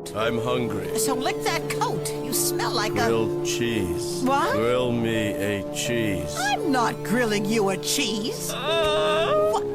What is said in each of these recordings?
coat. I'm hungry. So lick that coat. You smell like Grilled cheese. What? Grill me a cheese. I'm not grilling you a cheese. What?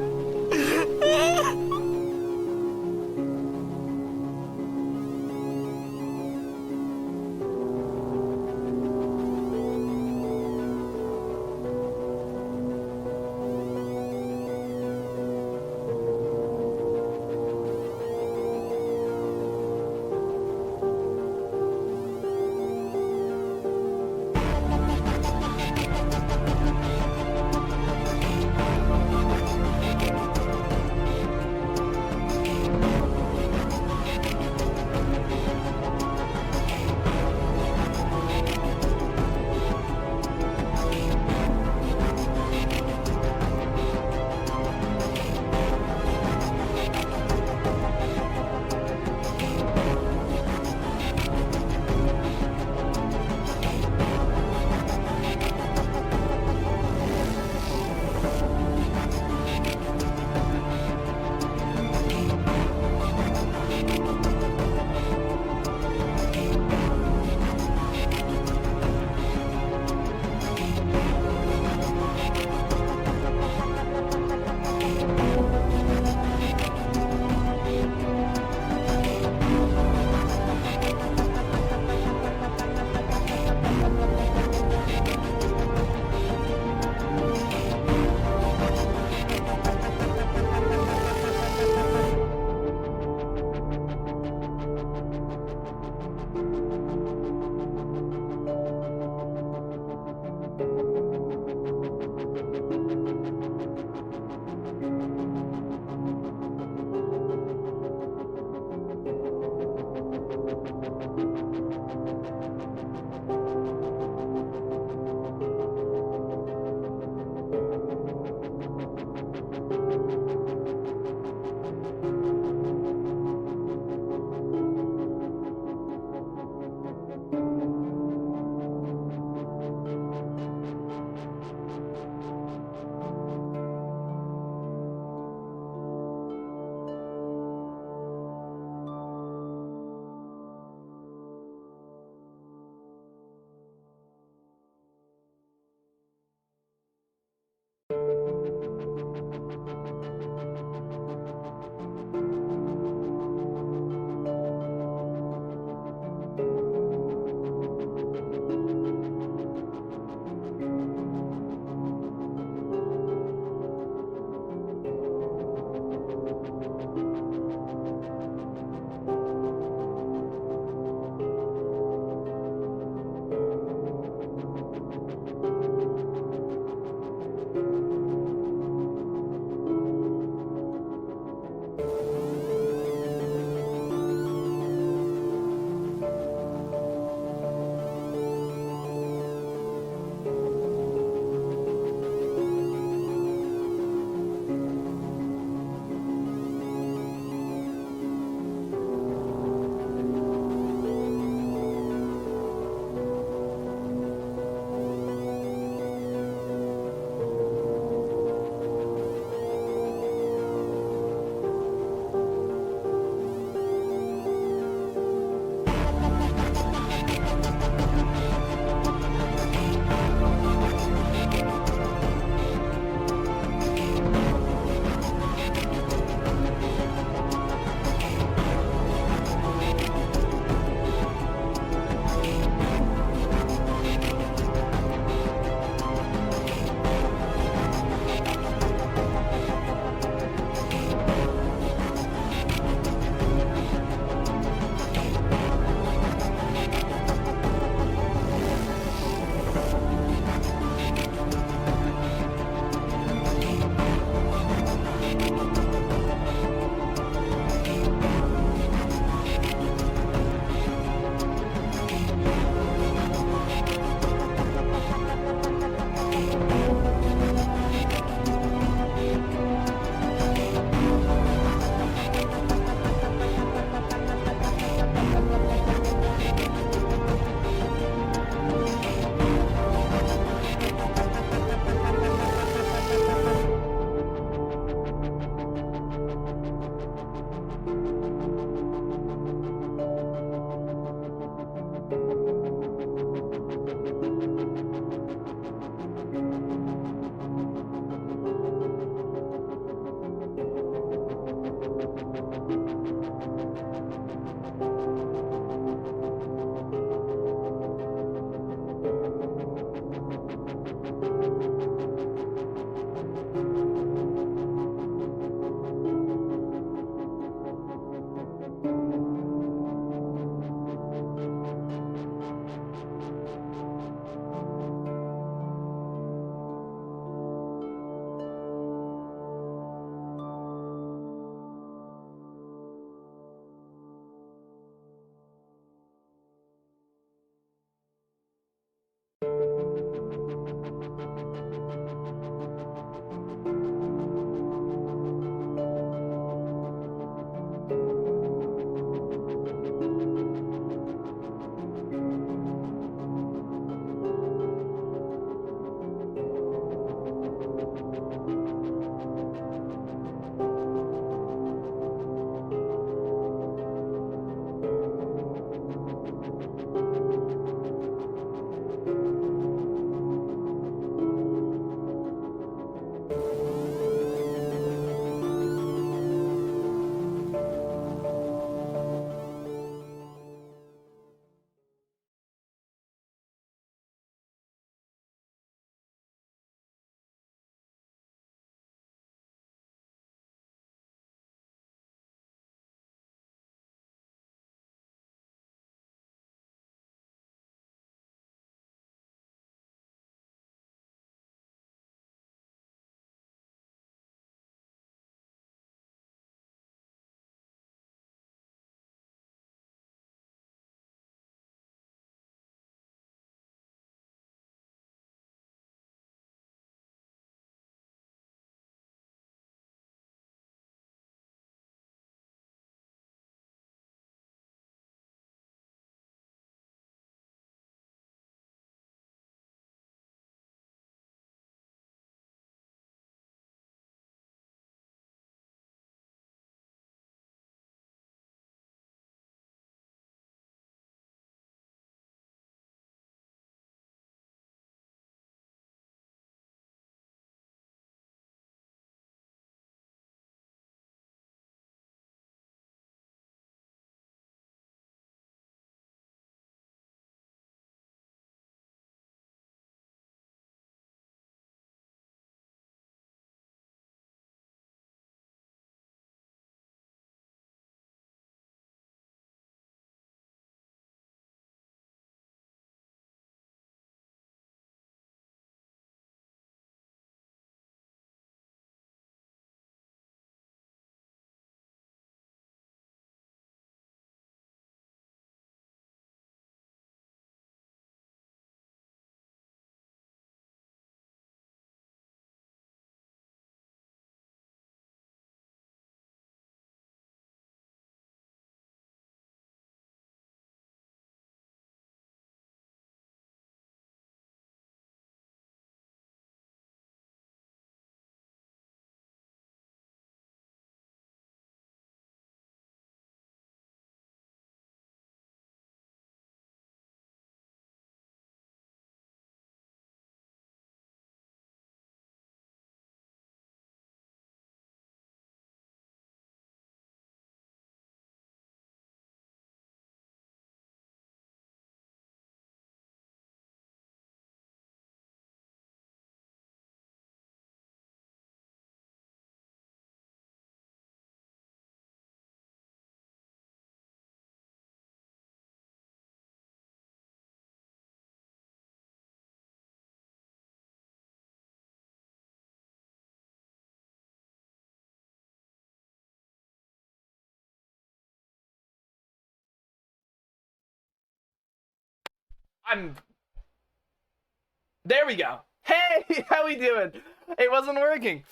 There we go. Hey, how we doing? It wasn't working.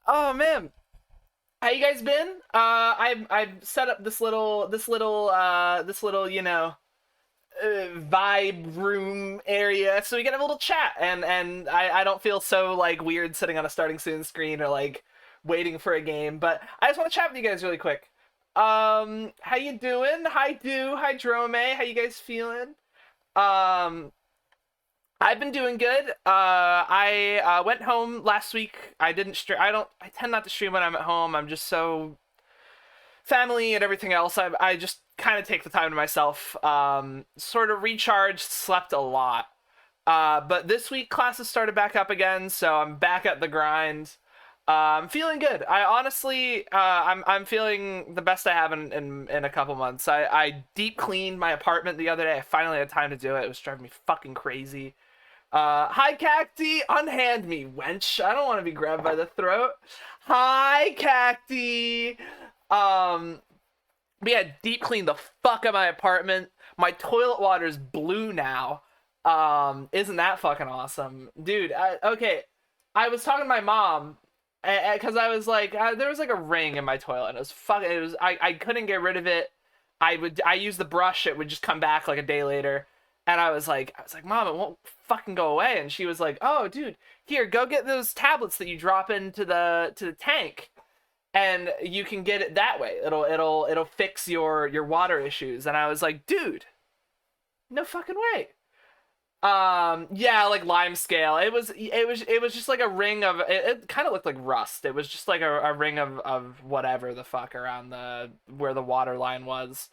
Oh man, how you guys been? I've set up this little you know vibe room area so we can have a little chat and I don't feel so like weird sitting on a starting soon screen or like waiting for a game, but I just want to chat with you guys really quick. How you doing? Hi Drome, how you guys feeling? I've been doing good. I went home last week. I didn't stream. I tend not to stream when I'm at home. I'm just so family and everything else. I just kind of take the time to myself. Sort of recharged, slept a lot. But this week classes started back up again, so I'm back at the grind. I'm feeling good. I honestly, I'm feeling the best I have in a couple months. I deep cleaned my apartment the other day. I finally had time to do it. It was driving me fucking crazy. Hi Cacti, unhand me, wench. I don't want to be grabbed by the throat. Hi Cacti. But yeah, deep cleaned the fuck of my apartment. My toilet water's blue now. Isn't that fucking awesome, dude? Okay, I was talking to my mom because I was like, there was like a ring in my toilet, and it was fucking. It was I couldn't get rid of it. I used the brush, it would just come back like a day later. And I was like, Mom, it won't fucking go away. And she was like, oh, dude, here, go get those tablets that you drop into the tank, and you can get it that way. It'll fix your water issues. And I was like, dude, no fucking way. Yeah, like lime scale. It was just like a ring of it kind of looked like rust. It was just like a ring of whatever the fuck around where the water line was.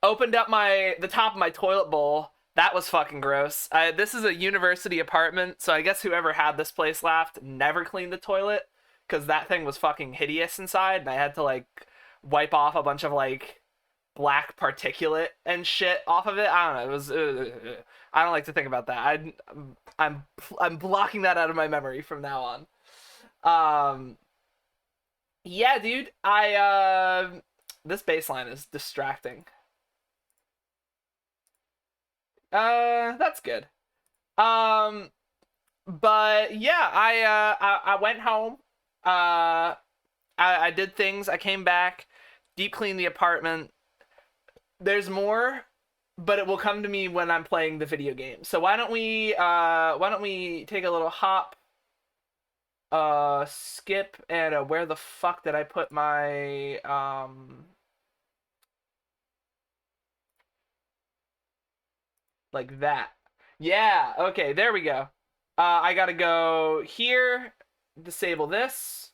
Opened up the top of my toilet bowl. That was fucking gross. This is a university apartment, so I guess whoever had this place left never cleaned the toilet, because that thing was fucking hideous inside, and I had to like wipe off a bunch of like black particulate and shit off of it. I don't know. It was. I don't like to think about that. I'm blocking that out of my memory from now on. Yeah, dude. This baseline is distracting. That's good. But yeah, I went home. I did things. I came back, deep cleaned the apartment. There's more, but it will come to me when I'm playing the video game. So why don't we take a little hop, skip, and where the fuck did I put my like that. Yeah, okay, there we go. I gotta go here, disable this.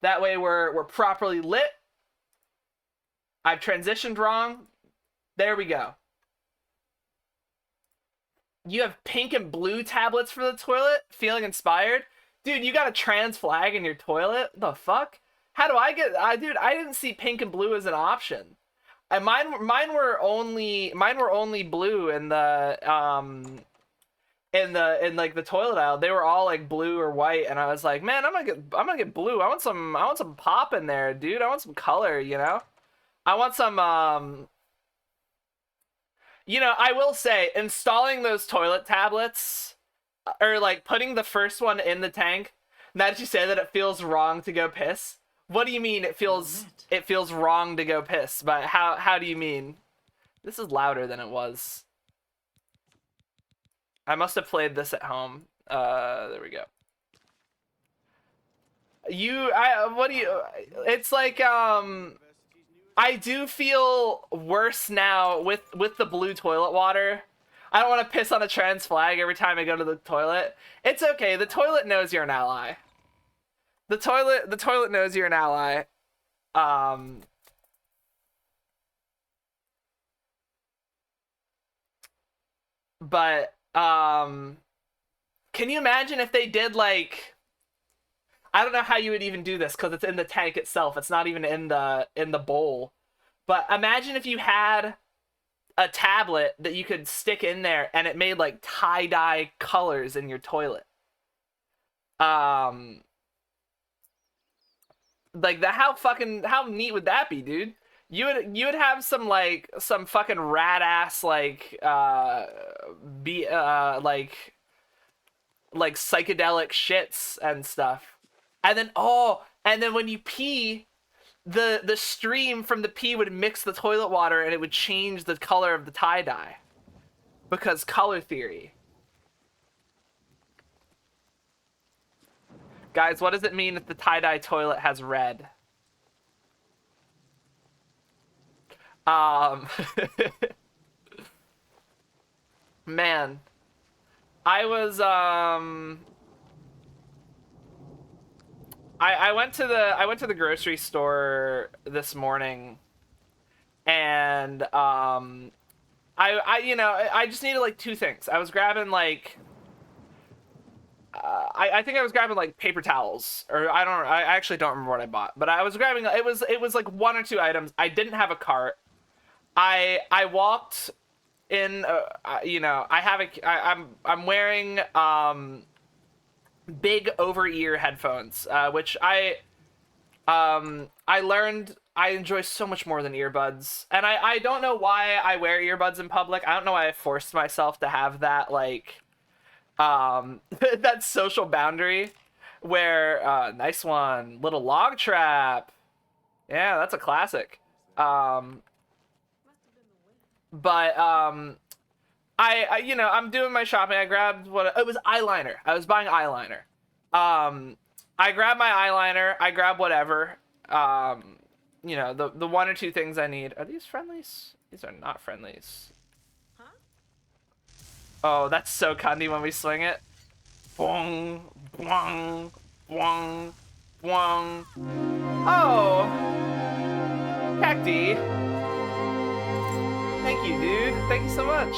That way we're properly lit. I've transitioned wrong. There we go. You have pink and blue tablets for the toilet? Feeling inspired? Dude, you got a trans flag in your toilet? The fuck? How do I get... dude, I didn't see pink and blue as an option. And mine were only blue in like the toilet aisle. They were all like blue or white, and I was like, man, I'm gonna get blue. I want some pop in there, dude. I want some color, you know? I want some you know, I will say, installing those toilet tablets, or like putting the first one in the tank, now that you say that, it feels wrong to go piss. What do you mean it feels wrong to go piss? But how do you mean? This is louder than it was. I must have played this at home. There we go. It's like I do feel worse now with the blue toilet water. I don't want to piss on a trans flag every time I go to the toilet. It's okay. The toilet knows you're an ally. The toilet knows you're an ally. But can you imagine if they did like, I don't know how you would even do this because it's in the tank itself. It's not even in the bowl. But imagine if you had a tablet that you could stick in there and it made like tie-dye colors in your toilet. Like how neat would that be, dude? You would have some some fucking rad ass be like psychedelic shits and stuff. And then when you pee, the stream from the pee would mix the toilet water and it would change the color of the tie-dye. Because color theory. Guys, what does it mean if the tie-dye toilet has red? Man. I was I went to the grocery store this morning, and I just needed like two things. I was grabbing like I think I was grabbing like paper towels, or I actually don't remember what I bought, but I was grabbing it was like one or two items. I didn't have a cart. I walked in I'm wearing big over-ear headphones, which I learned I enjoy so much more than earbuds. And I don't know why I wear earbuds in public. I don't know why I forced myself to have that that social boundary where nice one, little log trap. Yeah, that's a classic. But I'm doing my shopping. I grabbed it was eyeliner. I was buying eyeliner. I grabbed my eyeliner. I grabbed whatever. The one or two things I need. Are these friendlies? These are not friendlies. Huh? Oh, that's so cunty when we swing it. Boing, boing, boing, boing. Oh, Cacti. Thank you, dude. Thank you so much.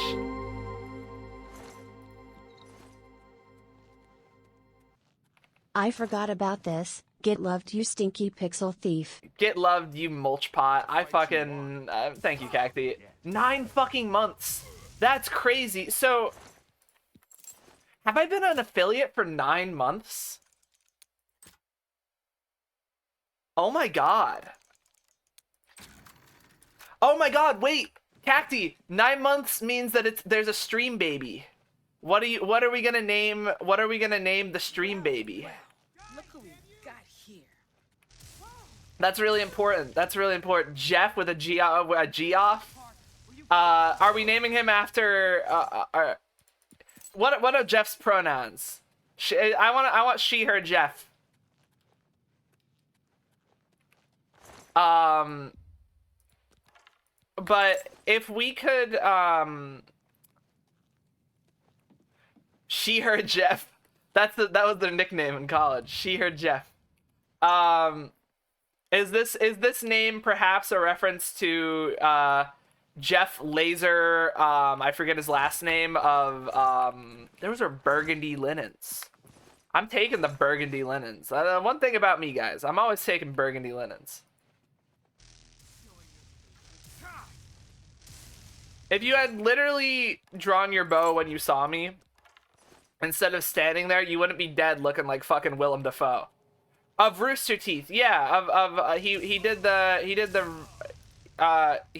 I forgot about this. Get loved, you stinky pixel thief. Get loved, you mulch pot. I fucking... thank you, Cacti. 9 fucking months. That's crazy. So, have I been an affiliate for 9 months? Oh my god. Oh my god, wait. Cacti, 9 months means that there's a stream baby. What are we gonna name the stream baby? Look who we got here. That's really important. That's really important. Jeff with a G off. Are we naming him after what are Jeff's pronouns? I want she, her, Jeff. But if we could she, her, Jeff. That was their nickname in college. She, her, Jeff. Is this name perhaps a reference to Jeff Laser? I forget his last name. Those are burgundy linens. I'm taking the burgundy linens. One thing about me, guys, I'm always taking burgundy linens. If you had literally drawn your bow when you saw me, instead of standing there, you wouldn't be dead looking like fucking Willem Dafoe. Of Rooster Teeth, yeah. He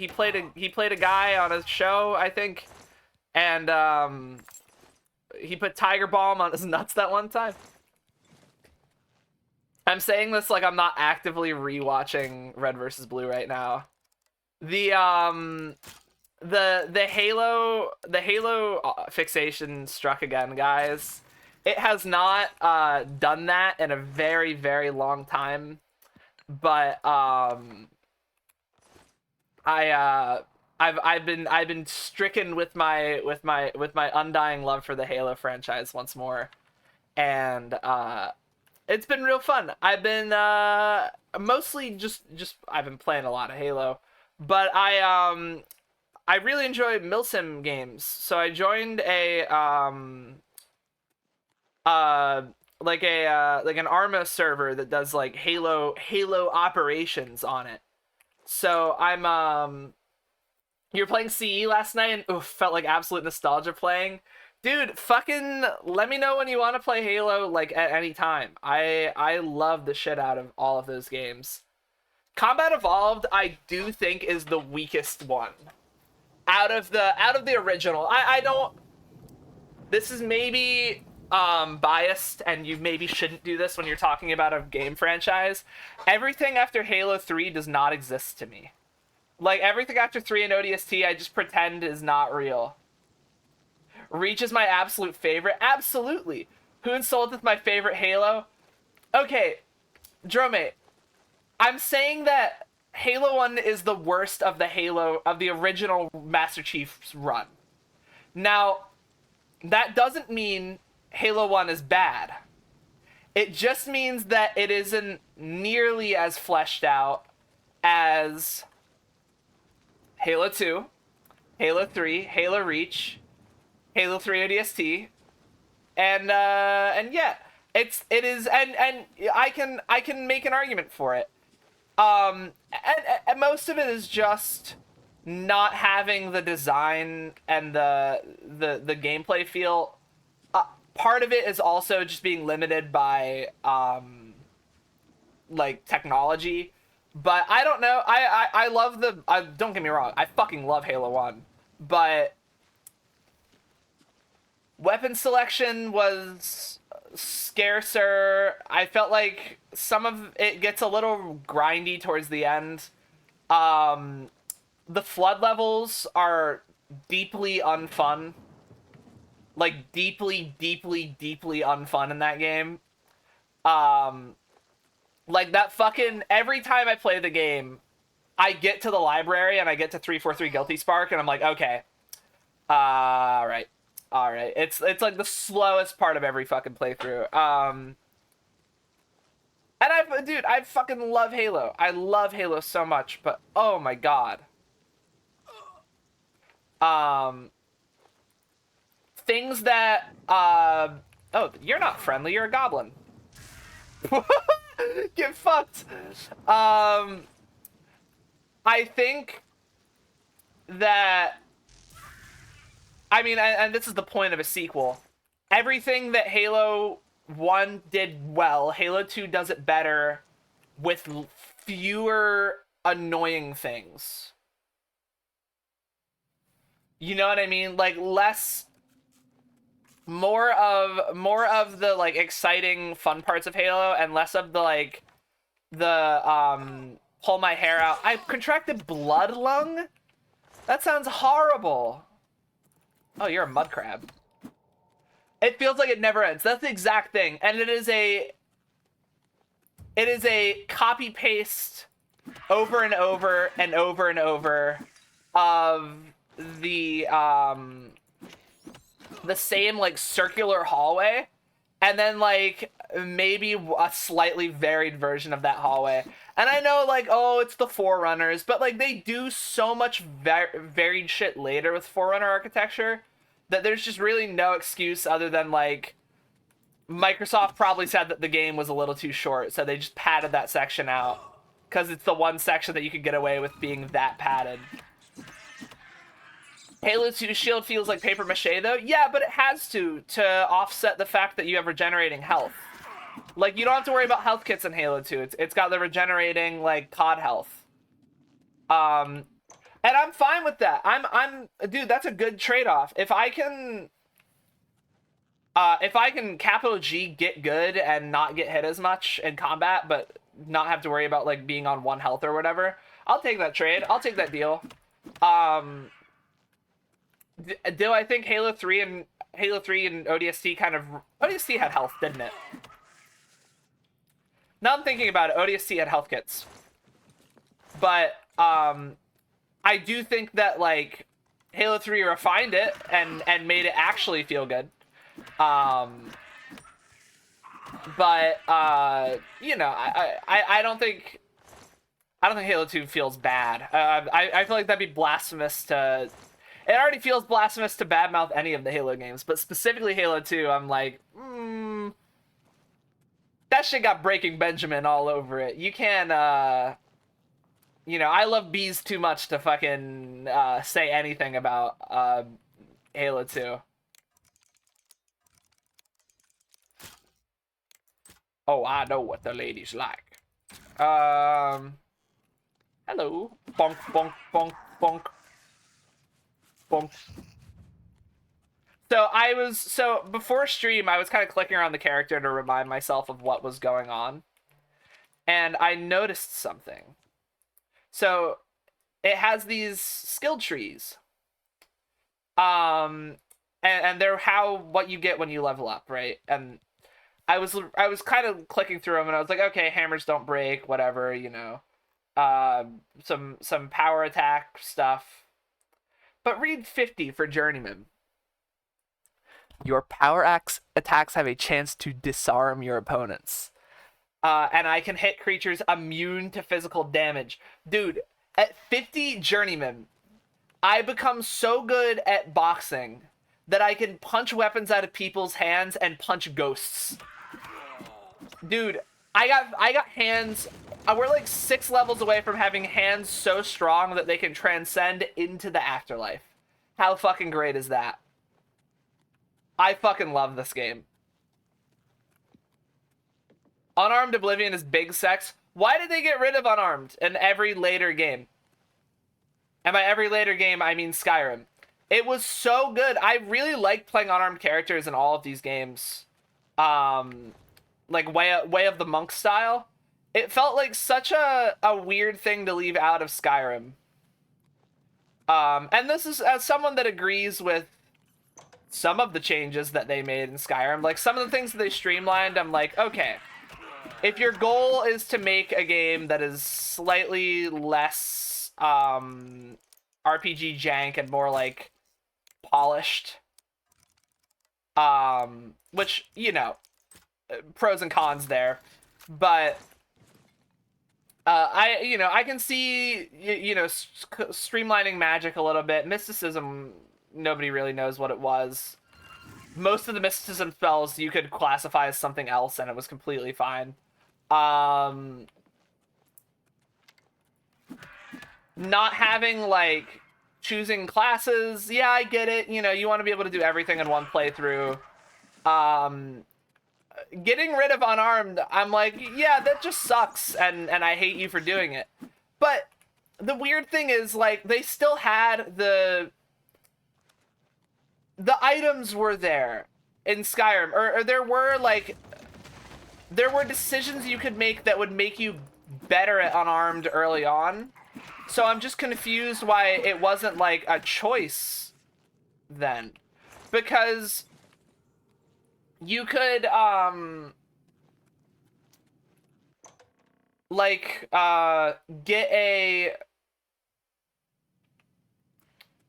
played a guy on a show, I think, and he put Tiger Balm on his nuts that one time. I'm saying this like I'm not actively rewatching Red vs. Blue right now. The Halo fixation struck again, guys. It has not done that in a very, very long time, but I've been stricken with my undying love for the Halo franchise once more, and it's been real fun. I've been mostly just I've been playing a lot of Halo, but I really enjoy milsim games, so I joined like an Arma server that does like Halo operations on it. So I'm you were playing CE last night and oof, felt like absolute nostalgia playing. Dude, fucking let me know when you want to play Halo like at any time. I love the shit out of all of those games. Combat Evolved, I do think is the weakest one out of the original. I don't. This is maybe biased, and you maybe shouldn't do this when you're talking about a game franchise. Everything after Halo 3 does not exist to me. Like, everything after 3 and ODST, I just pretend is not real. Reach is my absolute favorite. Absolutely. Who Insulteth my favorite Halo? Okay, Dromate. I'm saying that Halo 1 is the worst of the original Master Chief's run. Now, that doesn't mean Halo 1 is bad. It just means that it isn't nearly as fleshed out as Halo 2, Halo 3, Halo Reach, Halo 3 ODST, and yeah, it is, and I can make an argument for it. And most of it is just not having the design and the gameplay feel. Part of it is also just being limited by like technology. But I don't know. I love don't get me wrong. I fucking love Halo 1. But weapon selection was scarcer. I felt like some of it gets a little grindy towards the end. The flood levels are deeply unfun. Like, deeply, deeply, deeply unfun in that game. Like, that fucking... Every time I play the game, I get to the library and I get to 343 Guilty Spark, and I'm like, okay. Alright. Alright. It's like the slowest part of every fucking playthrough. And I fucking love Halo. I love Halo so much, but oh my god. Things that, oh, you're not friendly, you're a goblin. Get fucked. I think that, I mean, and this is the point of a sequel. Everything that Halo 1 did well, Halo 2 does it better with fewer annoying things. You know what I mean? Like, more of the like exciting fun parts of Halo and less of the like pull my hair out. I contracted blood lung? That sounds horrible. Oh, you're a mud crab. It feels like it never ends. That's the exact thing. And it is a copy paste over and over and over and over of the same like circular hallway, and then like maybe a slightly varied version of that hallway. And I know like, oh, it's the Forerunners, but like they do so much varied shit later with Forerunner architecture that there's just really no excuse other than like Microsoft probably said that the game was a little too short, so they just padded that section out because it's the one section that you could get away with being that padded. Halo 2 shield feels like paper mache though. Yeah, but it has to offset the fact that you have regenerating health. Like, you don't have to worry about health kits in Halo 2. It's got the regenerating like COD health. And I'm fine with that. Dude, that's a good trade-off. If I can capital G get good and not get hit as much in combat, but not have to worry about like being on 1 health or whatever, I'll take that trade. I'll take that deal. Do I think Halo 3 and ODST ODST had health, didn't it? Now I'm thinking about it, ODST had health kits. But I do think that like Halo 3 refined it and made it actually feel good. But you know, I don't think Halo 2 feels bad. I feel like that'd be blasphemous to... It already feels blasphemous to badmouth any of the Halo games, but specifically Halo 2, I'm like, that shit got Breaking Benjamin all over it. You can't, you know, I love bees too much to fucking say anything about Halo 2. Oh, I know what the ladies like. Hello. Bonk, bonk, bonk, bonk, bonk. So before stream, I was kind of clicking around the character to remind myself of what was going on. And I noticed something. So it has these skill trees. And they're what you get when you level up, right? And I was kind of clicking through them, and I was like, okay, hammers don't break, whatever, you know. Some power attack stuff. But read 50 for Journeyman. Your power attacks have a chance to disarm your opponents. And I can hit creatures immune to physical damage. Dude, at 50 Journeyman, I become so good at boxing that I can punch weapons out of people's hands and punch ghosts. Dude, I got hands. We're like 6 levels away from having hands so strong that they can transcend into the afterlife. How fucking great is that? I fucking love this game. Unarmed Oblivion is big sex. Why did they get rid of Unarmed in every later game? And by every later game, I mean Skyrim. It was so good. I really liked playing unarmed characters in all of these games. Like Way of the Monk style. It felt like such a weird thing to leave out of Skyrim. And this is as someone that agrees with some of the changes that they made in Skyrim. Like some of the things that they streamlined, I'm like, okay. If your goal is to make a game that is slightly less RPG jank and more like polished, which, you know, pros and cons there, but I can see, streamlining magic a little bit. Mysticism, nobody really knows what it was. Most of the mysticism spells you could classify as something else, and it was completely fine. Not having, like, choosing classes, yeah, I get it. You know, you want to be able to do everything in one playthrough. Getting rid of Unarmed, I'm like, yeah, that just sucks, and I hate you for doing it. But the weird thing is, like, they still had the items were there in Skyrim, or there were decisions you could make that would make you better at Unarmed early on. So I'm just confused why it wasn't like a choice then, because you could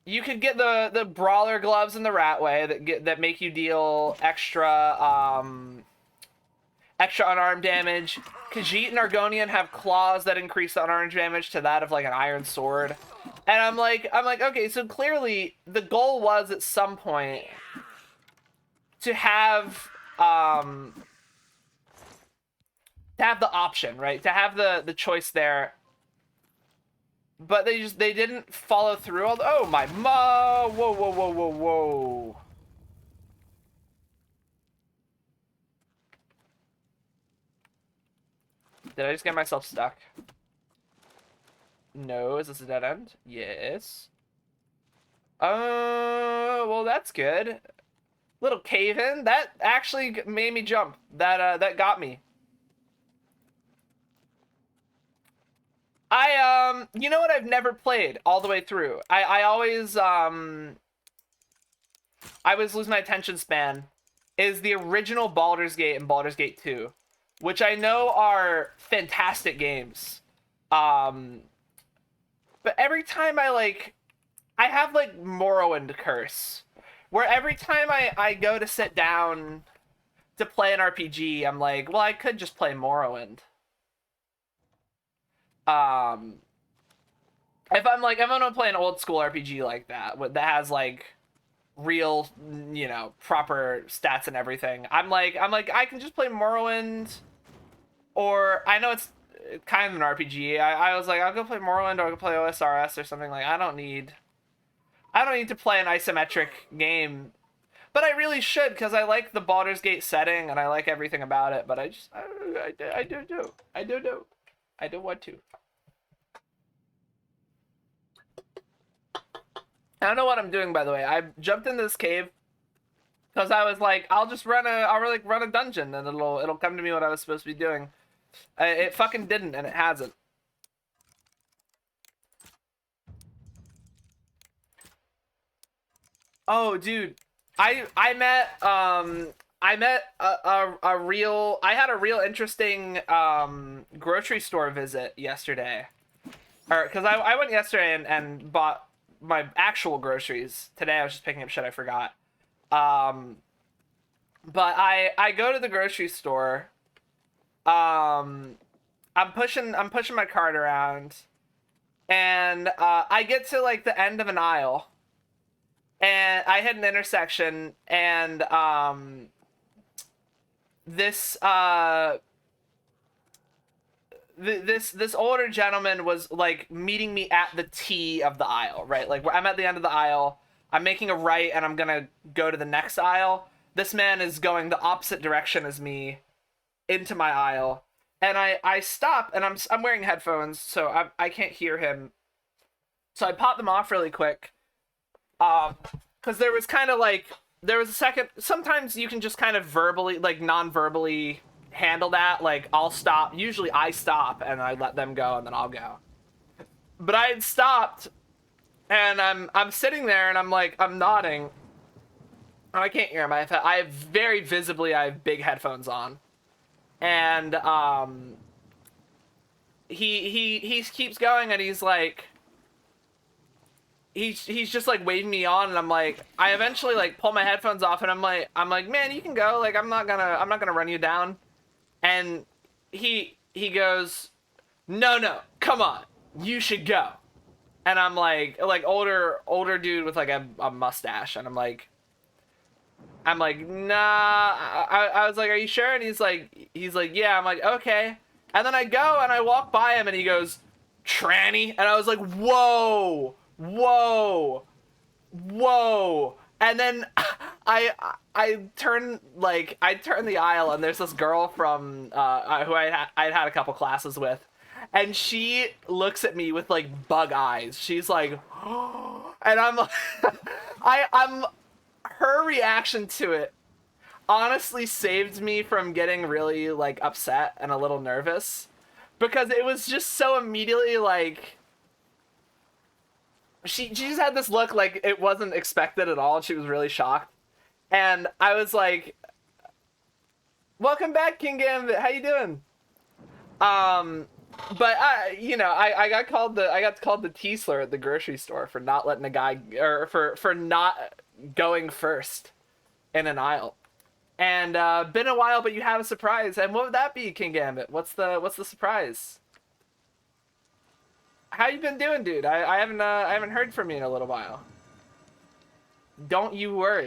you could get the brawler gloves in the rat way that make you deal extra unarmed damage. Khajiit and Argonian have claws that increase the unarmed damage to that of like an iron sword. And I'm like, okay, so clearly the goal was at some point to have the option, right? To have the choice there. But they didn't follow through. Oh my whoa, whoa, whoa, whoa, whoa. Did I just get myself stuck? No, is this a dead end? Yes. Well, that's good. Little cave in. That actually made me jump. That got me. You know what I've never played all the way through? I always lose my attention span. Is the original Baldur's Gate and Baldur's Gate 2, which I know are fantastic games. But every time I have like Morrowind curse, where every time I go to sit down to play an RPG, I'm like, well, I could just play Morrowind. If I'm gonna play an old school RPG like that has like real, you know, proper stats and everything, I'm like I can just play Morrowind, or I know it's kind of an RPG. I was like, I'll go play Morrowind, or I'll go play OSRS or something. Like, I don't need to play an isometric game, but I really should, because I like the Baldur's Gate setting and I like everything about it. But I do want to. I don't know what I'm doing, by the way. I jumped in this cave because I was like, I'll really run a dungeon and it'll come to me what I was supposed to be doing. It fucking didn't, and it hasn't. Oh, dude, I met I had a real interesting grocery store visit yesterday, or because I went yesterday and bought my actual groceries. Today I was just picking up shit I forgot. But I go to the grocery store. I'm pushing my cart around, and I get to like the end of an aisle, and I hit an intersection, and this older gentleman was like meeting me at the T of the aisle, right? Like I'm at the end of the aisle, I'm making a right, and I'm gonna go to the next aisle. This man is going the opposite direction as me into my aisle, and I stop, and I'm wearing headphones, so I can't hear him. So I pop them off really quick, because there was kind of like, there was a second, sometimes you can just kind of verbally, like non-verbally handle that. Like I'll stop, usually I stop and I let them go and then I'll go. But I had stopped, and I'm sitting there, and I'm like, I'm nodding, and I can't hear him. I have very visibly, I have big headphones on. And he keeps going, and he's like, he's just like waving me on, and I'm like, I eventually like pull my headphones off, and I'm like, man, you can go, like I'm not gonna run you down. And he goes, no, come on, you should go. And I'm like older dude with like a mustache, and I'm like, nah. I was like, are you sure? And he's like, yeah. I'm like, okay. And then I go and I walk by him, and he goes, tranny. And I was like, whoa. And then I turn the aisle, and there's this girl from who I'd had a couple classes with, and she looks at me with like bug eyes. She's like, and I'm her reaction to it honestly saved me from getting really like upset and a little nervous, because it was just so immediately like, she just had this look like it wasn't expected at all. She was really shocked, and I was like, welcome back, King Gambit, how you doing? But I got called the T-slur at the grocery store for not letting a guy, or for not going first in an aisle. And been a while, but you have a surprise. And what would that be, King Gambit? What's the surprise? How you been doing, dude? I haven't heard from you in a little while. Don't you worry.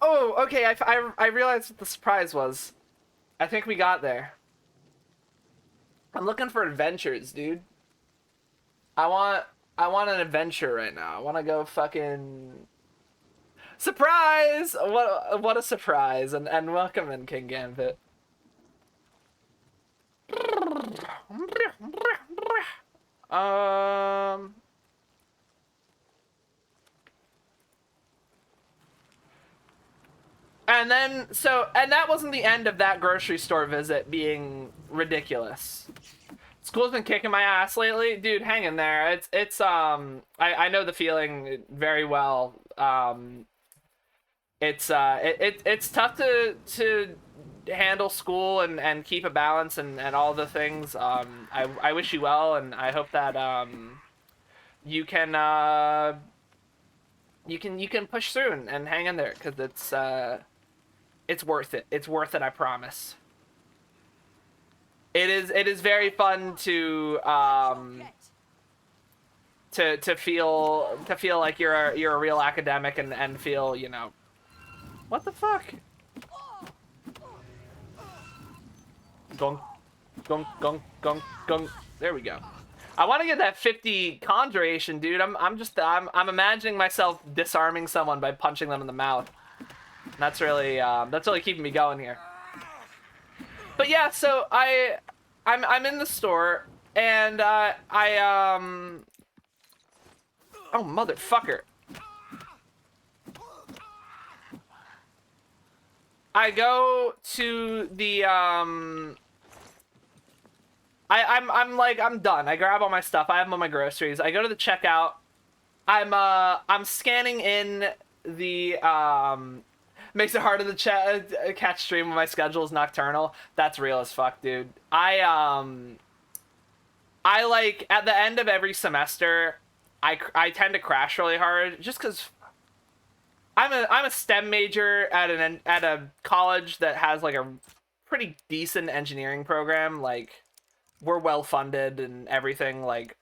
Oh, okay. I realized what the surprise was. I think we got there. I'm looking for adventures, dude. I want an adventure right now. I want to go fucking surprise. What a surprise, and welcome in, King Gambit. And that wasn't the end of that grocery store visit being ridiculous. School's been kicking my ass lately, dude. Hang in there. I know the feeling very well. It's tough to handle school and keep a balance and all the things. I wish you well, and I hope that you can push through and hang in there, because it's worth it. It's worth it, I promise. It is very fun to feel like you're a real academic and feel, you know, what the fuck? Gunk, gunk, gunk, gunk, gunk. There we go. I want to get that 50 con duration, dude. I'm imagining myself disarming someone by punching them in the mouth. That's really keeping me going here. But yeah, so I'm in the store, And oh motherfucker. I go to the I'm like, I'm done. I grab all my stuff. I have all my groceries. I go to the checkout. I'm scanning in the makes it harder to catch stream when my schedule is nocturnal. That's real as fuck, dude. I like at the end of every semester, I tend to crash really hard just because I'm a STEM major at a college that has like a pretty decent engineering program. Like, we're well funded and everything. Like,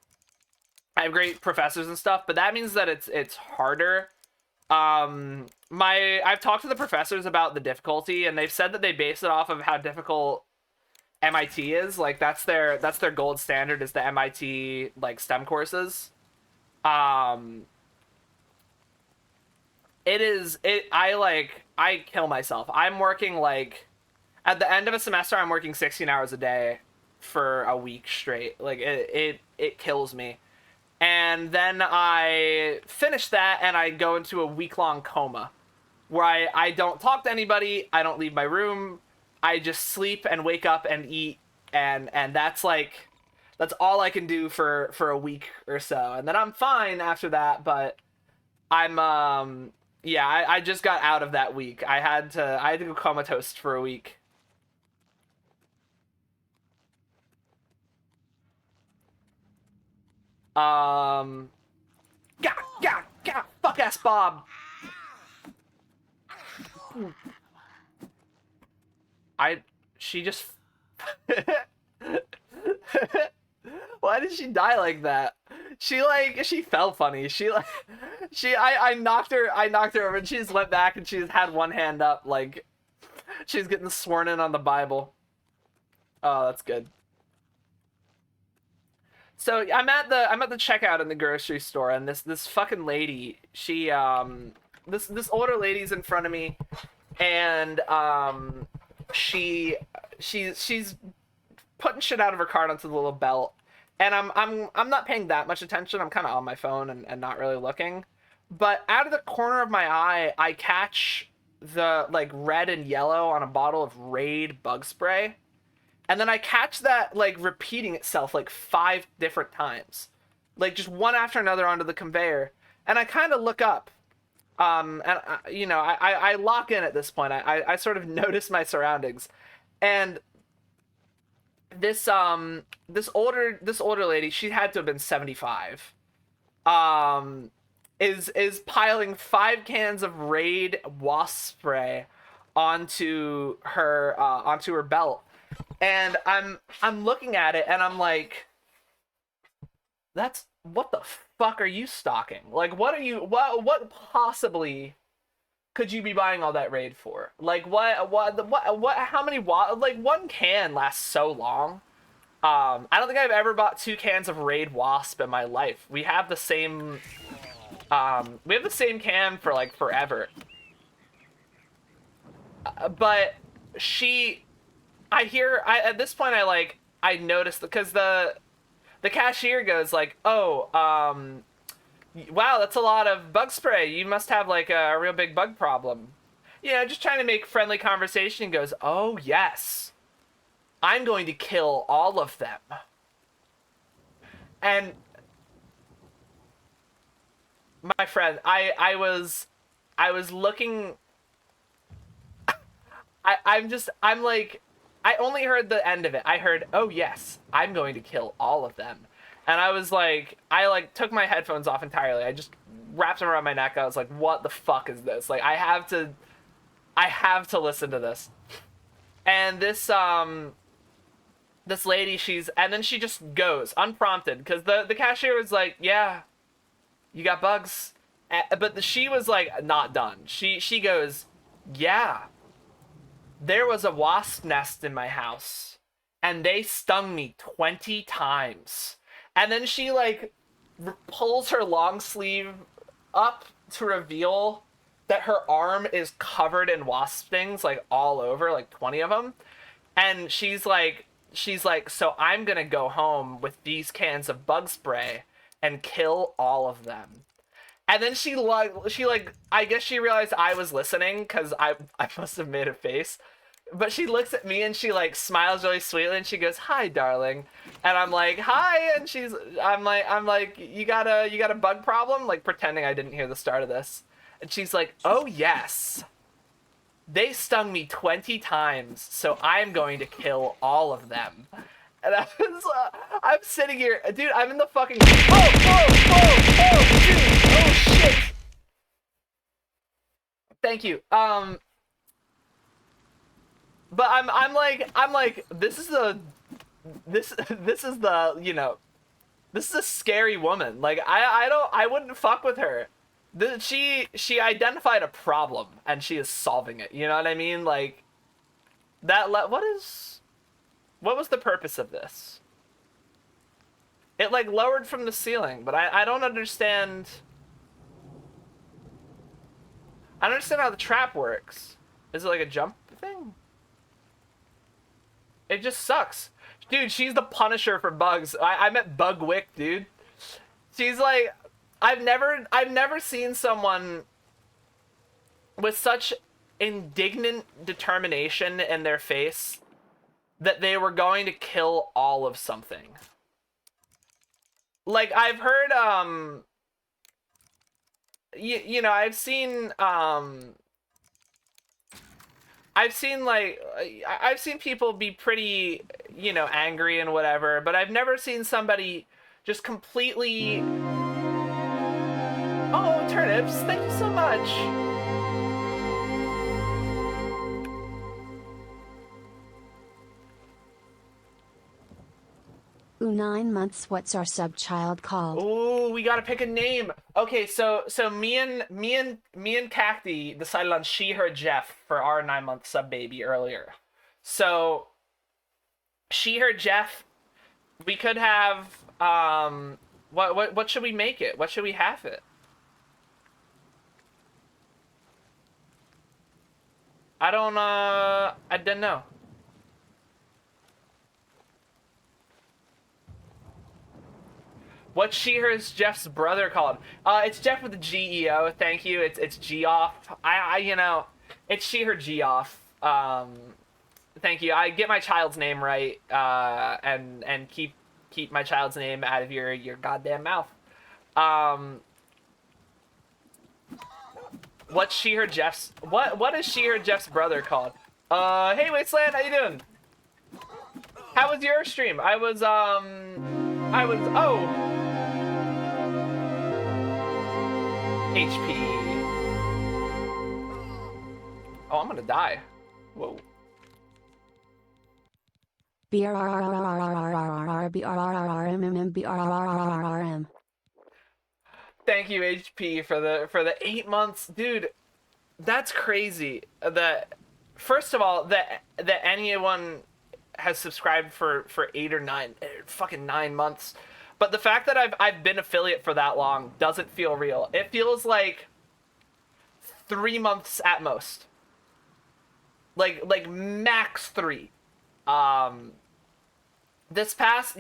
I have great professors and stuff, but that means that it's harder. I've talked to the professors about the difficulty, and they've said that they base it off of how difficult MIT is. Like, that's their gold standard, is the MIT like STEM courses. I kill myself. I'm working like at the end of a semester, I'm working 16 hours a day for a week straight. Like, it kills me. And then I finish that and I go into a week-long coma where I don't talk to anybody, I don't leave my room, I just sleep and wake up and eat, and that's like, that's all I can do for a week or so. And then I'm fine after that, but I'm yeah, I just got out of that week. I had to go comatose for a week. Gah, gah, gah, fuck ass Bob. She just why did she die like that? She fell funny. I knocked her over and she just went back and she just had one hand up like she's getting sworn in on the Bible. Oh, that's good. So I'm at the checkout in the grocery store, and this fucking lady, she this older lady's in front of me, and she's putting shit out of her cart onto the little belt, and I'm not paying that much attention. I'm kind of on my phone and not really looking, but out of the corner of my eye, I catch the like red and yellow on a bottle of Raid bug spray. And then I catch that, like, repeating itself, like, 5 different times. Like, just one after another onto the conveyor. And I kind of look up. And, I lock in at this point. I sort of notice my surroundings. And this older lady, she had to have been 75, is piling 5 cans of Raid wasp spray onto her belt. And I'm looking at it and I'm like, what the fuck are you stocking? Like, what possibly could you be buying all that Raid for? Like, how many like, one can lasts so long. I don't think I've ever bought 2 cans of Raid Wasp in my life. We have the same can for like forever. But at this point I noticed, because the cashier goes like, oh, wow, that's a lot of bug spray. You must have like a real big bug problem. You know, just trying to make friendly conversation. And goes, oh yes, I'm going to kill all of them. And my friend, I was looking. I'm like, I only heard the end of it. I heard, oh yes, I'm going to kill all of them. And I was like, I took my headphones off entirely. I just wrapped them around my neck. I was like, what the fuck is this? Like, I have to listen to this. And this lady, and then she just goes, unprompted, because the cashier was like, yeah, you got bugs. But she was like, not done. She goes, yeah, there was a wasp nest in my house, and they stung me 20 times. And then she, like, pulls her long sleeve up to reveal that her arm is covered in wasp stings, like, all over, like, 20 of them. And she's like, she's like, so I'm gonna go home with these cans of bug spray and kill all of them. And then she I guess she realized I was listening because I must have made a face. But she looks at me and she like smiles really sweetly and she goes, "Hi, darling." And I'm like, "Hi." And I'm like, you got a bug problem?" Like pretending I didn't hear the start of this. And she's like, "Oh yes. They stung me 20 times, so I'm going to kill all of them." And I'm sitting here, dude, I'm in the fucking, dude, oh shit. Thank you. But I'm like, this is the, you know, this is a scary woman. Like, I wouldn't fuck with her. She identified a problem and she is solving it. You know what I mean? Like, what was the purpose of this? It like lowered from the ceiling, but I don't understand. I don't understand how the trap works. Is it like a jump thing? It just sucks. Dude, she's the Punisher for bugs. I met Bugwick, dude. She's like, I've never seen someone with such indignant determination in their face that they were going to kill all of something. Like, I've heard, you know, I've seen people be pretty, you know, angry and whatever, but I've never seen somebody just completely... Oh, turnips, thank you so much. Ooh, 9 months. What's our sub-child called? Ooh, we gotta pick a name. Okay, so me and Cacti decided on she, her, Jeff for our 9-month sub baby earlier. So she, her, Jeff. We could have what should we make it? What should we have it? I don't know. What's she, her's, Jeff's brother called? It's Jeff with the G-E-O. Thank you. It's G-off. You know, it's she, her, G-off. Thank you. I get my child's name right, and keep my child's name out of your goddamn mouth. What's she, her, Jeff's... What is she, her, Jeff's brother called? Hey, Wasteland, how you doing? How was your stream? Oh... HP. Oh, I'm gonna die. Whoa. Thank you, HP, for the 8 months, dude. That's crazy. That first of all, that anyone has subscribed for 8 or 9, fucking 9 months. But the fact that I've been affiliate for that long doesn't feel real. It feels like 3 months at most. Like max 3. The past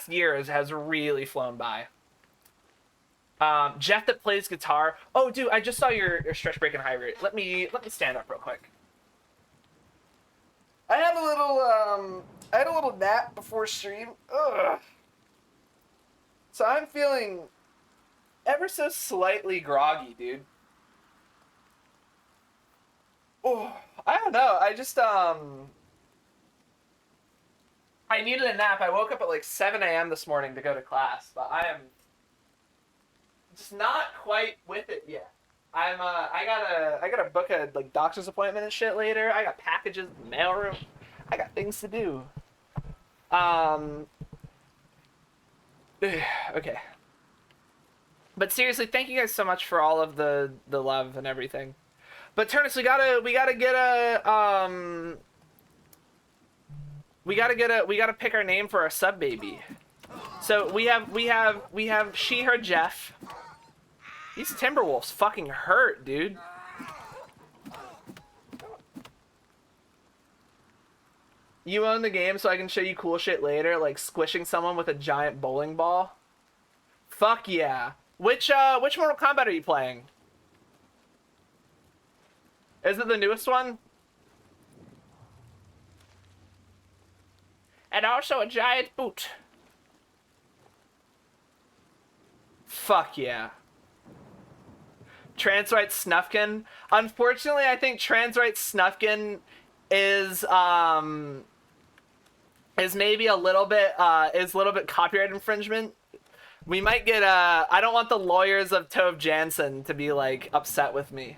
year has really flown by. Jeff that plays guitar. Oh, dude, I just saw your stretch break and hydrate. Let me stand up real quick. I had a little nap before stream. Ugh. So I'm feeling ever so slightly groggy, dude. Oh, I don't know. I just I needed a nap. I woke up at like 7 a.m. this morning to go to class, but I am just not quite with it yet. I gotta book a like doctor's appointment and shit later. I got packages in the mailroom. I got things to do. Okay. But seriously, thank you guys so much for all of the love and everything. But Turnus, we gotta pick our name for our sub baby. So we have she, her, Jeff. These Timberwolves fucking hurt, dude. You own the game so I can show you cool shit later, like squishing someone with a giant bowling ball. Fuck yeah. Which Mortal Kombat are you playing? Is it the newest one? And also a giant boot. Fuck yeah. Transright Snufkin. Unfortunately, I think Transright Snufkin is maybe a little bit copyright infringement. We might get I don't want the lawyers of Tove Jansson to be like upset with me.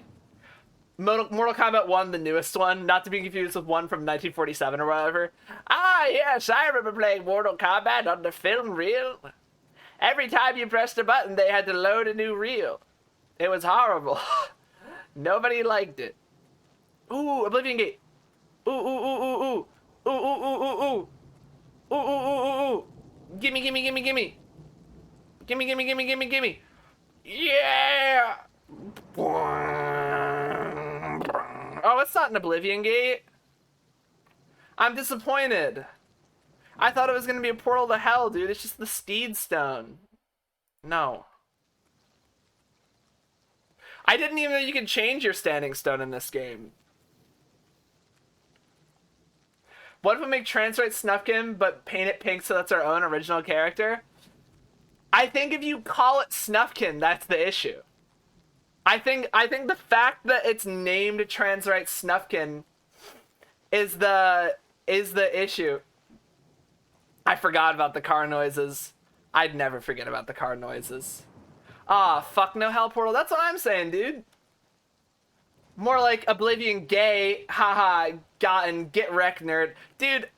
Mortal Kombat 1, the newest one, not to be confused with one from 1947 or whatever. Ah, yes, I remember playing Mortal Kombat on the film reel. Every time you pressed a button, they had to load a new reel. It was horrible. Nobody liked it. Ooh, Oblivion Gate. Ooh, ooh, ooh, ooh, ooh. Ooh, ooh, ooh, ooh, ooh. Ooh, ooh, ooh, ooh, ooh. Gimme, gimme, gimme, gimme. Gimme, gimme, gimme, gimme, gimme. Yeah! Oh, it's not an Oblivion Gate. I'm disappointed. I thought it was gonna be a portal to hell, dude. It's just the Steed Stone. No. I didn't even know you could change your standing stone in this game. What if we make Transright Snufkin, but paint it pink so that's our own original character? I think if you call it Snufkin, that's the issue. I think the fact that it's named Transright Snufkin is the issue. I forgot about the car noises. I'd never forget about the car noises. Ah, fuck no hell portal. That's what I'm saying, dude. More like Oblivion Gay. Haha, gotten, get wrecked, nerd. Dude,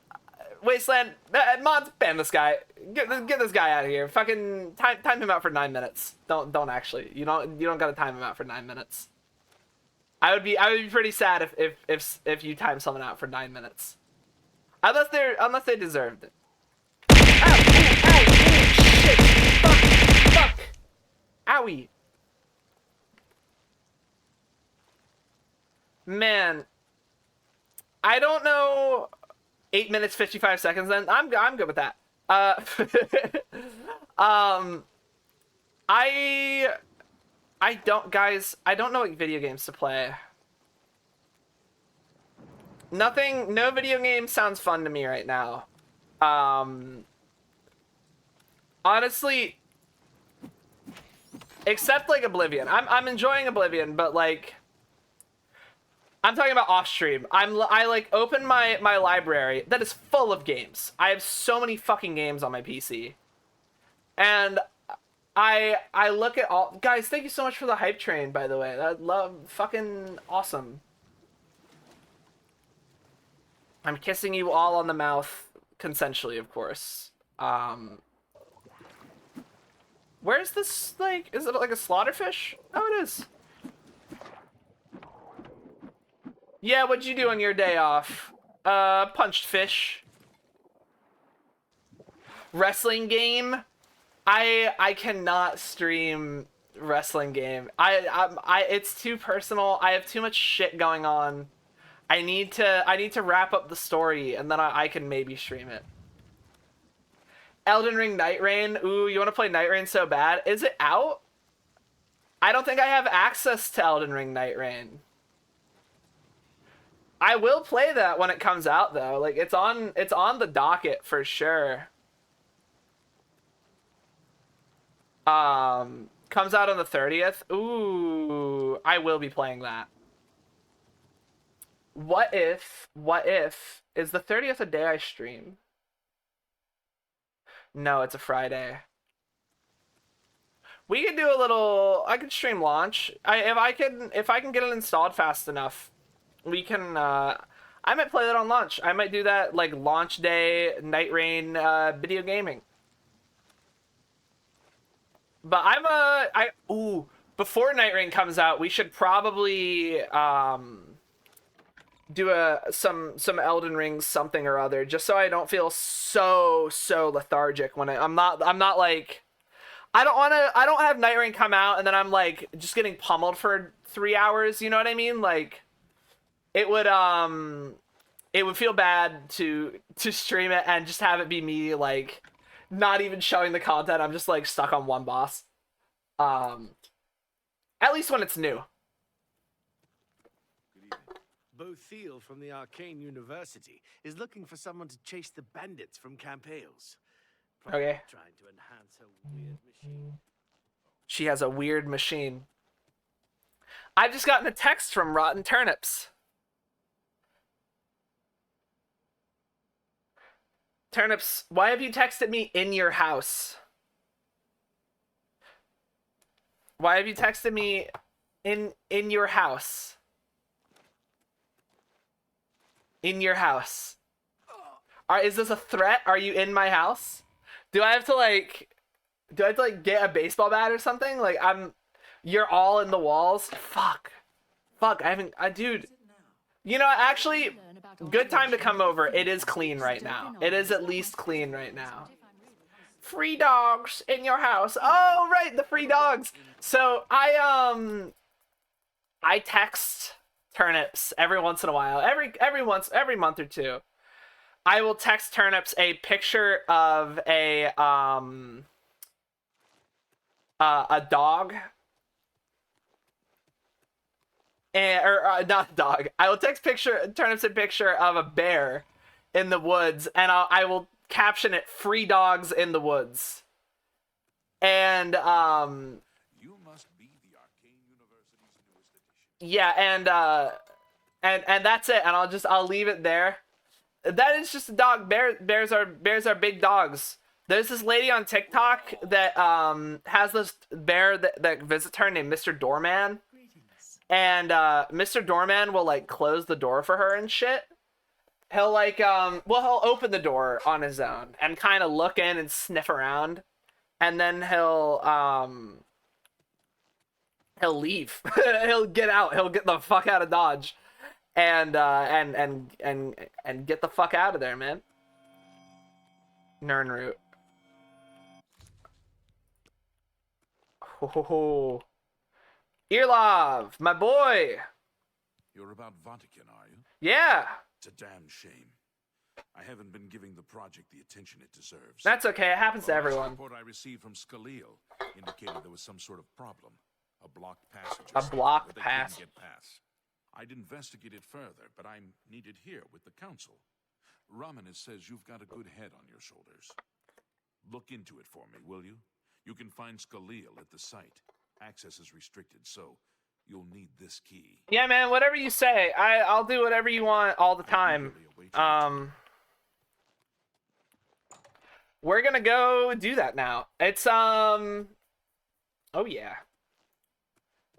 Wasteland, mods, ban this guy. Get this guy out of here. Fucking time him out for 9 minutes. Don't actually. You don't gotta time him out for 9 minutes. I would be pretty sad if you time someone out for 9 minutes. Unless they deserved it. Ow! Ow! Shit! Fuck! Owie! Man, I don't know. 8 minutes 55 seconds. Then I'm good with that. I don't, guys. I don't know what video games to play. No video game sounds fun to me right now. Honestly, except like Oblivion. I'm enjoying Oblivion, but like, I'm talking about off stream. I like open my library that is full of games. I have so many fucking games on my PC, and I look at all, guys. Thank you so much for the hype train, by the way. I love, fucking awesome. I'm kissing you all on the mouth, consensually, of course. Where's this, like, is it like a slaughterfish? Oh, it is. Yeah, what'd you do on your day off? Punched fish. Wrestling game? I cannot stream wrestling game. It's too personal. I have too much shit going on. I need to wrap up the story, and then I can maybe stream it. Elden Ring Night Rain. Ooh, you want to play Night Rain so bad? Is it out? I don't think I have access to Elden Ring Night Rain. I will play that when it comes out, though. Like, it's on the docket for sure. Comes out on the 30th. Ooh, I will be playing that. What if is the 30th a day I stream? No, it's a Friday. We could do a little, I could stream launch. If I can get it installed fast enough, we can I might play that on launch. I might do that like launch day Night Rain video gaming. But before Night Rain comes out, we should probably do some Elden Ring something or other, just so I don't feel so lethargic when I'm not like, I don't have Night Rain come out and then I'm like just getting pummeled for 3 hours, you know what I mean? Like, it it would feel bad to stream it and just have it be me like not even showing the content. I'm just like stuck on one boss. At least when it's new. Good evening. Bo Thiel from the Arcane University is looking for someone to chase the bandits from Camp Hales. Probably Okay. trying to enhance her weird machine. She has a weird machine. I've just gotten a text from Rotten Turnips. Turnips, why have you texted me in your house? Why have you texted me in your house? In your house. Is this a threat? Are you in my house? Do I have to like get a baseball bat or something? Like you're all in the walls? Fuck, dude. You know, actually, good time to come over. It is clean right now. It is at least clean right now. Free dogs in your house. Oh, right, the free dogs. So I text Turnips every once in a while. Every month or two. I will text Turnips a picture of a dog. Not a dog. I will text Turnips a picture of a bear in the woods, and I will caption it "Free dogs in the woods." And You must be the Arcane University's newest edition. yeah, and that's it. And I'll leave it there. That is just a dog. Bears are big dogs. There's this lady on TikTok that has this bear that visits her named Mr. Doorman. And Mr. Doorman will like close the door for her and shit. He'll like he'll open the door on his own and kind of look in and sniff around, and then he'll leave. He'll get out. He'll get the fuck out of Dodge, and get the fuck out of there, man. Nernroot. Oh. Earlove, my boy. You're about Vatican, are you? Yeah. It's a damn shame. I haven't been giving the project the attention it deserves. That's okay. It happens to The last everyone. report I received from Scaleel indicated there was some sort of problem. A blocked passage. A blocked that they couldn't pass. get past. I'd investigate it further, but I'm needed here with the council. Ramanis says you've got a good head on your shoulders. Look into it for me, will you? You can find Scaleel at the site. Access is restricted, so you'll need this key. Yeah, man, whatever you say. I'll do whatever you want all the time. We're gonna go do that now. It's oh yeah.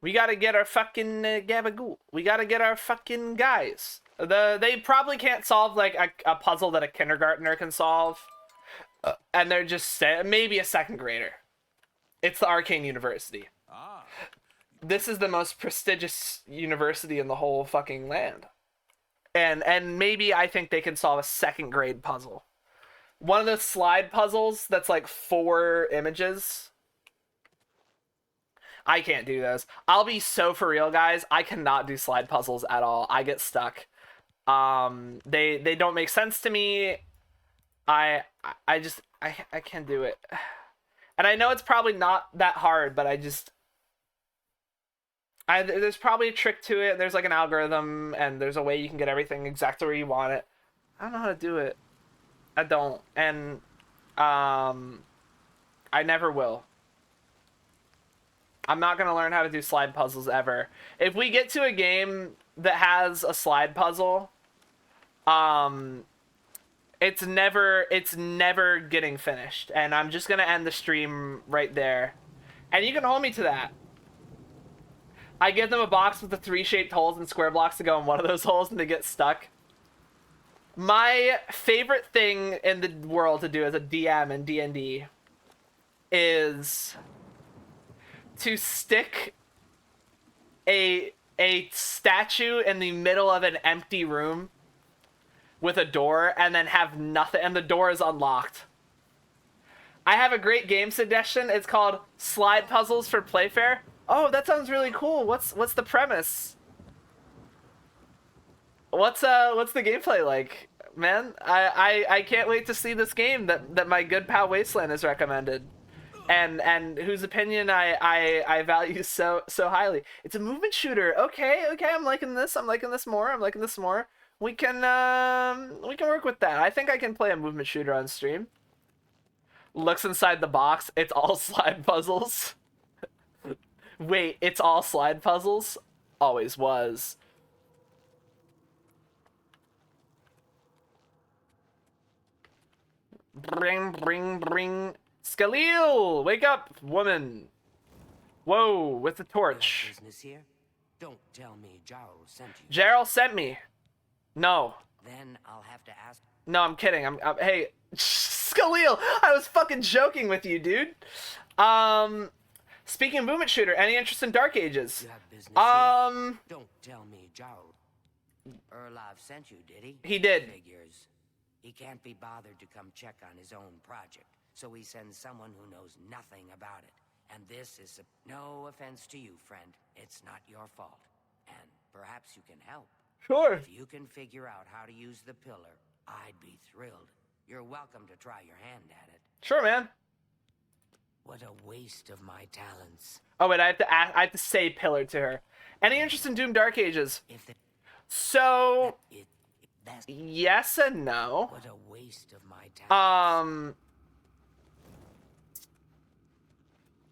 We gotta get our fucking gabagool. We gotta get our fucking guys. They probably can't solve like a puzzle that a kindergartner can solve. And they're just maybe a second grader. It's the Arcane University. Ah, This is the most prestigious university in the whole fucking land. And maybe I think they can solve a second grade puzzle. One of those slide puzzles that's like 4 images. I can't do those. I'll be so for real, guys. I cannot do slide puzzles at all. I get stuck. They don't make sense to me. I can't do it. And I know it's probably not that hard, but there's probably a trick to it. There's like an algorithm, and there's a way you can get everything exactly where you want it. I don't know how to do it. I don't, and I never will. I'm not gonna learn how to do slide puzzles ever. If we get to a game that has a slide puzzle, it's never getting finished, and I'm just gonna end the stream right there. And you can hold me to that. I give them a box with the 3 shaped holes and square blocks to go in one of those holes, and they get stuck. My favorite thing in the world to do as a DM in D&D is to stick a statue in the middle of an empty room with a door, and then have nothing, and the door is unlocked. I have a great game suggestion. It's called Slide Puzzles for Playfair. Oh, that sounds really cool. What's the premise? what's the gameplay like, man? I can't wait to see this game that my good pal Wasteland has recommended, and whose opinion I value so highly. It's a movement shooter. Okay, I'm liking this. I'm liking this more. I'm liking this more. We can work with that. I think I can play a movement shooter on stream. Looks inside the box. It's all slide puzzles. Wait, it's all slide puzzles? Always was. Bring. Skaleel! Wake up, woman! Whoa, with the torch. Business here? Don't tell me Jarl sent you. Jarl sent me. No. Then I'll have to ask. No, I'm kidding. Hey, Skaleel! I was fucking joking with you, dude. Speaking of movement shooter, any interest in Dark Ages? You have business here? Don't tell me Jarl. Erlov sent you, did he? He did. Figures. He can't be bothered to come check on his own project, so he sends someone who knows nothing about it. And this is no offense to you, friend. It's not your fault. And perhaps you can help. Sure. If you can figure out how to use the pillar, I'd be thrilled. You're welcome to try your hand at it. Sure, man. What a waste of my talents. Oh wait, I have to say pillar to her. Any interest in Doom Dark Ages? If the, So that's yes and no. what a waste of my talents.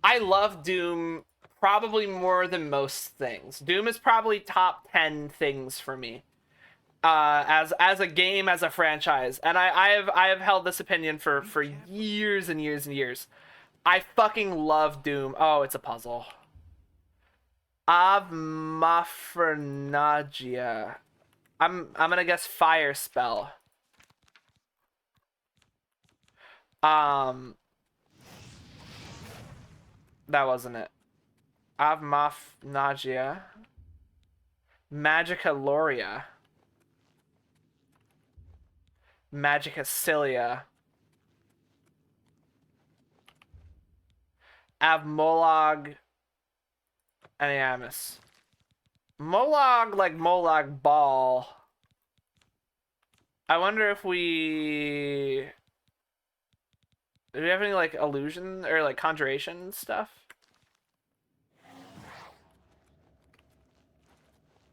I love Doom probably more than most things. Doom is probably top 10 things for me. As a game, as a franchise. And I have held this opinion for years and years and years. I fucking love Doom. Oh, it's a puzzle. Avmafrenagia. I'm gonna guess fire spell. That wasn't it. Avmafrenagia. Magica Loria. Magica Cilia. Avmolog Aniamus. Molog like Molag Ball. I wonder if we... Do we have any like illusion or like conjuration stuff?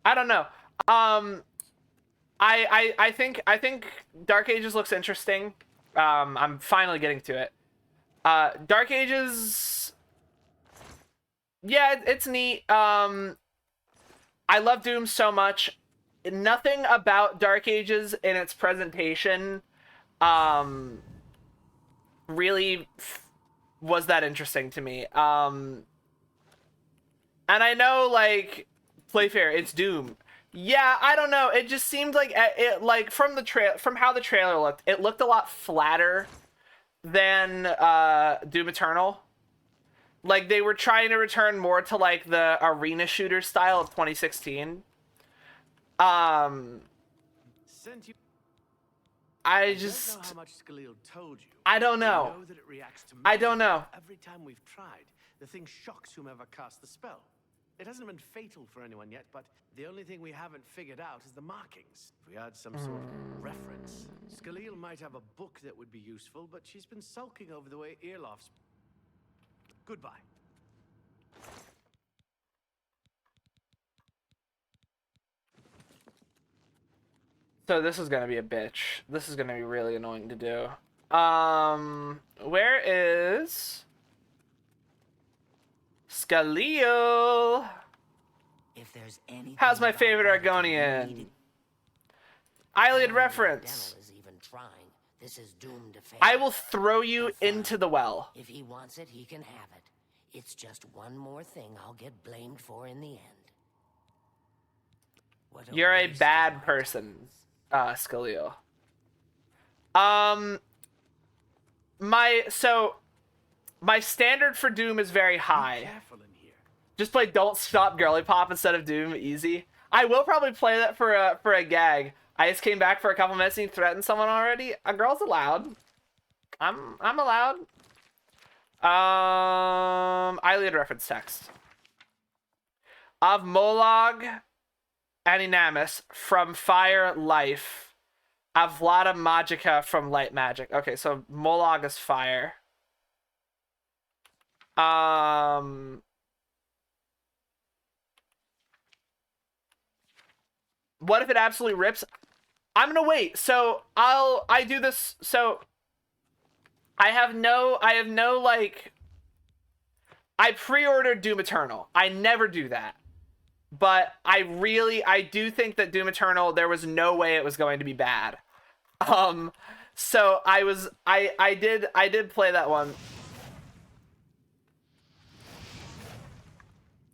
I don't know. I think Dark Ages looks interesting. I'm finally getting to it. Dark Ages, yeah, it's neat. I love Doom so much. Nothing about Dark Ages in its presentation really was that interesting to me. And I know, like, play fair, it's Doom. Yeah, I don't know. It just seemed like it, like from how the trailer looked, it looked a lot flatter than Doom Eternal. Like they were trying to return more to like the arena shooter style of 2016. Sent you. I don't just know how much Skaleel told you. I don't know. You know that it reacts to I don't know. Every time we've tried, the thing shocks whomever casts the spell. It hasn't been fatal for anyone yet, but the only thing we haven't figured out is the markings. If we had some sort of reference, Skaleel might have a book that would be useful, but she's been sulking over the way Earloff's. Goodbye. So this is gonna be a bitch. This is gonna be really annoying to do. Where is Skaleel? If there's anything How's my about favorite Argon Argonian? needed- Iliad Daniel reference. is even trying. This is doomed to fail. I will throw you into the well. If he wants it, he can have it. It's just one more thing I'll get blamed for in the end. What You're a waste of bad my person, talents. Skaleel. My standard for Doom is very high. Careful in here. Just play Don't Stop Girly Pop instead of Doom, easy. I will probably play that for a gag. I just came back for a couple minutes and you threatened someone already. A girl's allowed. I'm allowed. Iliad reference text. Avmolog Animamus from fire life. Avlada Magica from light magic. Okay, so Molag is fire. What if it absolutely rips? I'm gonna wait. So I do this. So I have no like. I pre-ordered Doom Eternal. I never do that. But I do think that Doom Eternal, there was no way it was going to be bad. So I did play that one.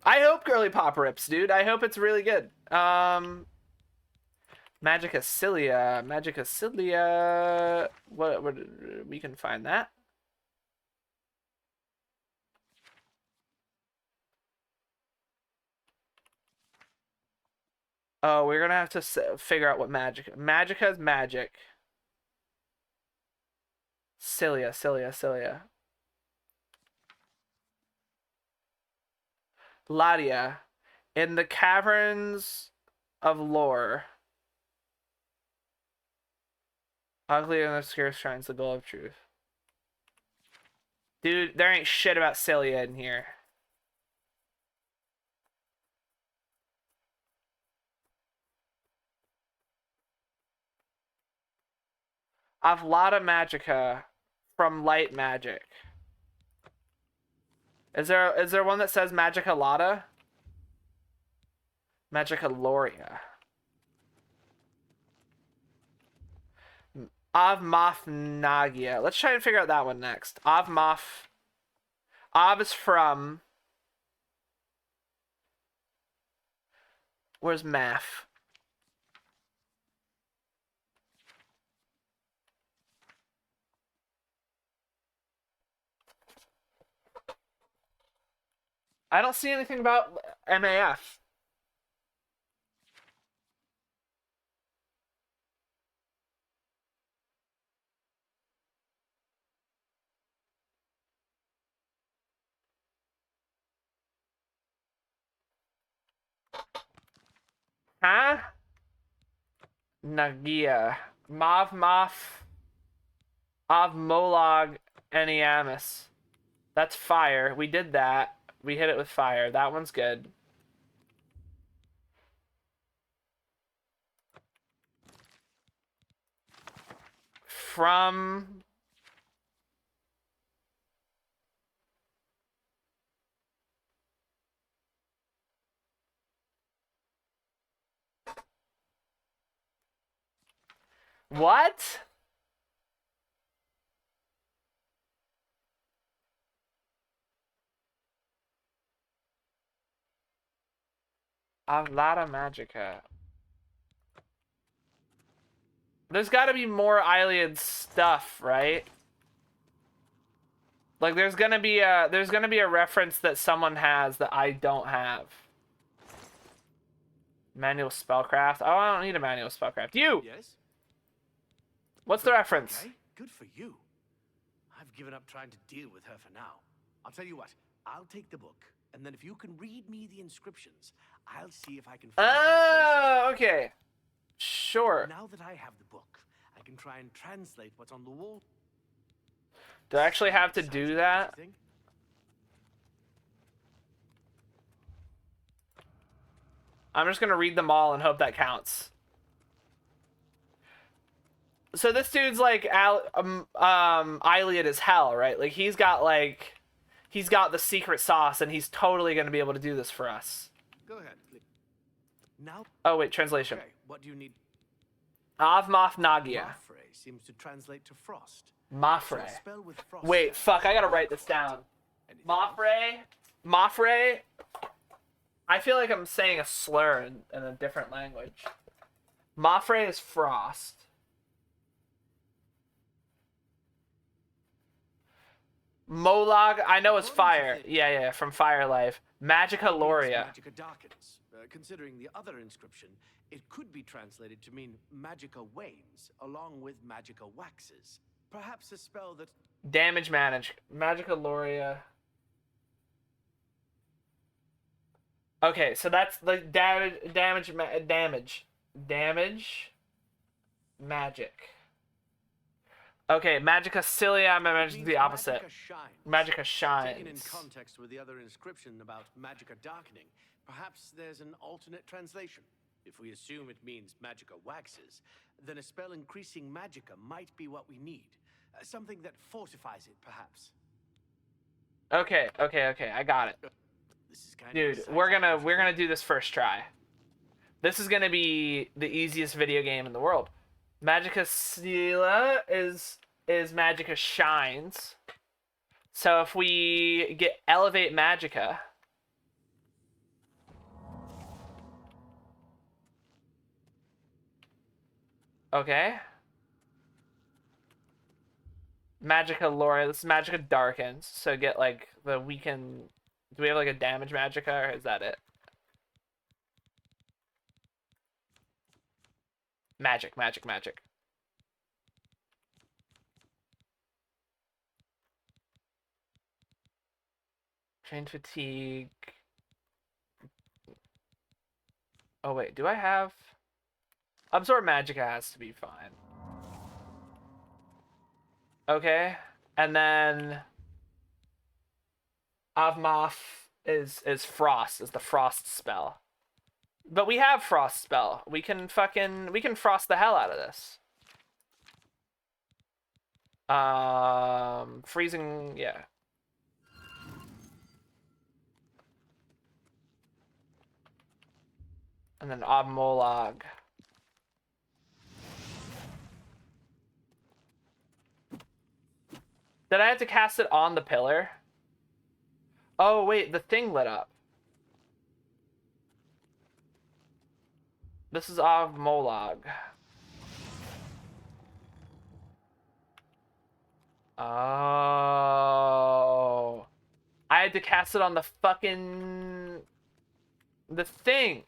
I hope Girly Pop rips, dude. I hope it's really good. Magica Cilia. What we can find that. Oh, we're gonna have to figure out what Magica. Magica is magic. Cilia. Ladia. In the caverns of lore. Ugly and obscure shines the goal of truth. Dude, there ain't shit about Cilia in here. Avlada Magica from Light Magic. Is there one that says Magica Lada? Magica Loria. Avmoth Nagia. Let's try and figure out that one next. Avmoth. Av is from. Where's Math? I don't see anything about MAF. Huh? Nagia. Moth. Avmolog Eniamus. That's fire. We did that. We hit it with fire. That one's good. From... What? Avlada Magica. There's got to be more Iliad stuff, right? Like there's gonna be a reference that someone has that I don't have. Manual spellcraft. Oh, I don't need a manual spellcraft. You. Yes. What's the reference? Okay, good for you. I've given up trying to deal with her for now. I'll tell you what. I'll take the book, and then if you can read me the inscriptions, I'll see if I can find Oh, okay. Sure. Now that I have the book, I can try and translate what's on the wall. Do I actually have to do that? I'm just gonna read them all and hope that counts. So this dude's like Iliad as hell, right? Like he's got the secret sauce, and he's totally gonna be able to do this for us. Go ahead, please. Now. Oh wait, translation. Okay, what do you need? Avmoth Nagia. Mafre seems to translate to frost. Mafre. So a spell with frost. Wait, fuck, I gotta write this down. Mafre. I feel like I'm saying a slur in a different language. Mafre is frost. Molag, I know it's fire. Yeah, from Fire Life. Magica Loria. Magica darkens. Considering the other inscription, it could be translated to mean Magica wanes, along with Magica waxes. Perhaps a spell that... Damage manage. Magica Loria. Okay, so that's the damage, magic. Okay, Magica Cilia, I'm imagining the opposite. Magica shines. Taken in context with the other inscription about Magica darkening, perhaps there's an alternate translation. If we assume it means Magica waxes, then a spell increasing Magica might be what we need. Something that fortifies it, perhaps. Okay, I got it. This is kind Dude, of we're gonna do this first try. This is gonna be the easiest video game in the world. Magica Cilia is Magica shines. So if we get elevate Magica, okay. Magica Lore, this is Magica darkens. So get like the weaken. Do we have like a damage Magica or is that it? Magic. Train fatigue. Oh wait, do I have... Absorb Magica has to be fine. Okay, and then Avmoth is Frost, is the Frost spell. But we have Frost spell. We can frost the hell out of this. Freezing, yeah. And then Obmolog. Did I have to cast it on the pillar? Oh wait, the thing lit up. This is Obmolog. Oh. I had to cast it on the fucking... the thing.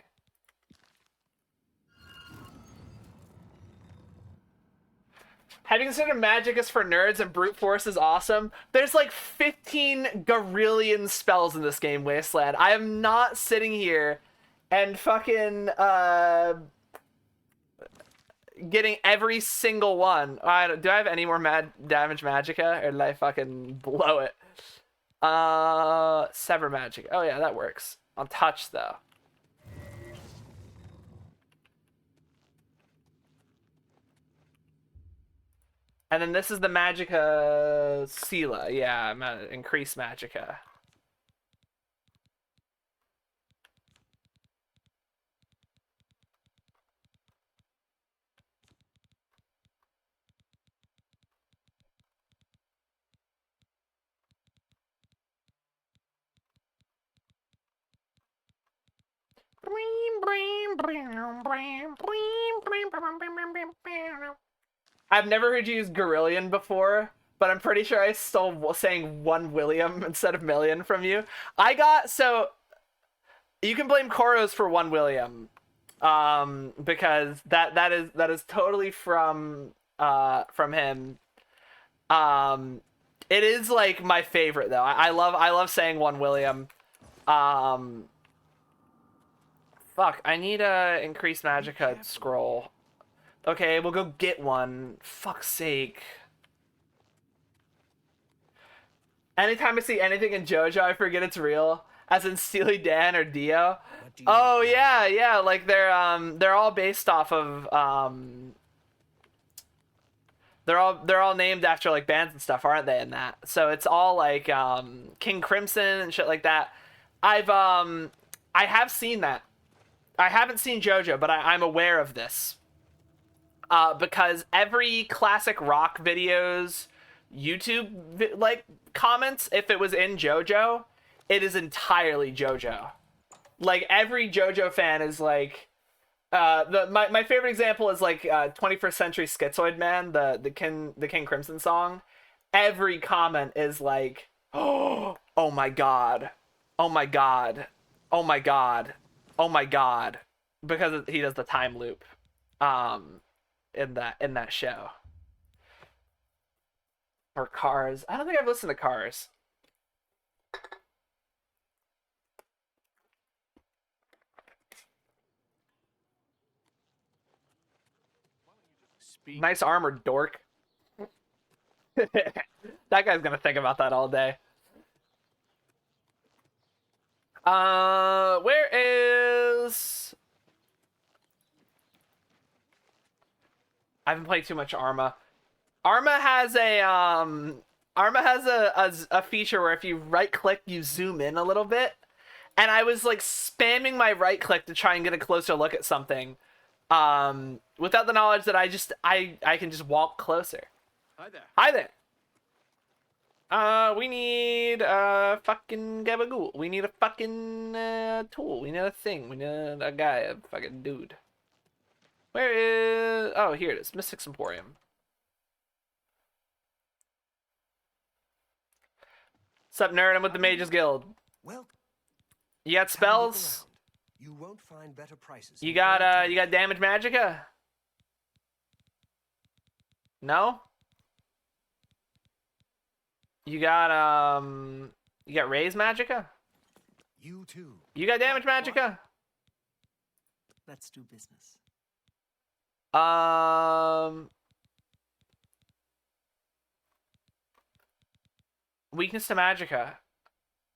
Have you considered magic is for nerds and brute force is awesome? There's like 15 gorillion spells in this game, Wasteland. I am not sitting here and fucking getting every single one. Do I have any more damage Magica, or did I fucking blow it? Sever Magic. Oh yeah, that works. On touch though. And then this is the Magica Cilia. Yeah, I'm gonna increase Magica. I've never heard you use Gorillion before, but I'm pretty sure I stole saying 1 William instead of million from you. So you can blame Koros for 1 William, because that is totally from him. It is like my favorite though. I love saying 1 William. Fuck, I need a increased Magica scroll. Okay, we'll go get one. Fuck's sake. Anytime I see anything in JoJo, I forget it's real. As in Steely Dan or Dio. Oh yeah, like they're all based off of they're all named after like bands and stuff, aren't they, in that? So it's all like King Crimson and shit like that. I have seen that. I haven't seen JoJo, but I'm aware of this. Because every classic rock videos YouTube like comments, if it was in JoJo, it is entirely JoJo. Like every JoJo fan is like, my favorite example is like 21st Century Schizoid Man, the King Crimson song. Every comment is like, oh my god, oh my god, oh my god, oh my god, because he does the time loop. In that show. Or Cars. I don't think I've listened to Cars. speak. Nice armor, dork. That guy's gonna think about that all day. Where is... I haven't played too much Arma. Arma has a feature where if you right click, you zoom in a little bit. And I was like spamming my right click to try and get a closer look at something. Without the knowledge that I can just walk closer. Hi there. Hi there. We need a fucking gabagool. We need a fucking tool. We need a thing. We need a guy, a fucking dude. Where is... Oh, here it is. Mystics Emporium. Sup, nerd? I'm with the Mages Guild. Well, You got have a look spells? around. You won't find better prices. You in got all you got damage magicka? No? You got raise magicka? You too. You got damage magicka? Let's do business. Weakness to magicka.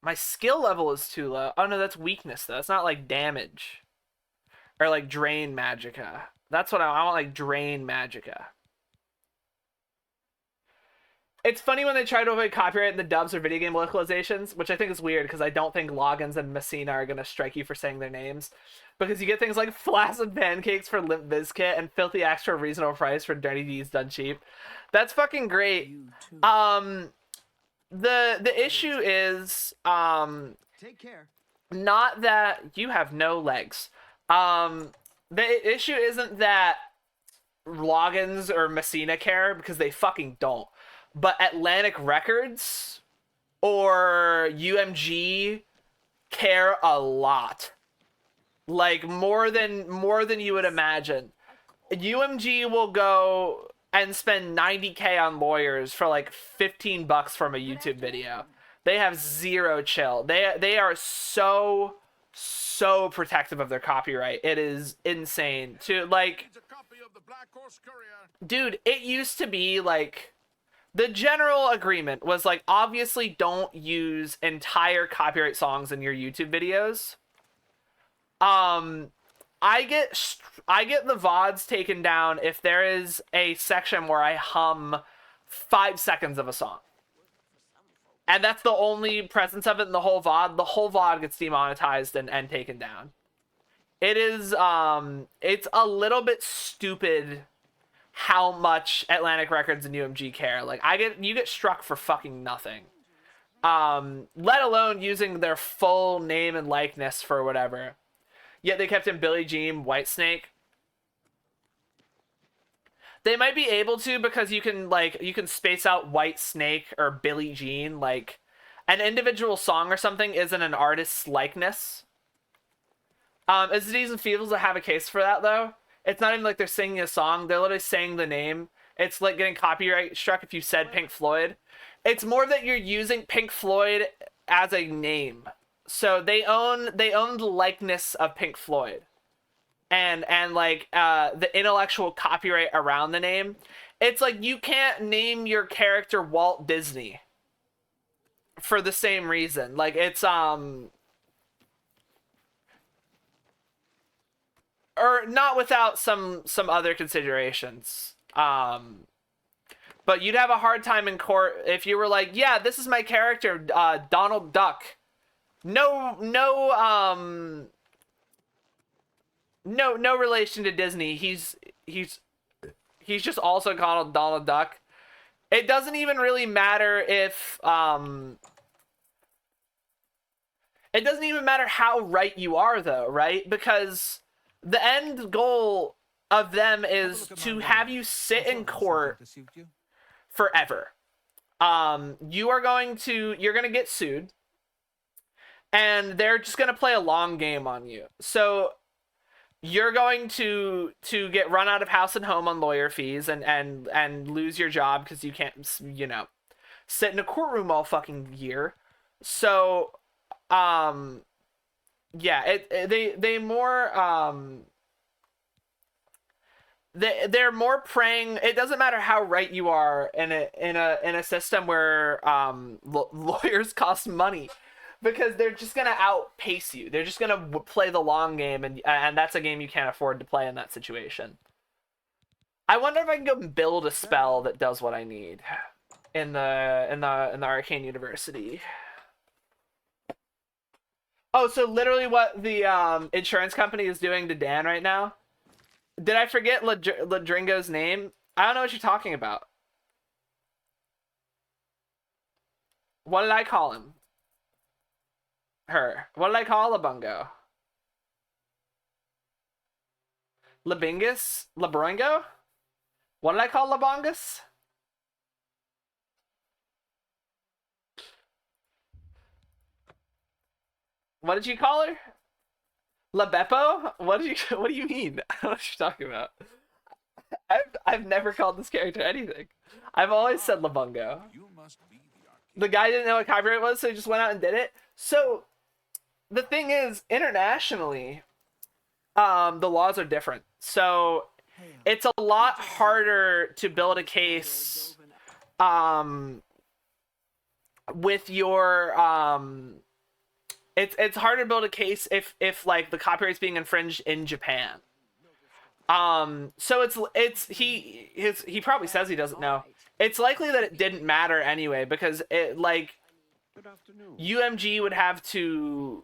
My skill level is too low. Oh no, that's weakness though. It's not like damage. Or like drain magicka. That's what I want, like drain magicka. It's funny when they try to avoid copyright in the dubs or video game localizations, which I think is weird because I don't think Loggins and Messina are going to strike you for saying their names. Because you get things like Flaccid Pancakes for Limp Bizkit and Filthy Axe for a reasonable price for Dirty Deeds Done Cheap. That's fucking great. You too. The issue is Take care. not that you have no legs. The issue isn't that Loggins or Messina care, because they fucking don't. But Atlantic Records or UMG care a lot. Like more than you would imagine. UMG will go and spend $90K on lawyers for like $15 from a YouTube video. They have zero chill. They are so protective of their copyright. It is insane. To like, It's a copy of the Black Horse Courier. dude, it used to be like the general agreement was like, obviously don't use entire copyright songs in your YouTube videos. I get the VODs taken down if there is a section where I hum 5 seconds of a song. And that's the only presence of it in the whole VOD. The whole VOD gets demonetized and taken down. It is, it's a little bit stupid how much Atlantic Records and UMG care. Like, you get struck for fucking nothing. Let alone using their full name and likeness for whatever. Yet they kept in Billie Jean, Whitesnake. They might be able to because you can space out Whitesnake or Billie Jean. Like, an individual song or something isn't an artist's likeness. Aziz and Feebles that have a case for that though. It's not even like they're singing a song. They're literally saying the name. It's like getting copyright struck if you said Pink Floyd. It's more that you're using Pink Floyd as a name. So they own the likeness of Pink Floyd. And like the intellectual copyright around the name. It's like you can't name your character Walt Disney for the same reason. Like it's or not without some other considerations. But you'd have a hard time in court if you were like, yeah, this is my character, Donald Duck. No relation to Disney. He's just also called Donald Duck. It doesn't even really matter if it doesn't even matter how right you are though, right? Because the end goal of them is to have you sit in court forever. You're going to get sued. And they're just going to play a long game on you. So you're going to get run out of house and home on lawyer fees and lose your job because you can't, sit in a courtroom all fucking year. So, yeah, they more, they're more preying. It doesn't matter how right you are in a system where lawyers cost money, because they're just gonna outpace you. They're just gonna play the long game, and that's a game you can't afford to play in that situation. I wonder if I can go build a spell that does what I need in the Arcane University. Oh, so literally what the insurance company is doing to Dan right now. Did I forget Ladringo's name? I don't know what you're talking about. What did I call him? Her. What did I call Labungo? Labingus? Labroingo? What did I call Labongus? What did you call her? Labeppo? What do you mean? I don't know what you're talking about. I've never called this character anything. I've always said Labungo. The guy didn't know what copyright was, so he just went out and did it. So the thing is, internationally, the laws are different. So it's a lot harder to build a case with your it's harder to build a case if like the copyright's being infringed in Japan. So he probably says he doesn't know. It's likely that it didn't matter anyway, because it like UMG would have to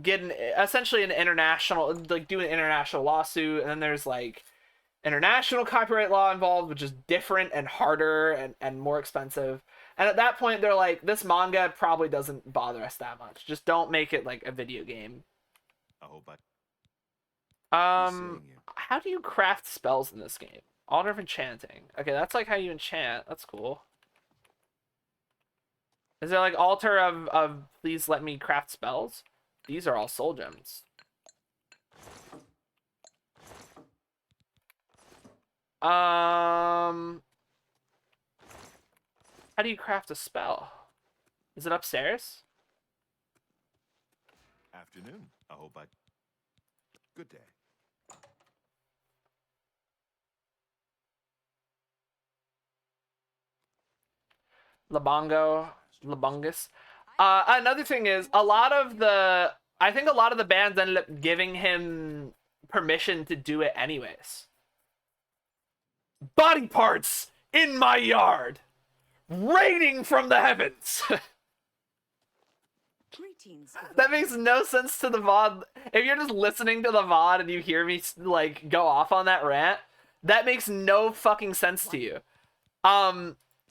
get essentially an international, like do an international lawsuit, and then there's like international copyright law involved, which is different and harder and more expensive. And at that point, they're like, this manga probably doesn't bother us that much. Just don't make it like a video game. How do you craft spells in this game? Altar of Enchanting. Okay, that's like how you enchant. That's cool. Is there like altar of please let me craft spells? These are all soul gems. How do you craft a spell? Is it upstairs? Afternoon. Good day. Labungus. Another thing is, I think a lot of the bands ended up giving him permission to do it anyways. Body parts in my yard, raining from the heavens. That makes no sense to the VOD. If you're just listening to the VOD and you hear me like go off on that rant, that makes no fucking sense to you.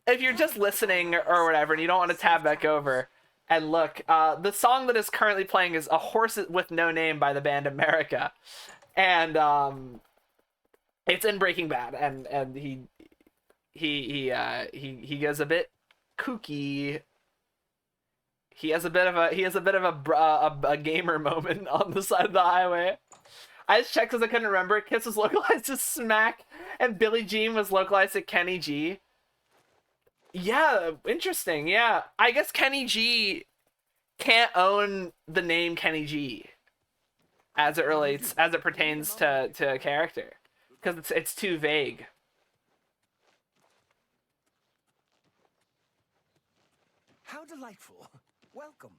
If you're just listening or whatever and you don't want to tab back over and look, the song that is currently playing is A Horse with No Name by the band America. And it's in Breaking Bad, and he goes a bit kooky. He has a bit of a gamer moment on the side of the highway. I just checked because I couldn't remember. Kiss was localized to Smack, and Billie Jean was localized to Kenny G. Yeah, interesting. Yeah, I guess Kenny G can't own the name Kenny G as it pertains to a character, because it's too vague. How delightful. Welcome.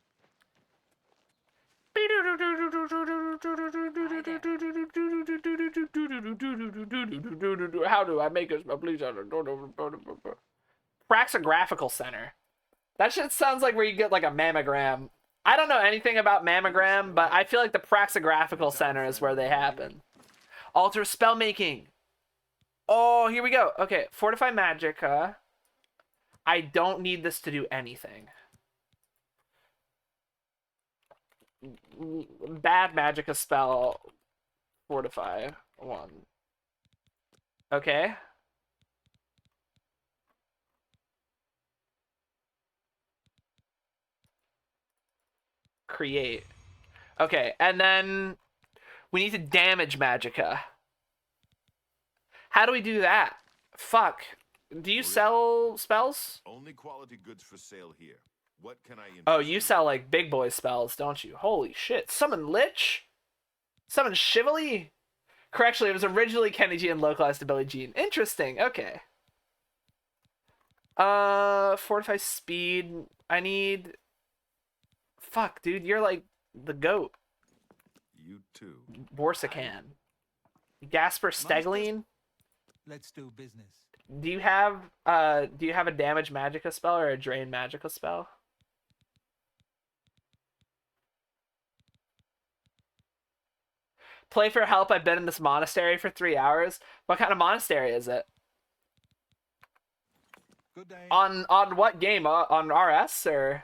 How do I make a please? Praxographical Center. That shit sounds like where you get like a mammogram. I don't know anything about mammogram, but I feel like the Praxographical Center is where they happen. Altar spellmaking. Oh, here we go. Okay, Fortify Magicka. I don't need this to do anything. Bad Magicka spell. Fortify 1. Okay. Create. Okay, and then we need to damage Magicka. How do we do that? Fuck. Do you sell spells? Only quality goods for sale here. What can I Oh, you sell like big boy spells, don't you? Holy shit. Summon Lich? Summon Shively? Correctly, it was originally Kenny G and localized to Billie Jean. Interesting. Okay. Fortify speed. I need. Fuck, dude, you're like the goat. You too. Borsican. Gasper Stegline. Let's do business. Do you have a damage magicka spell or a drain magicka spell? Play for help. I've been in this monastery for 3 hours. What kind of monastery is it? Good day. On what game? On RS or?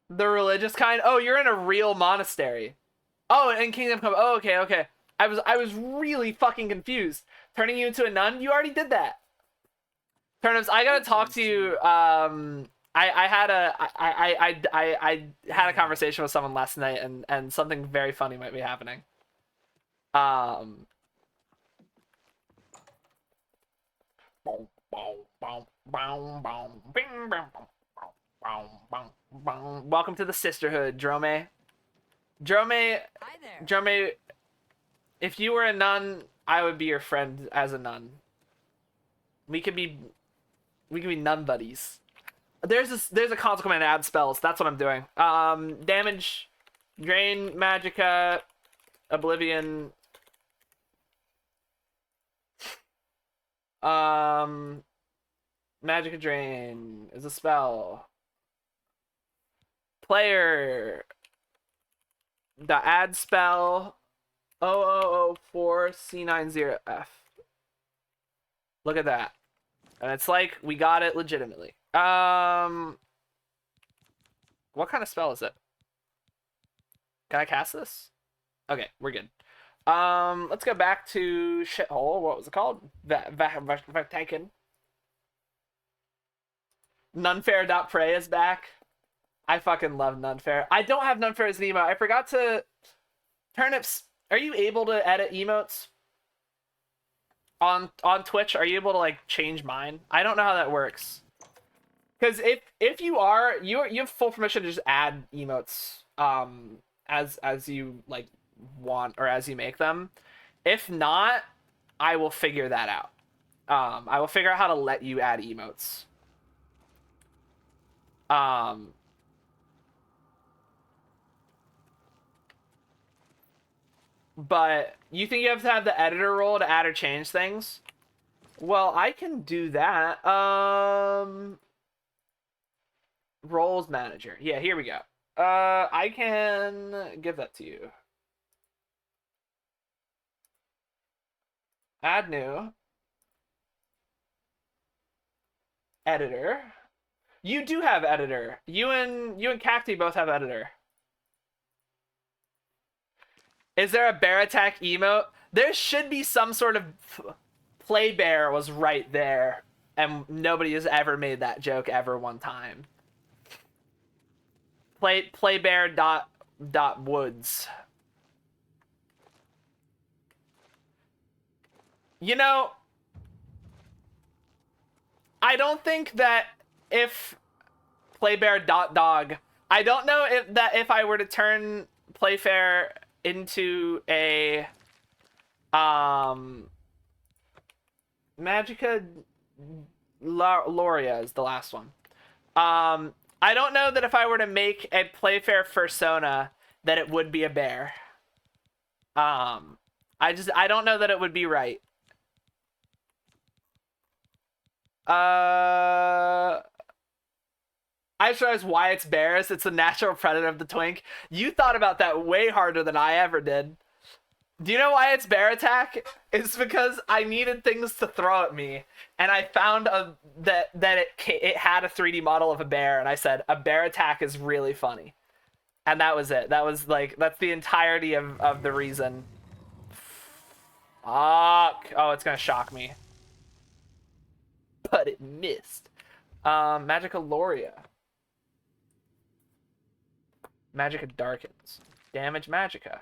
The religious kind? Oh, you're in a real monastery. Oh, in Kingdom Come. Oh, okay, okay. I was really fucking confused. Turning you into a nun? You already did that. Turnips, I gotta talk to you. I had a conversation with someone last night, and something very funny might be happening. Welcome to the sisterhood, Drome. Drome, Hi there. Drome, if you were a nun, I would be your friend as a nun. We could be nun buddies. There's a console command to add spells. That's what I'm doing. Damage, drain, magicka, oblivion. Magicka drain is a spell. Player. The add spell 0004C90F. Look at that. And it's like we got it legitimately. What kind of spell is it? Can I cast this? Okay, we're good. Let's go back to shithole. What was it called? Vatican. Nunfair.pray is back. I fucking love Nunfair. I don't have Nunfair as an emote. I forgot to... Turnips, are you able to edit emotes? On Twitch, are you able to, like, change mine? I don't know how that works. Because if you are, you have full permission to just add emotes as you, like, want or as you make them. If not, I will figure that out. I will figure out how to let you add emotes. But you think you have to have the editor role to add or change things? Well, I can do that. Roles manager. Yeah, here we go. I can give that to you. Add new. Editor. You do have editor. You and Cacti both have editor. Is there a bear attack emote? There should be some sort of play bear was right there, and nobody has ever made that joke ever one time. Play bear dot woods. You know, I don't think that if playbear dot dog, I don't know if I were to turn Playfair into a Magicka Loria is the last one. I don't know that if I were to make a Playfair persona that it would be a bear. I don't know that it would be right. I just realized why it's bears. It's the natural predator of the twink. You thought about that way harder than I ever did. Do you know why it's bear attack? It's because I needed things to throw at me, and I found that it had a 3D model of a bear, and I said a bear attack is really funny, and that was it. That's the entirety of the reason. Fuck. Oh, it's gonna shock me. But it missed. Magicka Loria. Magicka Darkens. Damage Magicka.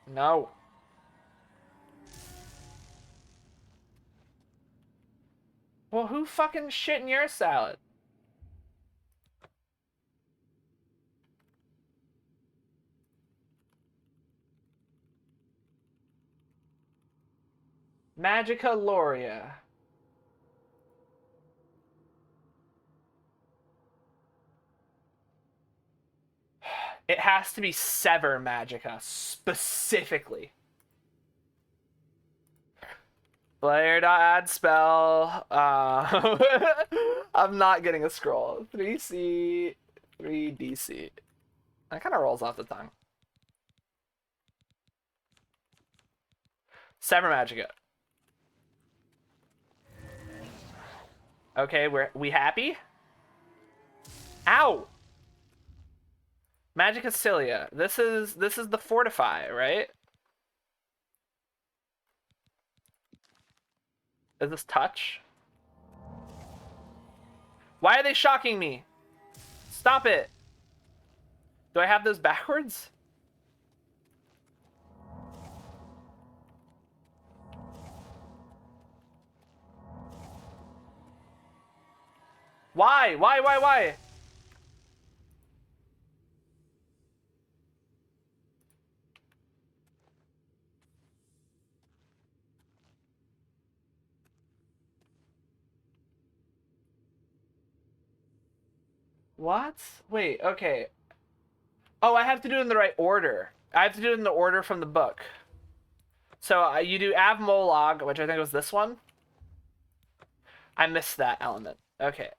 No. Well, who fucking shit in your salad? Magica Loria. It has to be Sever Magica, specifically. Player.add spell. I'm not getting a scroll. 3C, 3DC. That kind of rolls off the tongue. Sever Magica. Okay, we happy? Ow! Magica Cilia. This is the Fortify, right? Is this touch? Why are they shocking me? Stop it. Do I have those backwards? Why? Why? What? Wait, okay. Oh, I have to do it in the right order. I have to do it in the order from the book. So you do Av Molog, which I think was this one. I missed that element. Okay.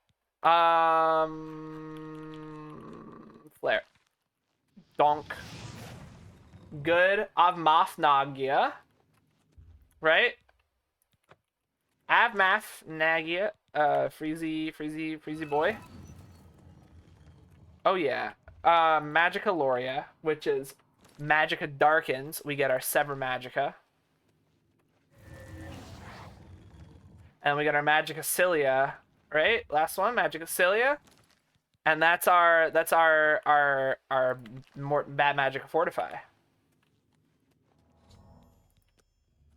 Flare. Donk. Good. Avmath Nagia. Right? Avmath Nagia. Freezy boy. Oh yeah. Magica Loria, which is Magica Darkens. We get our Sever Magica. And we got our Magica Cilia, right? Last one, Magica Cilia. And that's our more bad Magica Fortify.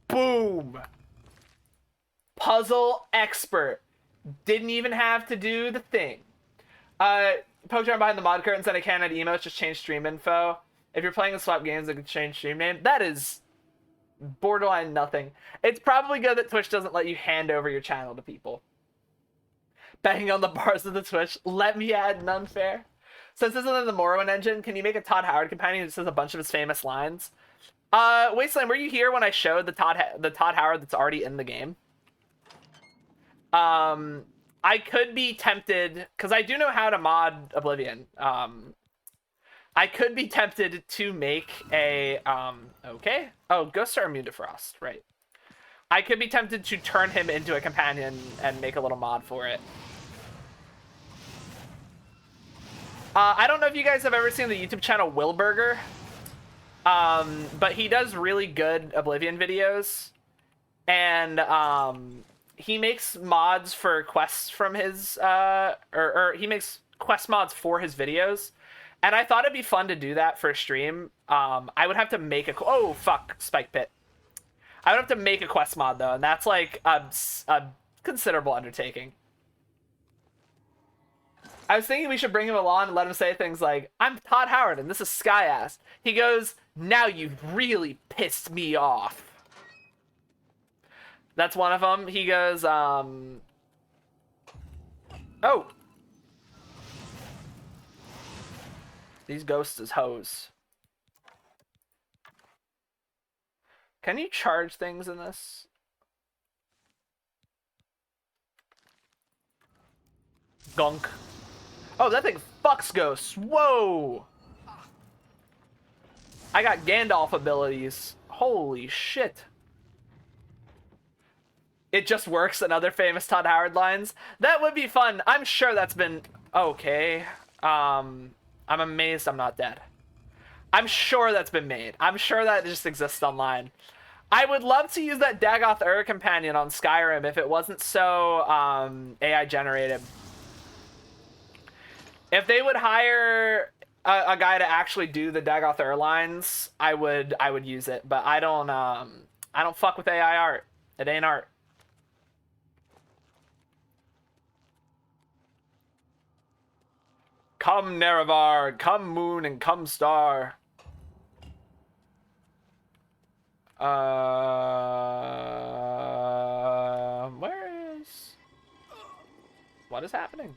Boom! Puzzle expert. Didn't even have to do the thing. Poked around behind the mod curtain, said I can't add emotes, just change stream info. If you're playing with swap games, I can change stream name. That is borderline nothing. It's probably good that Twitch doesn't let you hand over your channel to people. Banging on the bars of the Twitch. Let me add none fair. Since this is in the Morrowind engine, can you make a Todd Howard companion that says a bunch of his famous lines? Wasteland, were you here when I showed the Todd Howard that's already in the game? I could be tempted, because I do know how to mod Oblivion. I could be tempted to make a, okay. Oh, ghosts are immune to frost, right. I could be tempted to turn him into a companion and make a little mod for it. I don't know if you guys have ever seen the YouTube channel Wilburger, but he does really good Oblivion videos, and he makes mods for quests from his, or he makes quest mods for his videos, and I thought it'd be fun to do that for a stream. I would have to make a, oh fuck, Spike Pit. I would have to make a quest mod though, and that's like a considerable undertaking. I was thinking we should bring him along and let him say things like, I'm Todd Howard and this is Skyass. He goes, now you've really pissed me off. That's one of them. He goes, oh. These ghosts is hoes. Can you charge things in this? Gunk. Oh, that thing fucks ghosts. Whoa! I got Gandalf abilities. Holy shit. It just works, and other famous Todd Howard lines. That would be fun. I'm sure that's been... Okay. I'm amazed I'm not dead. I'm sure that's been made. I'm sure that just exists online. I would love to use that Dagoth Ur companion on Skyrim if it wasn't so AI generated. If they would hire a guy to actually do the Dagoth Ur lines, I would use it. But I don't fuck with AI art. It ain't art. Come Nerevar, come moon and come star. Where is... What is happening?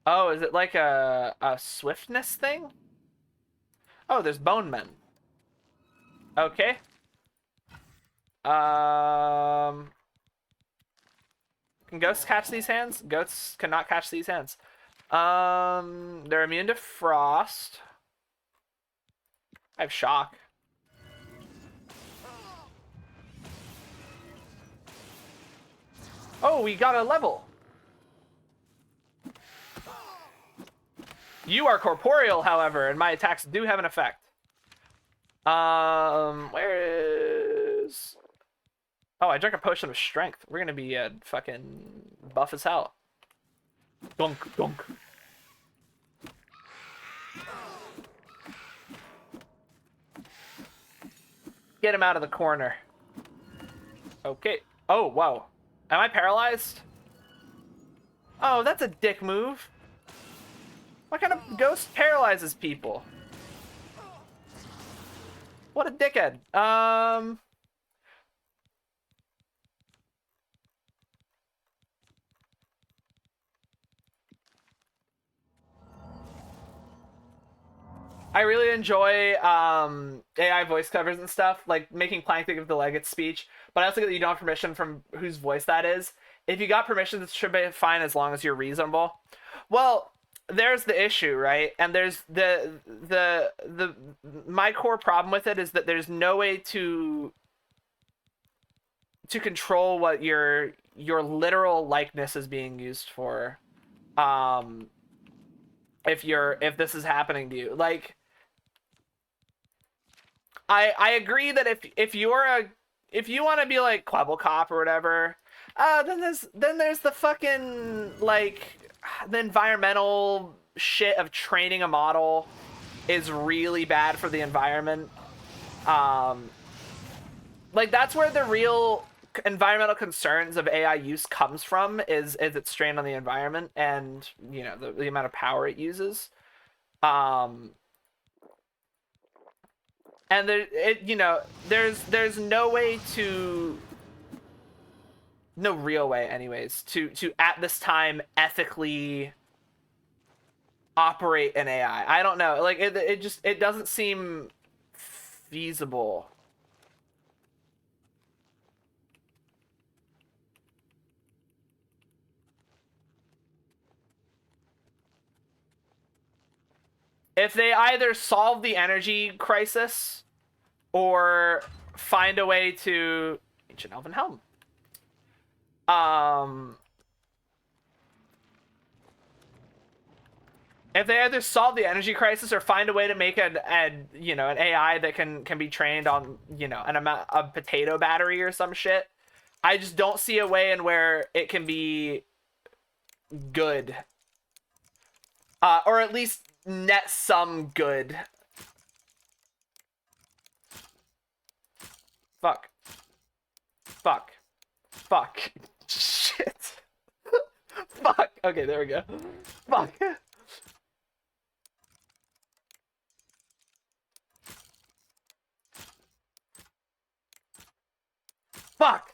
Oh, is it like a swiftness thing? Oh, there's bone men. Okay. Can ghosts catch these hands? Goats cannot catch these hands. They're immune to frost. I have shock. Oh, we got a level. You are corporeal, however, and my attacks do have an effect. Where is... Oh, I drank a potion of strength. We're gonna be fucking buff as hell. Dunk, dunk. Get him out of the corner. Okay. Oh, whoa. Am I paralyzed? Oh, that's a dick move. What kind of ghost paralyzes people? What a dickhead. I really enjoy AI voice covers and stuff, like making Plankton give the Leggett speech, but I also get that you don't have permission from whose voice that is. If you got permission, it should be fine as long as you're reasonable. Well, there's the issue, right? And there's my core problem with it is that there's no way to control what your literal likeness is being used for. If this is happening to you, like, I agree that if you want to be like Quabblecop or whatever, then there's the fucking, like, the environmental shit of training a model is really bad for the environment. Like, that's where the real environmental concerns of AI use comes from, is its strain on the environment and, you know, the amount of power it uses. And there's no way to, no real way anyways, to at this time ethically operate an AI. I don't know, like, it doesn't seem feasible. If they either solve the energy crisis or find a way to... Ancient Elven Helm. If they either solve the energy crisis or find a way to make an AI that can be trained on, an amount of potato battery or some shit, I just don't see a way in where it can be good. Or at least net some good. Fuck. Fuck. Fuck. Shit. Fuck. Okay, there we go. Fuck. Fuck.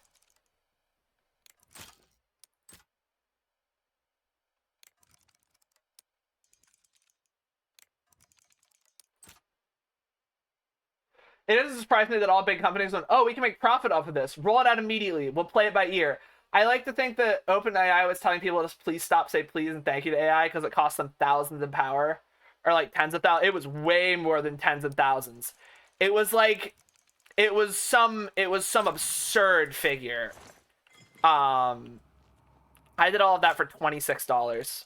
It doesn't surprise me that all big companies went, oh, we can make profit off of this. Roll it out immediately. We'll play it by ear. I like to think that OpenAI was telling people to please stop, say please, and thank you to AI because it costs them thousands in power. Or like tens of thousands. It was way more than tens of thousands. It was like, it was some absurd figure. I did all of that for $26.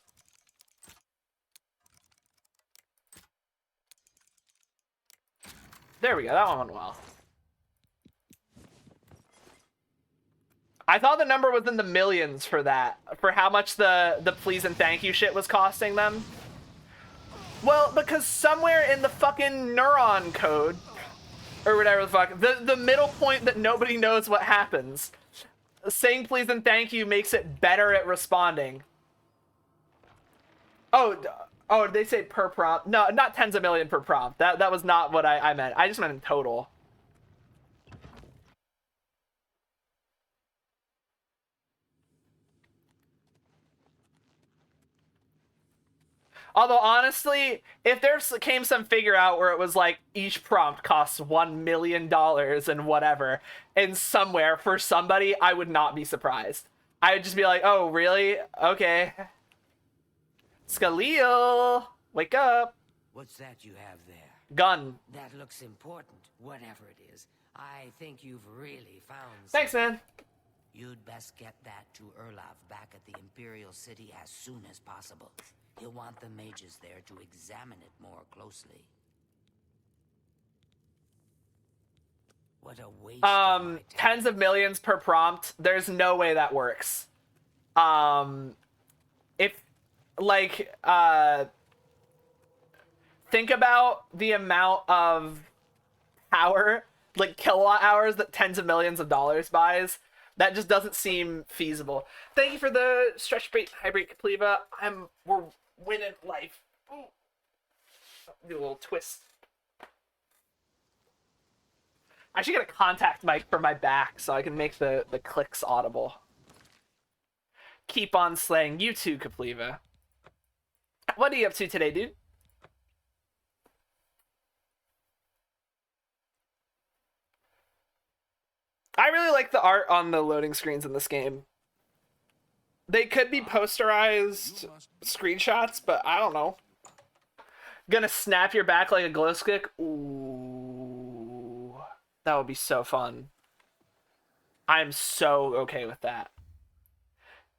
There we go, that one went well. I thought the number was in the millions for that, for how much the please and thank you shit was costing them. Well, because somewhere in the fucking neuron code, or whatever the fuck, the middle point that nobody knows what happens, saying please and thank you makes it better at responding. Oh, did they say per prompt? No, not tens of million per prompt. That was not what I meant. I just meant in total. Although, honestly, if there came some figure out where it was like each prompt costs $1 million and whatever, and somewhere for somebody, I would not be surprised. I would just be like, oh, really? Okay. Scaleel, wake up. What's that you have there? Gun. That looks important, whatever it is. I think you've really found Thanks, something. man. You'd best get that to Erlav back at the Imperial City as soon as possible. He'll want the mages there to examine it more closely. What a waste of my time. Tens of millions per prompt. There's no way that works. If, like, think about the amount of power, like kilowatt hours, that tens of millions of dollars buys. That just doesn't seem feasible. Thank you for the stretch break, hybrid Kapliva. We're winning life. Ooh. Do a little twist. I should get a contact mic for my back so I can make the clicks audible. Keep on slaying. You too, Kapliva. What are you up to today, dude? I really like the art on the loading screens in this game. They could be posterized screenshots, but I don't know. Gonna snap your back like a glow stick? Ooh. That would be so fun. I'm so okay with that.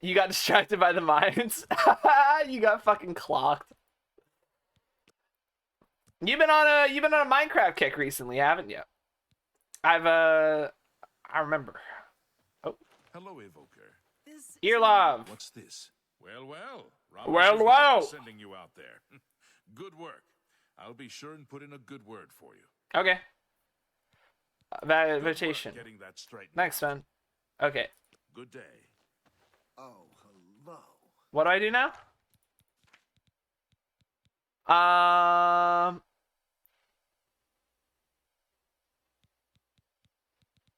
You got distracted by the mines? You got fucking clocked. You've been on a Minecraft kick recently, haven't you? I remember. Oh. Hello, Evoker. Earlove. What's this? Well. Well. Sending you out there. Good work. I'll be sure and put in a good word for you. Okay. Invitation. Getting that straight. Thanks, man. Okay. Good day. Oh, hello. What do I do now?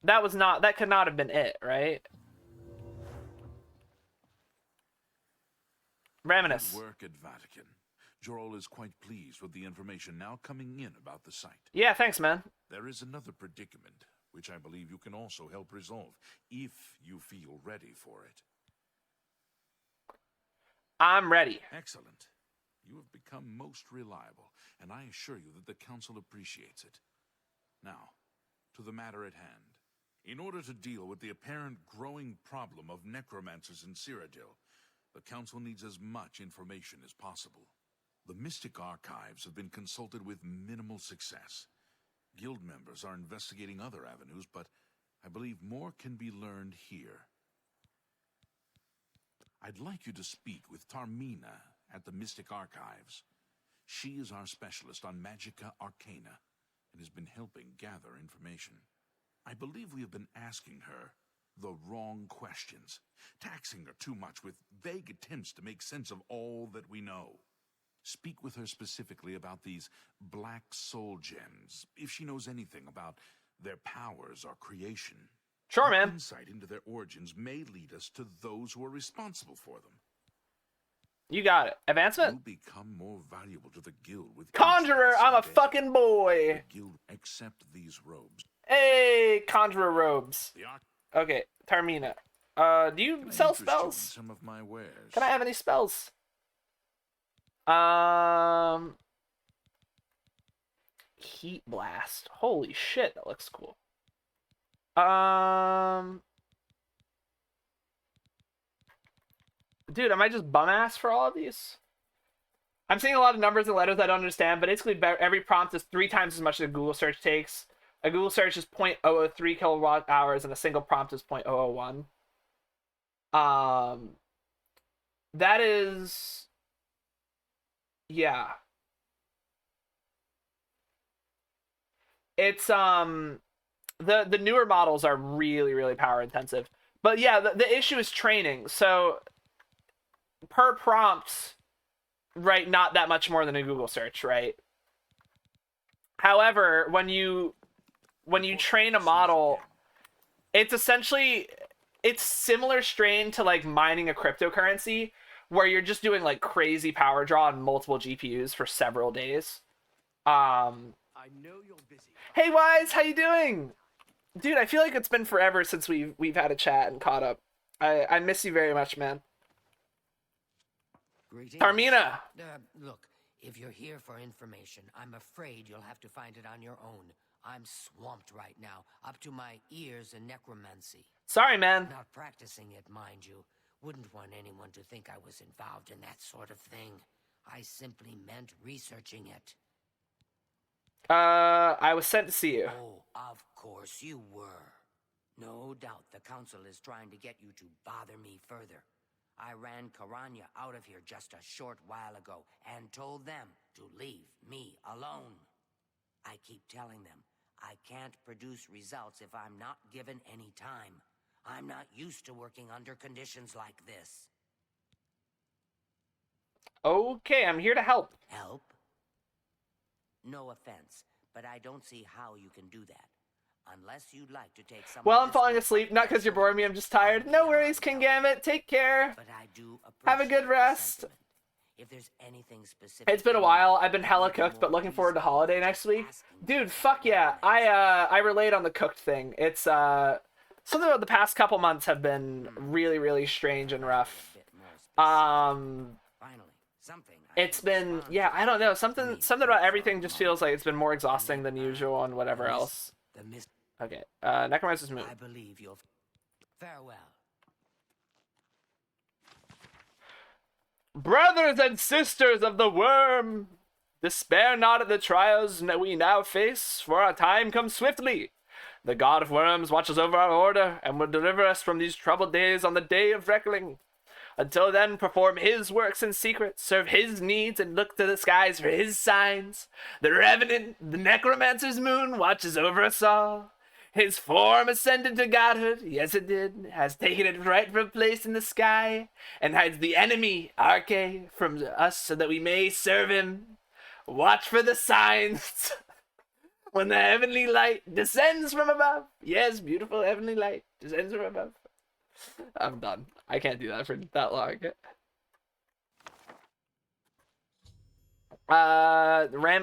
That could not have been it, right? Reminisce. Good work at Vatican. Jorol is quite pleased with the information now coming in about the site. Yeah, thanks, man. There is another predicament, which I believe you can also help resolve, if you feel ready for it. I'm ready. Excellent. You have become most reliable, and I assure you that the Council appreciates it. Now, to the matter at hand. In order to deal with the apparent growing problem of necromancers in Cyrodiil, the Council needs as much information as possible. The Mystic Archives have been consulted with minimal success. Guild members are investigating other avenues, but I believe more can be learned here. I'd like you to speak with Tarmina at the Mystic Archives. She is our specialist on Magica Arcana and has been helping gather information. I believe we have been asking her the wrong questions, taxing her too much with vague attempts to make sense of all that we know. Speak with her specifically about these black soul gems, if she knows anything about their powers or creation. Sure, man. Insight into their origins may lead us to those who are responsible for them. You got it. Advancement? You'll become more valuable to the guild with Conjurer, I'm a fucking boy. The guild accept these robes. Hey, Conjurer robes. The arc Okay, Tarmina. Do you can sell interest you in spells? some of my wares. Can I have any spells? Heat Blast. Holy shit, that looks cool. Dude, am I just bum ass for all of these? I'm seeing a lot of numbers and letters I don't understand, but basically every prompt is 3 times as much as a Google search takes. A Google search is 0.003 kilowatt hours, and a single prompt is 0.001. That is, yeah. It's the newer models are really power intensive, But yeah, the issue is training. So per prompt, right, not that much more than a Google search, right? However, when you train a model, it's essentially, it's similar strain to like mining a cryptocurrency, where you're just doing like crazy power draw on multiple GPUs for several days. I know you're busy. Hey Wise, how you doing? Dude, I feel like it's been forever since we've had a chat and caught up. I miss you very much, man. Greetings. Tarmina! Look, if you're here for information, I'm afraid you'll have to find it on your own. I'm swamped right now, up to my ears in necromancy. Sorry, man. Not practicing it, mind you. Wouldn't want anyone to think I was involved in that sort of thing. I simply meant researching it. I was sent to see you. Oh, of course you were. No doubt the council is trying to get you to bother me further. I ran Karanya out of here just a short while ago and told them to leave me alone. I keep telling them I can't produce results if I'm not given any time. I'm not used to working under conditions like this. Okay, I'm here to help. Help? No offense, but I don't see how you can do that. Unless you'd like to take some. Well, I'm falling asleep, not because you're boring me, I'm just tired. No worries, King Gambit. Take care. But I do Have a good rest. If there's anything specific. It's been a while. I've been hella cooked, but looking forward to holiday next week. Dude, fuck yeah. I relate on the cooked thing. It's something about the past couple months have been really, really strange and rough. Finally, something. It's been, yeah, I don't know, something about everything just feels like it's been more exhausting than usual and whatever else. Okay, Necromancer's Moon. I believe you'll. Farewell. Brothers and sisters of the worm, despair not at the trials we now face, for our time comes swiftly. The god of worms watches over our order and will deliver us from these troubled days on the day of reckoning. Until then, perform his works in secret, serve his needs, and look to the skies for his signs. The Revenant, the Necromancer's Moon, watches over us all. His form ascended to godhood, yes it did, has taken its rightful place in the sky, and hides the enemy, Arche, from us so that we may serve him. Watch for the signs when the heavenly light descends from above. Yes, beautiful heavenly light descends from above. I'm done. I can't do that for that long.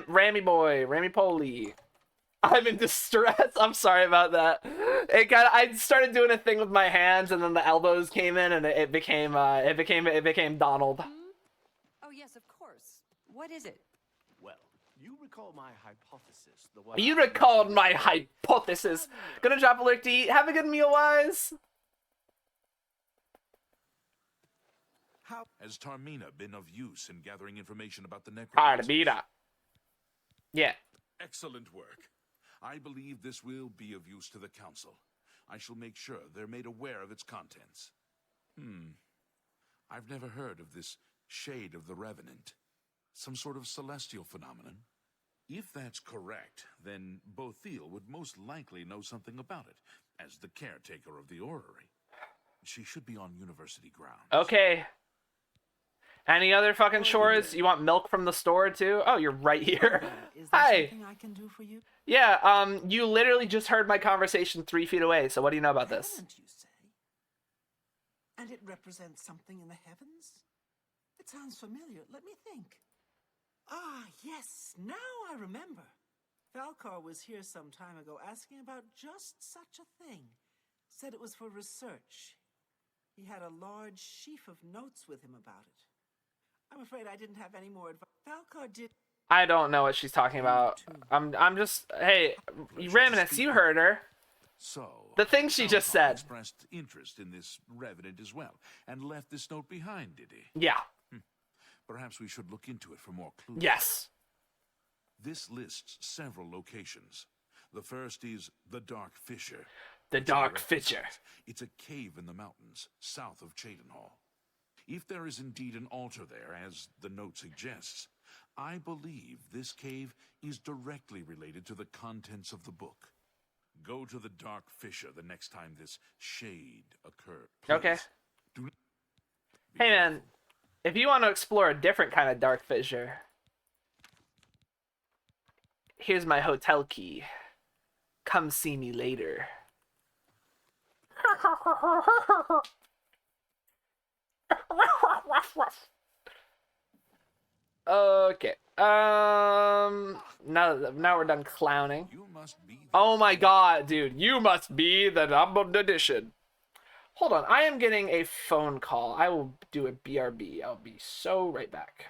Ramy Poli. I'm in distress. I'm sorry about that. I started doing a thing with my hands, and then the elbows came in, and it became Donald. Oh yes, of course. What is it? Well, you recall my hypothesis. The one You recalled my hypothesis. Gonna drop a lick to eat. Have a good meal, Wise. How has Tarmina been of use in gathering information about the Tarmina. necromancers? Yeah. Excellent work. I believe this will be of use to the council. I shall make sure they're made aware of its contents. I've never heard of this shade of the Revenant. Some sort of celestial phenomenon? If that's correct, then Bothil would most likely know something about it, as the caretaker of the orrery. She should be on university grounds. Okay. Any other fucking chores? You want milk from the store too? Oh, you're right here. Is there Hi. something I can do for you? Yeah, you literally just heard my conversation 3 feet away, so what do you know about this? Haven't you say? And it represents something in the heavens? It sounds familiar. Let me think. Ah, yes, now I remember. Falcar was here some time ago asking about just such a thing. Said it was for research. He had a large sheaf of notes with him about it. I'm afraid I didn't have any more advice. Falcar did. I don't know what she's talking about. I'm just, hey, Reminisce, you heard her. So, The thing she just said. Expressed interest in this Revenant as well, and left this note behind, did he? Yeah. Perhaps we should look into it for more clues. Yes. This lists several locations. The first is the Dark Fissure. The Dark Fissure. It's a cave in the mountains, south of Cheydinhall. If there is indeed an altar there, as the note suggests, I believe this cave is directly related to the contents of the book. Go to the Dark Fissure the next time this shade occurs. Okay. Do not be Hey man, careful. if you want to explore a different kind of dark fissure, here's my hotel key. Come see me later. Okay. Now we're done clowning. You must be the Oh my god, dude. You must be the numbered edition. Hold on. I am getting a phone call. I will do a BRB. I'll be so right back.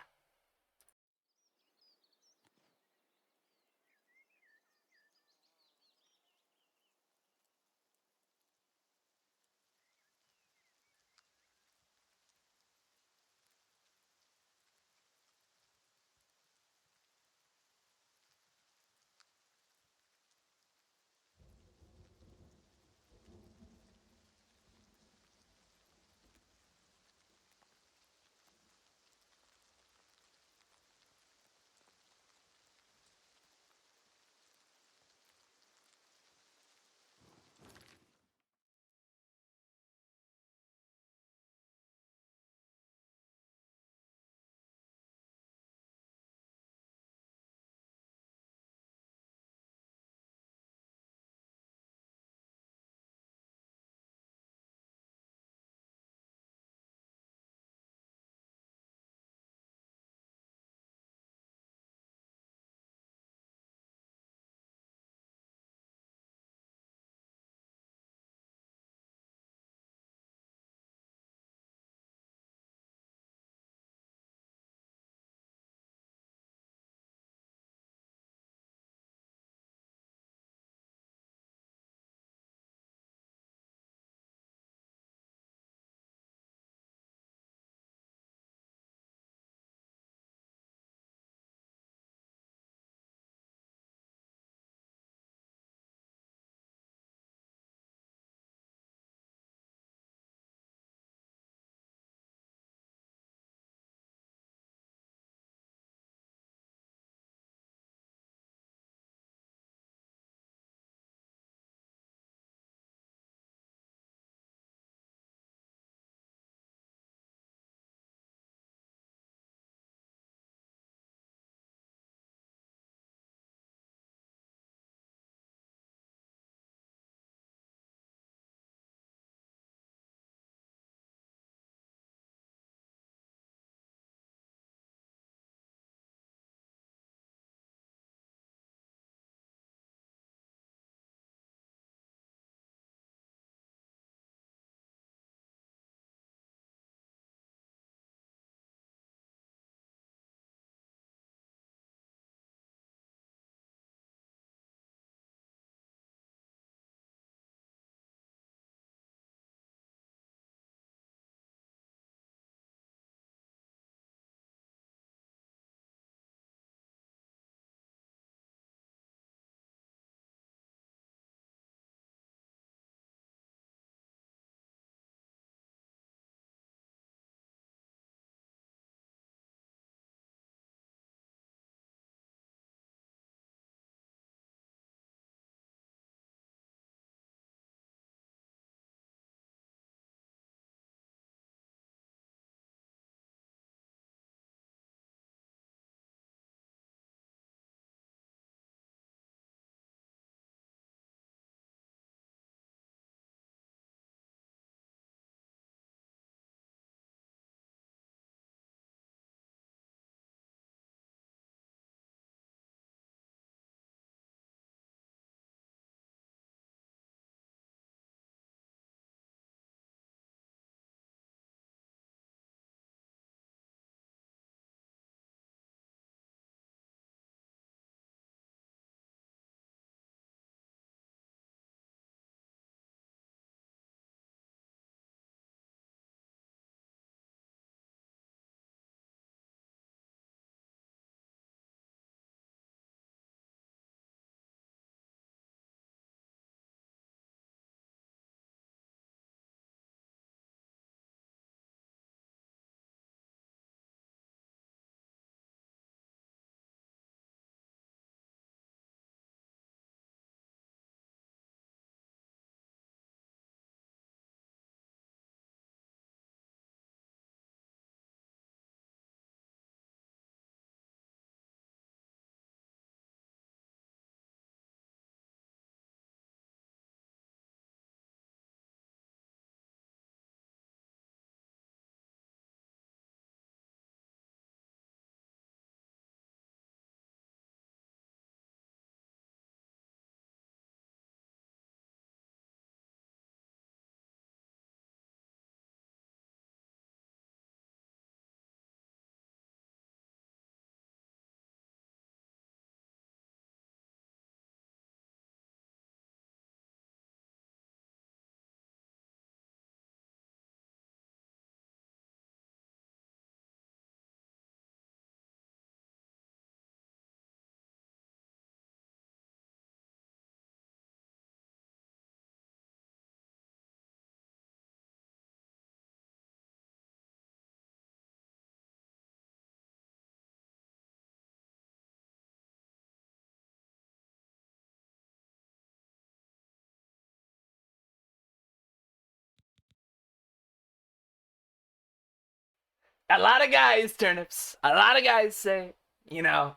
A lot of guys, turnips. A lot of guys say, you know.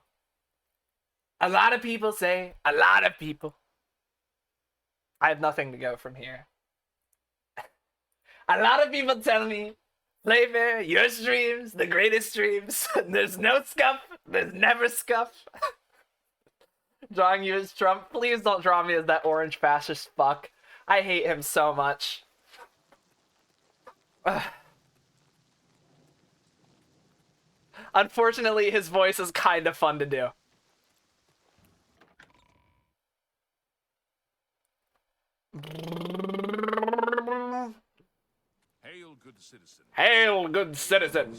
A lot of people say, a lot of people. I have nothing to go from here. A lot of people tell me, Flavor, your streams, the greatest streams. There's no scuff. There's never scuff. Drawing you as Trump. Please don't draw me as that orange fascist fuck. I hate him so much. Ugh. Unfortunately, his voice is kind of fun to do. Hail, good citizen. Hail, good citizen.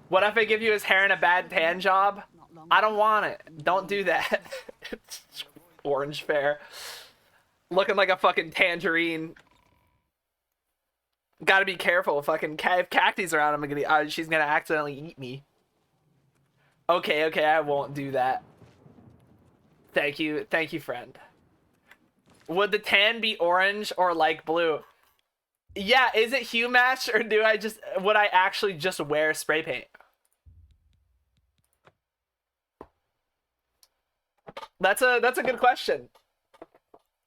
What if I give you his hair in a bad tan job? I don't want it. Don't do that. Orange fair. Looking like a fucking tangerine. Gotta be careful. Fucking if Cacti's around, she's gonna accidentally eat me. Okay, I won't do that. Thank you, friend. Would the tan be orange or like blue? Yeah, is it hue match or would I actually just wear spray paint? That's a good question.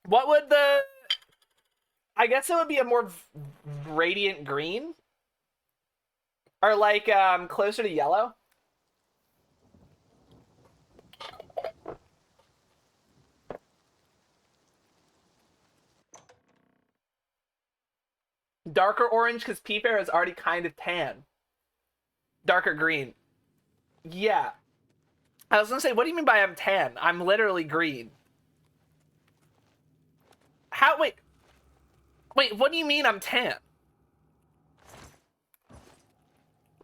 What would I guess it would be a more radiant green? Or like closer to yellow? Darker orange because P-Fair is already kind of tan. Darker green. Yeah. I was gonna say, what do you mean by I'm tan? I'm literally green. How? Wait, what do you mean I'm tan?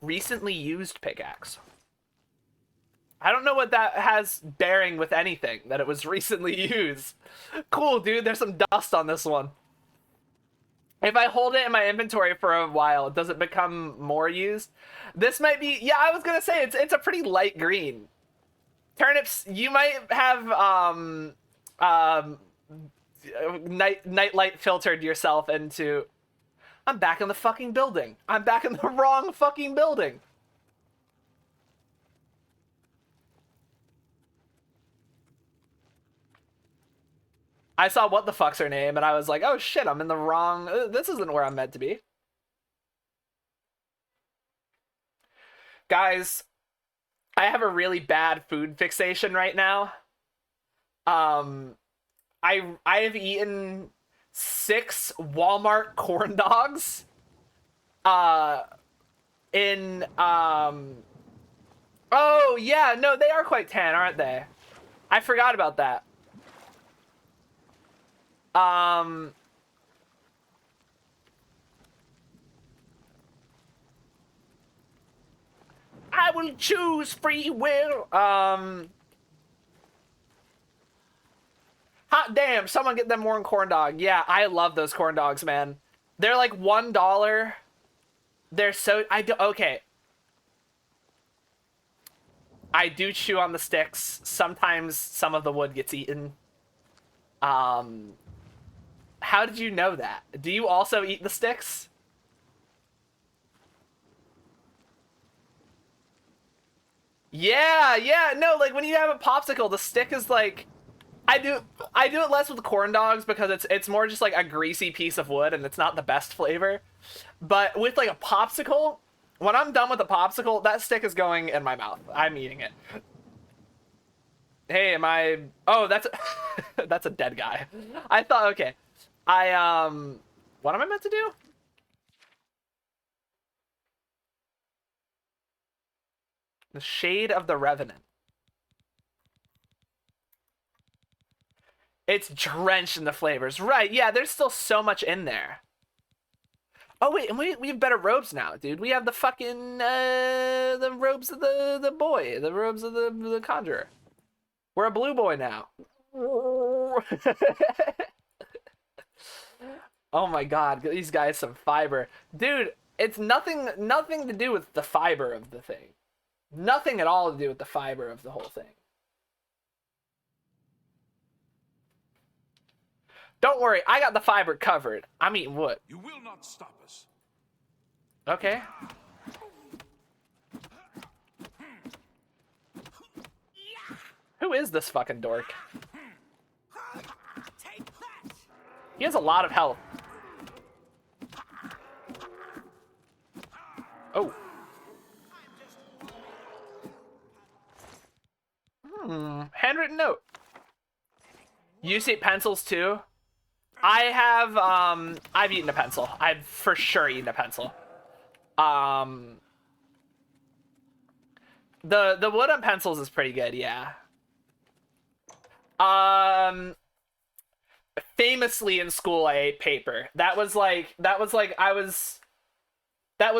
Recently used pickaxe. I don't know what that has bearing with anything, that it was recently used. Cool, dude, there's some dust on this one. If I hold it in my inventory for a while, does it become more used? This might be, yeah, I was gonna say, it's a pretty light green. Turnips, you might have night light filtered yourself into. I'm back in the fucking building. I'm back in the wrong fucking building. I saw what the fuck's her name and I was like, oh shit, I'm in the wrong. This isn't where I'm meant to be. Guys, I have a really bad food fixation right now. I have eaten 6 Walmart corn dogs. Oh yeah, no, they are quite tan, aren't they? I forgot about that. I will choose free will. Hot damn, someone get them one corn dog. Yeah, I love those corn dogs, man. They're like $1. They're so okay. I do chew on the sticks. Sometimes some of the wood gets eaten. How did you know that? Do you also eat the sticks? Yeah, no, like when you have a popsicle, the stick is like, I do it less with corn dogs because it's more just like a greasy piece of wood and it's not the best flavor. But with like a popsicle, when I'm done with a popsicle, that stick is going in my mouth. I'm eating it. Hey, oh, that's that's a dead guy. I thought, okay. What am I meant to do? The Shade of the Revenant. It's drenched in the flavors. Right, yeah, there's still so much in there. Oh, wait, and we have better robes now, dude. We have the fucking, the robes of the boy. The robes of the conjurer. We're a blue boy now. Oh my god, these guys some fiber. Dude, it's nothing to do with the fiber of the thing. Nothing at all to do with the fiber of the whole thing. Don't worry, I got the fiber covered. I'm eating wood. You will not stop us. Okay. Who is this fucking dork? Take that! He has a lot of health. Oh. Handwritten note. You see pencils too? I have, I've eaten a pencil. I've for sure eaten a pencil. The wood on pencils is pretty good, yeah. Famously in school I ate paper. That was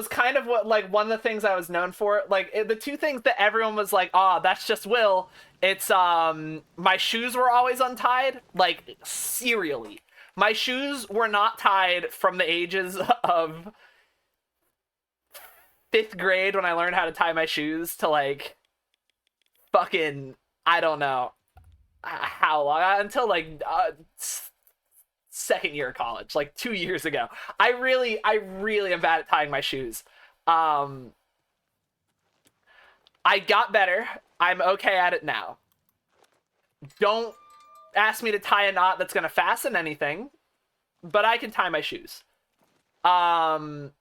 kind of what, like, one of the things I was known for. Like, the two things that everyone was like, "Ah, that's just Will." It's my shoes were always untied, like, serially. My shoes were not tied from the ages of 5th grade when I learned how to tie my shoes to, like, fucking, I don't know how long, until like 2nd year of college, like 2 years ago. I really am bad at tying my shoes. I got better. I'm okay at it now. Don't ask me to tie a knot that's gonna fasten anything, but I can tie my shoes. The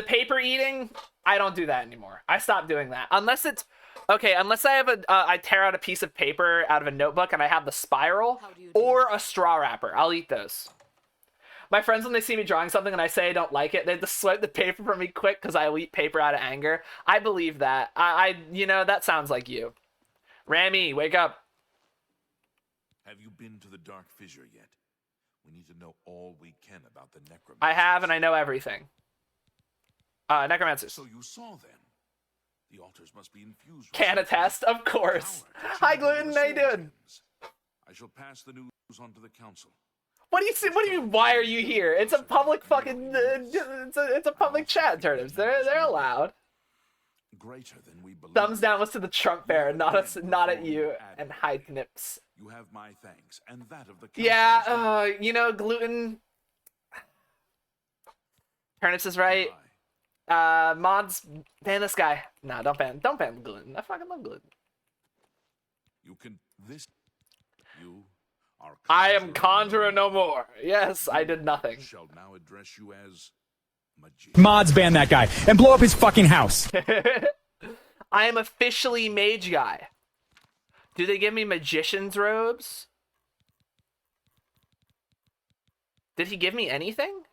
paper eating, I don't do that anymore. I stopped doing that. Unless it's, okay, unless I have I tear out a piece of paper out of a notebook and I have the spiral or a straw wrapper. I'll eat those. My friends, when they see me drawing something and I say I don't like it, they just swipe the paper from me quick because I will eat paper out of anger. I believe that. You know, that sounds like you. Rami, wake up. Have you been to the Dark Fissure yet? We need to know all we can about the necromancers. I have, and I know everything. Necromancers. So you saw them. The altars must be infused with Can attest, of course. Hi, Gluten, how you doing? I shall pass the news on to the council. What do you see? What do you mean? Why are you here? It's a public fucking. It's a public chat, turnips. They're allowed. Greater than we believe. Thumbs down was to the trunk bearer, not at you. And hide knips. You have my thanks and that of the council. Yeah, you know, Gluten. Turnips is right. Mods, ban this guy. Nah, don't ban Gluten. I fucking love Gluten. You can you are. I am Conjurer no more. Yes, I did nothing. Shall now address you as magician. Mods ban that guy and blow up his fucking house. I am officially mage guy. Do they give me magician's robes? Did he give me anything?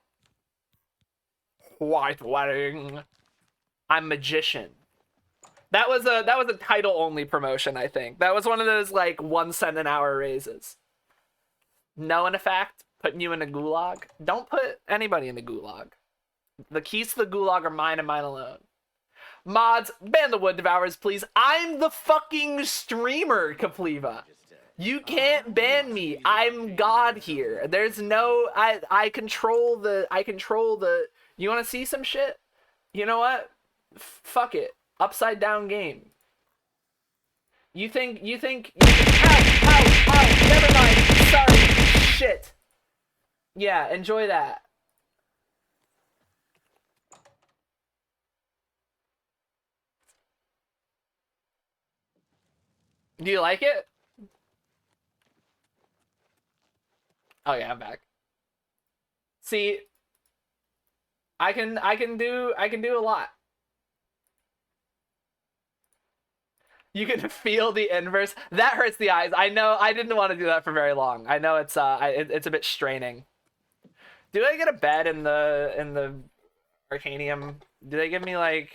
White wedding. I'm magician. That was a title only promotion, I think. That was one of those like 1 cent an hour raises. Knowing a fact, putting you in a gulag. Don't put anybody in the gulag. The keys to the gulag are mine and mine alone. Mods, ban the Wood Devourers, please. I'm the fucking streamer, Kapliva. You can't ban me. I'm God here. There's no I control the you want to see some shit? You know what? Fuck it. Upside down game. You think ow, never mind. Sorry. Shit. Yeah, enjoy that. Do you like it? Oh yeah, I'm back. See, I can do a lot. You can feel the inverse. That hurts the eyes. I know. I didn't want to do that for very long. I know it's it's a bit straining. Do I get a bed in the Arcanium? Do they give me like?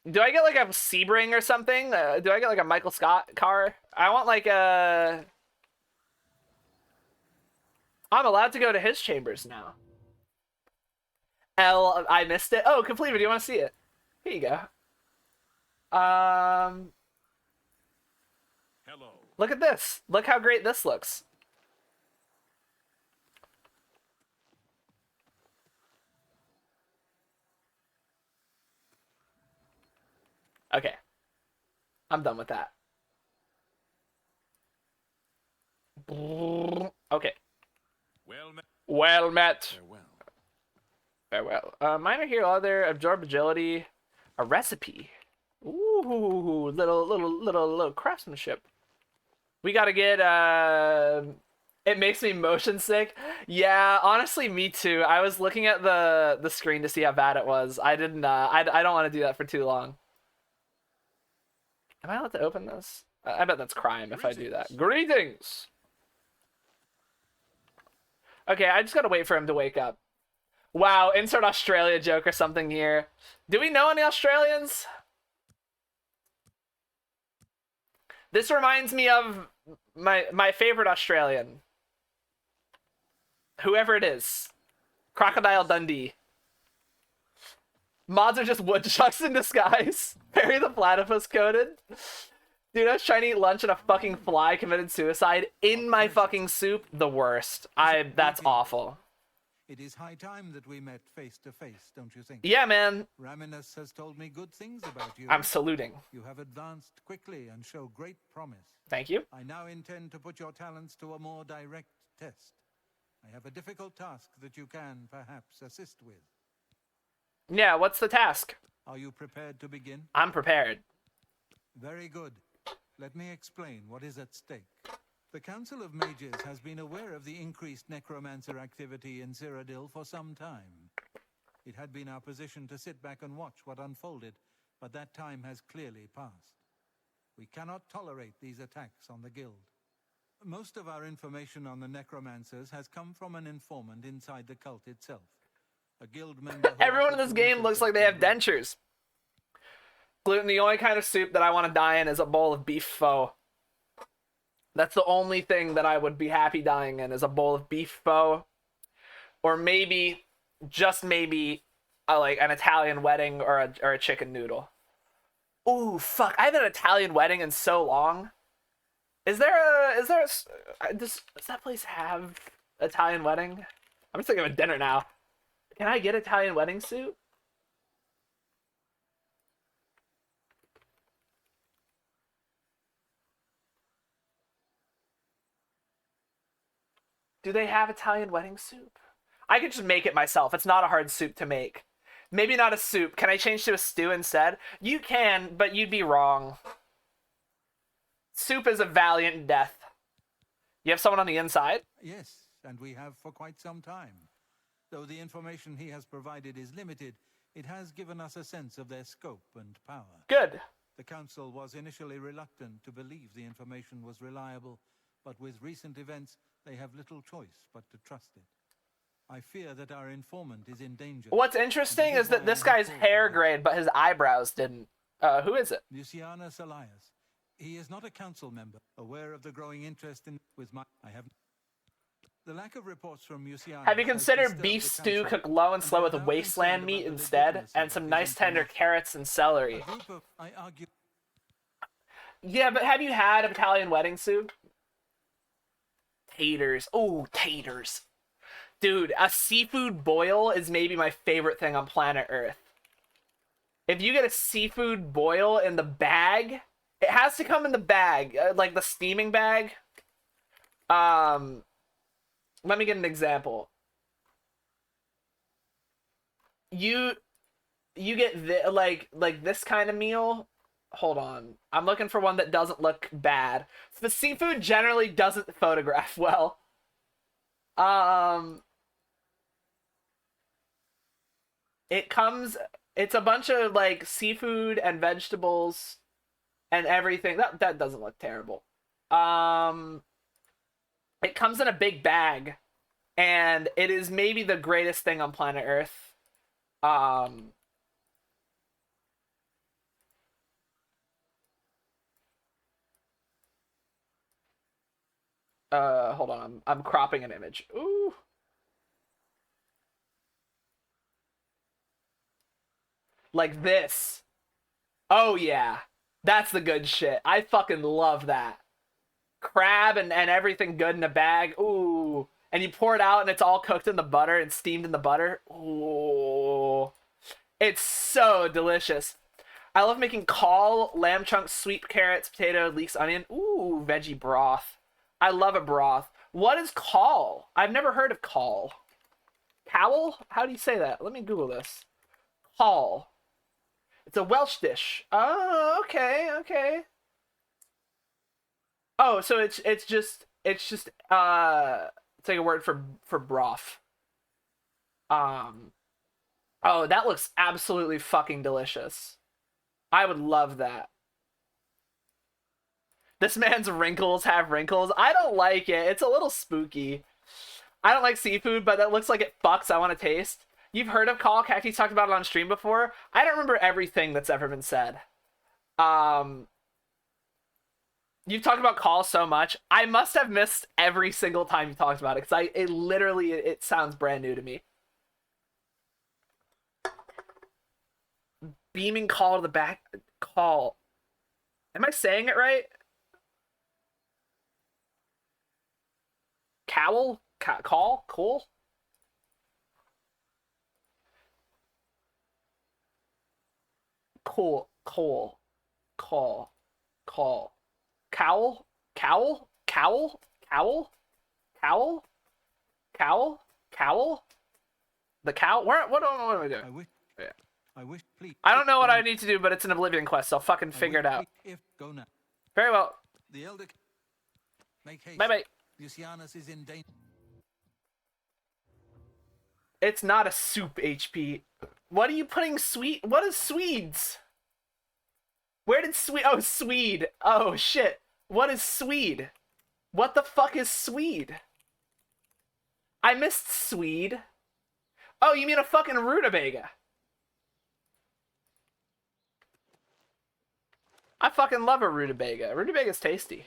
Do I get like a Sebring or something? Do I get like a Michael Scott car? I want like a. I'm allowed to go to his chambers now. I missed it. Oh, complete. Do you want to see it? Here you go. Hello. Look at this. Look how great this looks. Okay. I'm done with that. Okay. Well met. Farewell. Minor hero, other absorb agility. A recipe. Ooh. Ooh, little craftsmanship. We gotta get it makes me motion sick. Yeah, honestly, me too. I was looking at the screen to see how bad it was. I didn't. I don't want to do that for too long. Am I allowed to open this? I bet that's crime if I do that. Greetings. Okay, I just gotta wait for him to wake up. Wow, insert Australia joke or something here. Do we know any Australians? This reminds me of my favorite Australian. Whoever it is. Crocodile Dundee. Mods are just woodchucks in disguise. Perry the platypus coded. Dude, I was trying to eat lunch and a fucking fly committed suicide in my fucking soup. The worst. That's awful. It is high time that we met face to face, don't you think? Yeah, man. Raminus has told me good things about you. I'm saluting. You have advanced quickly and show great promise. Thank you. I now intend to put your talents to a more direct test. I have a difficult task that you can, perhaps, assist with. Yeah, what's the task? Are you prepared to begin? I'm prepared. Very good. Let me explain what is at stake. The Council of Mages has been aware of the increased necromancer activity in Cyrodiil for some time. It had been our position to sit back and watch what unfolded, but that time has clearly passed. We cannot tolerate these attacks on the Guild. Most of our information on the necromancers has come from an informant inside the cult itself. A guild member. Everyone in this game looks like they have dentures. Gluten, the only kind of soup that I want to die in is a bowl of beef pho. That's the only thing that I would be happy dying in, is a bowl of beef pho. Or maybe, just maybe, like an Italian wedding or a chicken noodle. Ooh, fuck. I haven't had an Italian wedding in so long. Does that place have Italian wedding? I'm just thinking of a dinner now. Can I get Italian wedding soup? Do they have Italian wedding soup? I could just make it myself. It's not a hard soup to make. Maybe not a soup. Can I change to a stew instead? You can, but you'd be wrong. Soup is a valiant death. You have someone on the inside? Yes, and we have for quite some time. Though the information he has provided is limited, it has given us a sense of their scope and power. Good. The Council was initially reluctant to believe the information was reliable, but with recent events, they have little choice but to trust it. I fear that our informant is in danger. What's interesting is that this guy's hair grayed, but his eyebrows didn't. Who is it? Lucianus Elias. He is not a council member. Aware of the growing interest in the lack of reports from Lucianus. Have you considered beef stew cooked low and slow with wasteland meat instead, and some nice tender carrots and celery? Yeah, but have you had Italian wedding soup? Taters. Oh, taters. Dude, a seafood boil is maybe my favorite thing on planet Earth. If you get a seafood boil in the bag, it has to come in the bag, like the steaming bag. Let me get an example. You get like this kind of meal. Hold on. I'm looking for one that doesn't look bad. The seafood generally doesn't photograph well. It's a bunch of like seafood and vegetables and everything. That doesn't look terrible. It comes in a big bag, and it is maybe the greatest thing on planet Earth. Hold on, I'm cropping an image. Ooh. Like this. Oh yeah. That's the good shit. I fucking love that. Crab and everything good in a bag. Ooh. And you pour it out and it's all cooked in the butter and steamed in the butter. Ooh. It's so delicious. I love making caul, lamb chunks, sweet carrots, potato, leeks, onion. Ooh, veggie broth. I love a broth. What is caul? I've never heard of caul. Cowl? How do you say that? Let me Google this. Caul. It's a Welsh dish. Oh, okay, okay. Oh, so it's just it's like a word for broth. Oh, that looks absolutely fucking delicious. I would love that. This man's wrinkles have wrinkles. I don't like it. It's a little spooky. I don't like seafood, but that looks like it fucks. I want to taste. You've heard of Call? Cacti talked about it on stream before. I don't remember everything that's ever been said. You've talked about Call so much. I must have missed every single time you talked about it, because it sounds brand new to me. Beaming Call to the back. Call. Am I saying it right? Cowl? Call? Cool? Cool. Coal. Call. Call. Cowl? Cowl? Cowl? Cowl? Cowl? Cowl? Cowl? The cow? What am I doing? I don't know what I need to do, but it's an Oblivion quest, so I'll fucking figure it out. Go now. Very well. The elder. Make haste. Bye-bye. Lucianus is in danger. It's not a soup, HP. What are you putting sweet? What is Swedes? Where did Swede? Oh, Swede. Oh, shit. What is Swede? What the fuck is Swede? I missed Swede. Oh, you mean a fucking rutabaga? I fucking love a rutabaga. Rutabaga's tasty.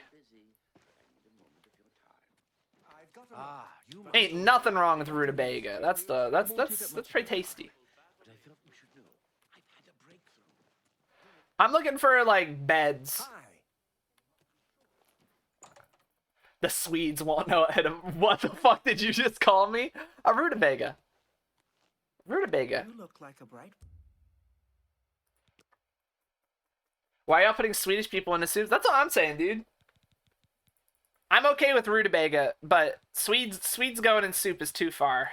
Ain't nothing wrong with rutabaga. That's pretty tasty. I'm looking for like beds. The Swedes won't know what the fuck did you just call me? A rutabaga. Rutabaga. You look like a bright. Why are y'all putting Swedish people into soups? That's all I'm saying, dude. I'm okay with rutabaga, but Swedes going in soup is too far.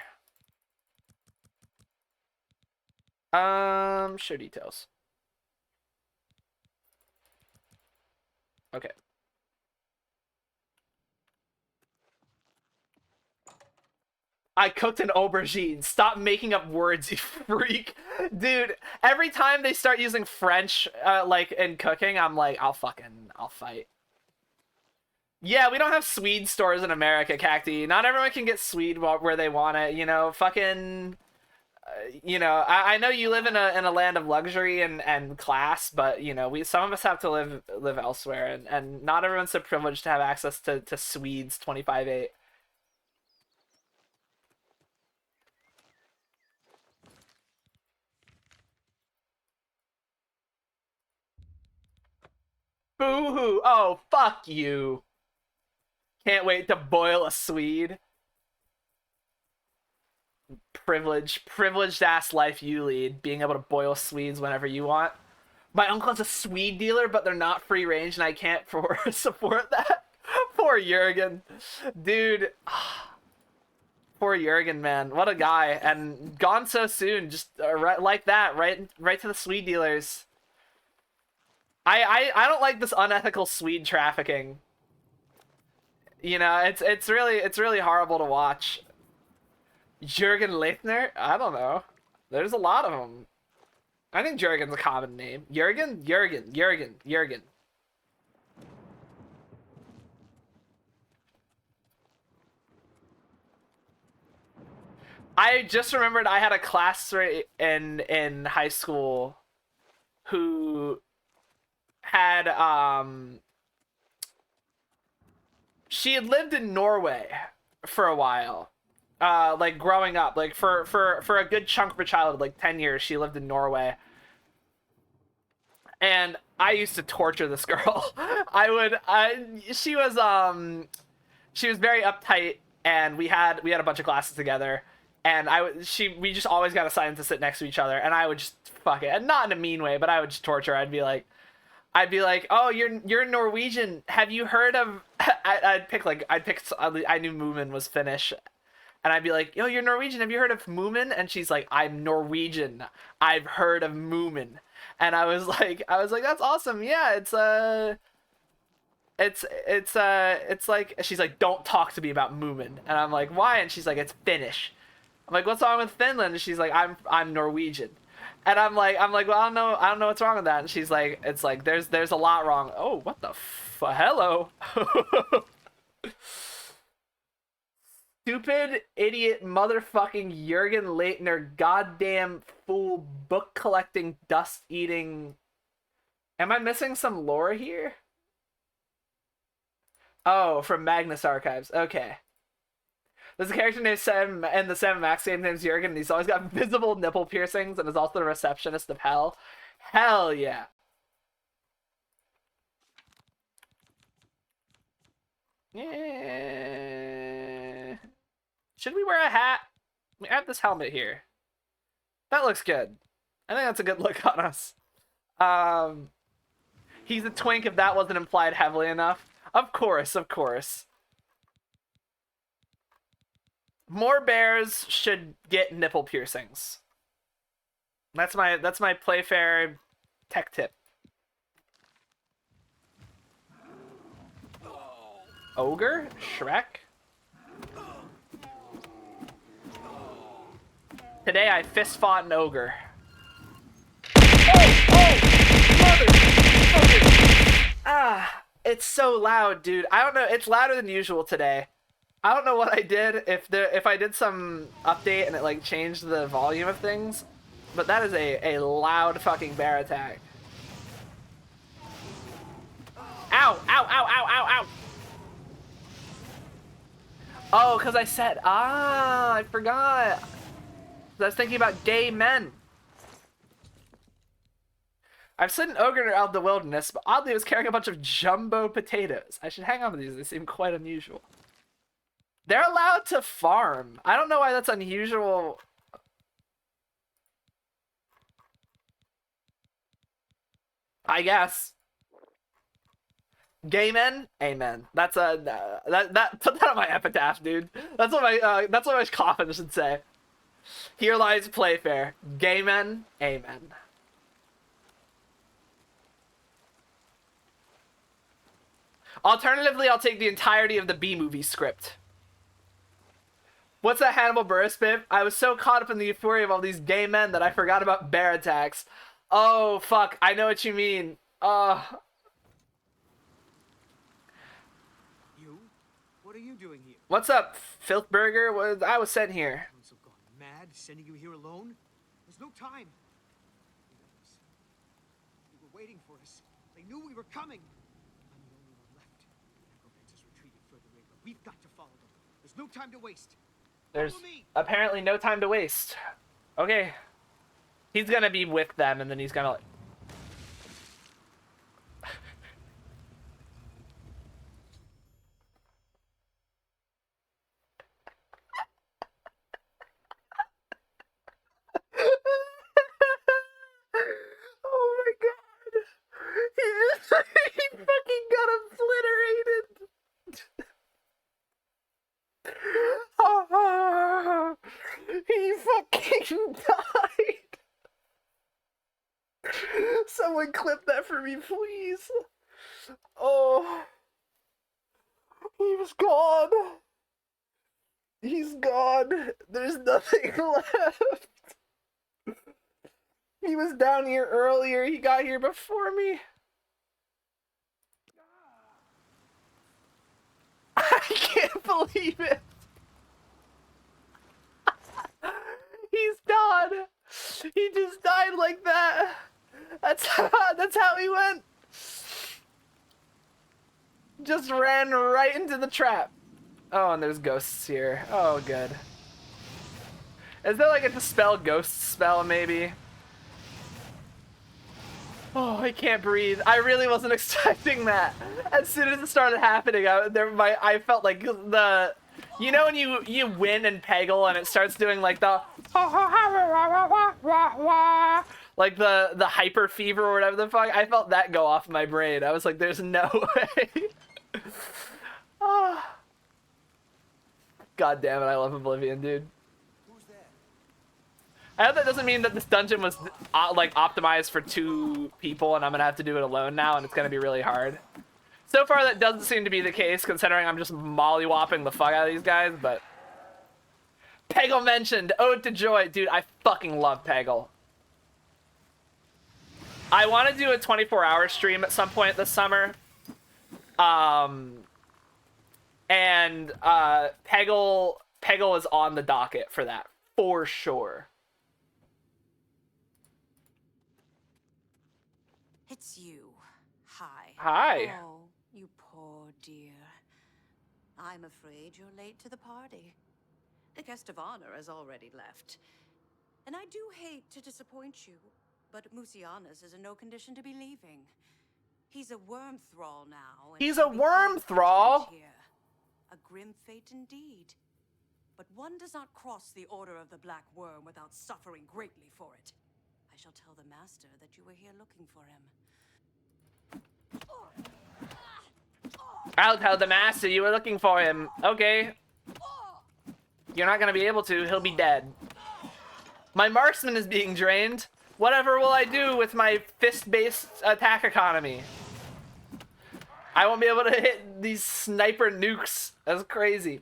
Show details. Okay. I cooked an aubergine. Stop making up words, you freak. Dude, every time they start using French, like, in cooking, I'm like, I'll fight. Yeah, we don't have Swede stores in America, Cacti. Not everyone can get Swede where they want it, you know, fucking... you know, I know you live in a land of luxury and class, but, you know, some of us have to live elsewhere, and not everyone's so privileged to have access to Swedes 25/8. Boo-hoo! Oh, fuck you! Can't wait to boil a Swede. Privileged ass life you lead, being able to boil Swedes whenever you want. My uncle's a Swede dealer, but they're not free range, and I can't support that. Poor Jurgen. Dude. Poor Jurgen, man. What a guy. And gone so soon, just like that, right to the Swede dealers. I don't like this unethical Swede trafficking. You know, it's really horrible to watch. Jürgen Leithner? I don't know. There's a lot of them. I think Jürgen's a common name. Jürgen. I just remembered I had a classmate in high school who had she had lived in Norway for a while. Like growing up, like for a good chunk of her childhood, like 10 years, she lived in Norway. And I used to torture this girl. She was very uptight, and we had a bunch of classes together, and we just always got assigned to sit next to each other, and I would just fuck it, and not in a mean way, but I would just torture her. I'd be like, oh, you're Norwegian. Have you heard of? I knew Moomin was Finnish, and I'd be like, yo, you're Norwegian. Have you heard of Moomin? And she's like, I'm Norwegian. I've heard of Moomin. And I was like, that's awesome. Yeah, it's like, she's like, don't talk to me about Moomin. And I'm like, why? And she's like, it's Finnish. I'm like, what's wrong with Finland? And she's like, I'm Norwegian. And I'm like, well, I don't know what's wrong with that. And she's like, it's like, there's a lot wrong. Oh, what the hello? Stupid, idiot, motherfucking Jurgen Leitner, goddamn fool, book collecting, dust eating. Am I missing some lore here? Oh, from Magnus Archives. Okay. There's a character named Sam in the Sam Max game named Jurgen, and he's always got visible nipple piercings and is also the receptionist of hell. Hell yeah. Yeah. Should we wear a hat? We have this helmet here. That looks good. I think that's a good look on us. He's a twink if that wasn't implied heavily enough. Of course, of course. More bears should get nipple piercings. That's my Playfair tech tip. Ogre? Shrek? Today I fist fought an ogre. Motherfucker! Ah, it's so loud, dude. I don't know. It's louder than usual today. I don't know what I did. If I did some update and it like changed the volume of things, but that is a loud fucking bear attack. Ow! Ow! Ow! Ow! Ow! Ow! Oh, because I said, I forgot. I was thinking about gay men. I've seen an ogre out of the wilderness, but oddly it was carrying a bunch of jumbo potatoes. I should hang on to these. They seem quite unusual. They're allowed to farm. I don't know why that's unusual. I guess. Gay men, amen. That's a put that on my epitaph, dude. That's what my coffin should say. Here lies Playfair. Gay men, amen. Alternatively, I'll take the entirety of the B-movie script. What's that Hannibal Buress bit? I was so caught up in the euphoria of all these gay men that I forgot about bear attacks. Oh, fuck. I know what you mean. You? What are you doing here? What's up, Filthburger? I was sent here. Everyone's gone mad, sending you here alone? There's no time. They were waiting for us. They knew we were coming. I'm the only one left. Necromancer's retreating further in, but we've got to follow them. There's no time to waste. There's apparently no time to waste. Okay. He's gonna be with them, and then he's gonna like... Oh my god. He fucking got obliterated. He fucking died. Someone clip that for me, please. Oh. He was gone. He's gone. There's nothing left. He was down here earlier. He got here before me. I can't believe it. He's done. He just died like that. That's how he went. Just ran right into the trap. Oh, and there's ghosts here. Oh, good. Is there like a dispel ghost spell, maybe? Oh, I can't breathe. I really wasn't expecting that. As soon as it started happening, I felt like the... You know when you win and Peggle and it starts doing like the... Like the hyper fever or whatever the fuck? I felt that go off my brain. I was like, there's no way. Oh. God damn it, I love Oblivion, dude. Who's there? I hope that doesn't mean that this dungeon was like optimized for 2 people and I'm gonna have to do it alone now and it's gonna be really hard. So far that doesn't seem to be the case considering I'm just mollywopping the fuck out of these guys, but... Peggle mentioned, Ode to Joy. Dude, I fucking love Peggle. I want to do a 24-hour stream at some point this summer. And Peggle is on the docket for that, for sure. It's you. Hi. Hi. Oh, you poor dear. I'm afraid you're late to the party. The guest of honor has already left. And I do hate to disappoint you, but Musianus is in no condition to be leaving. He's a worm thrall now. He's a worm thrall? Here. A grim fate indeed. But one does not cross the order of the Black Worm without suffering greatly for it. I shall tell the Master that you were here looking for him. I'll tell the Master you were looking for him. Okay. You're not gonna be able to. He'll be dead. My marksman is being drained. Whatever will I do with my fist-based attack economy? I won't be able to hit these sniper nukes. That's crazy.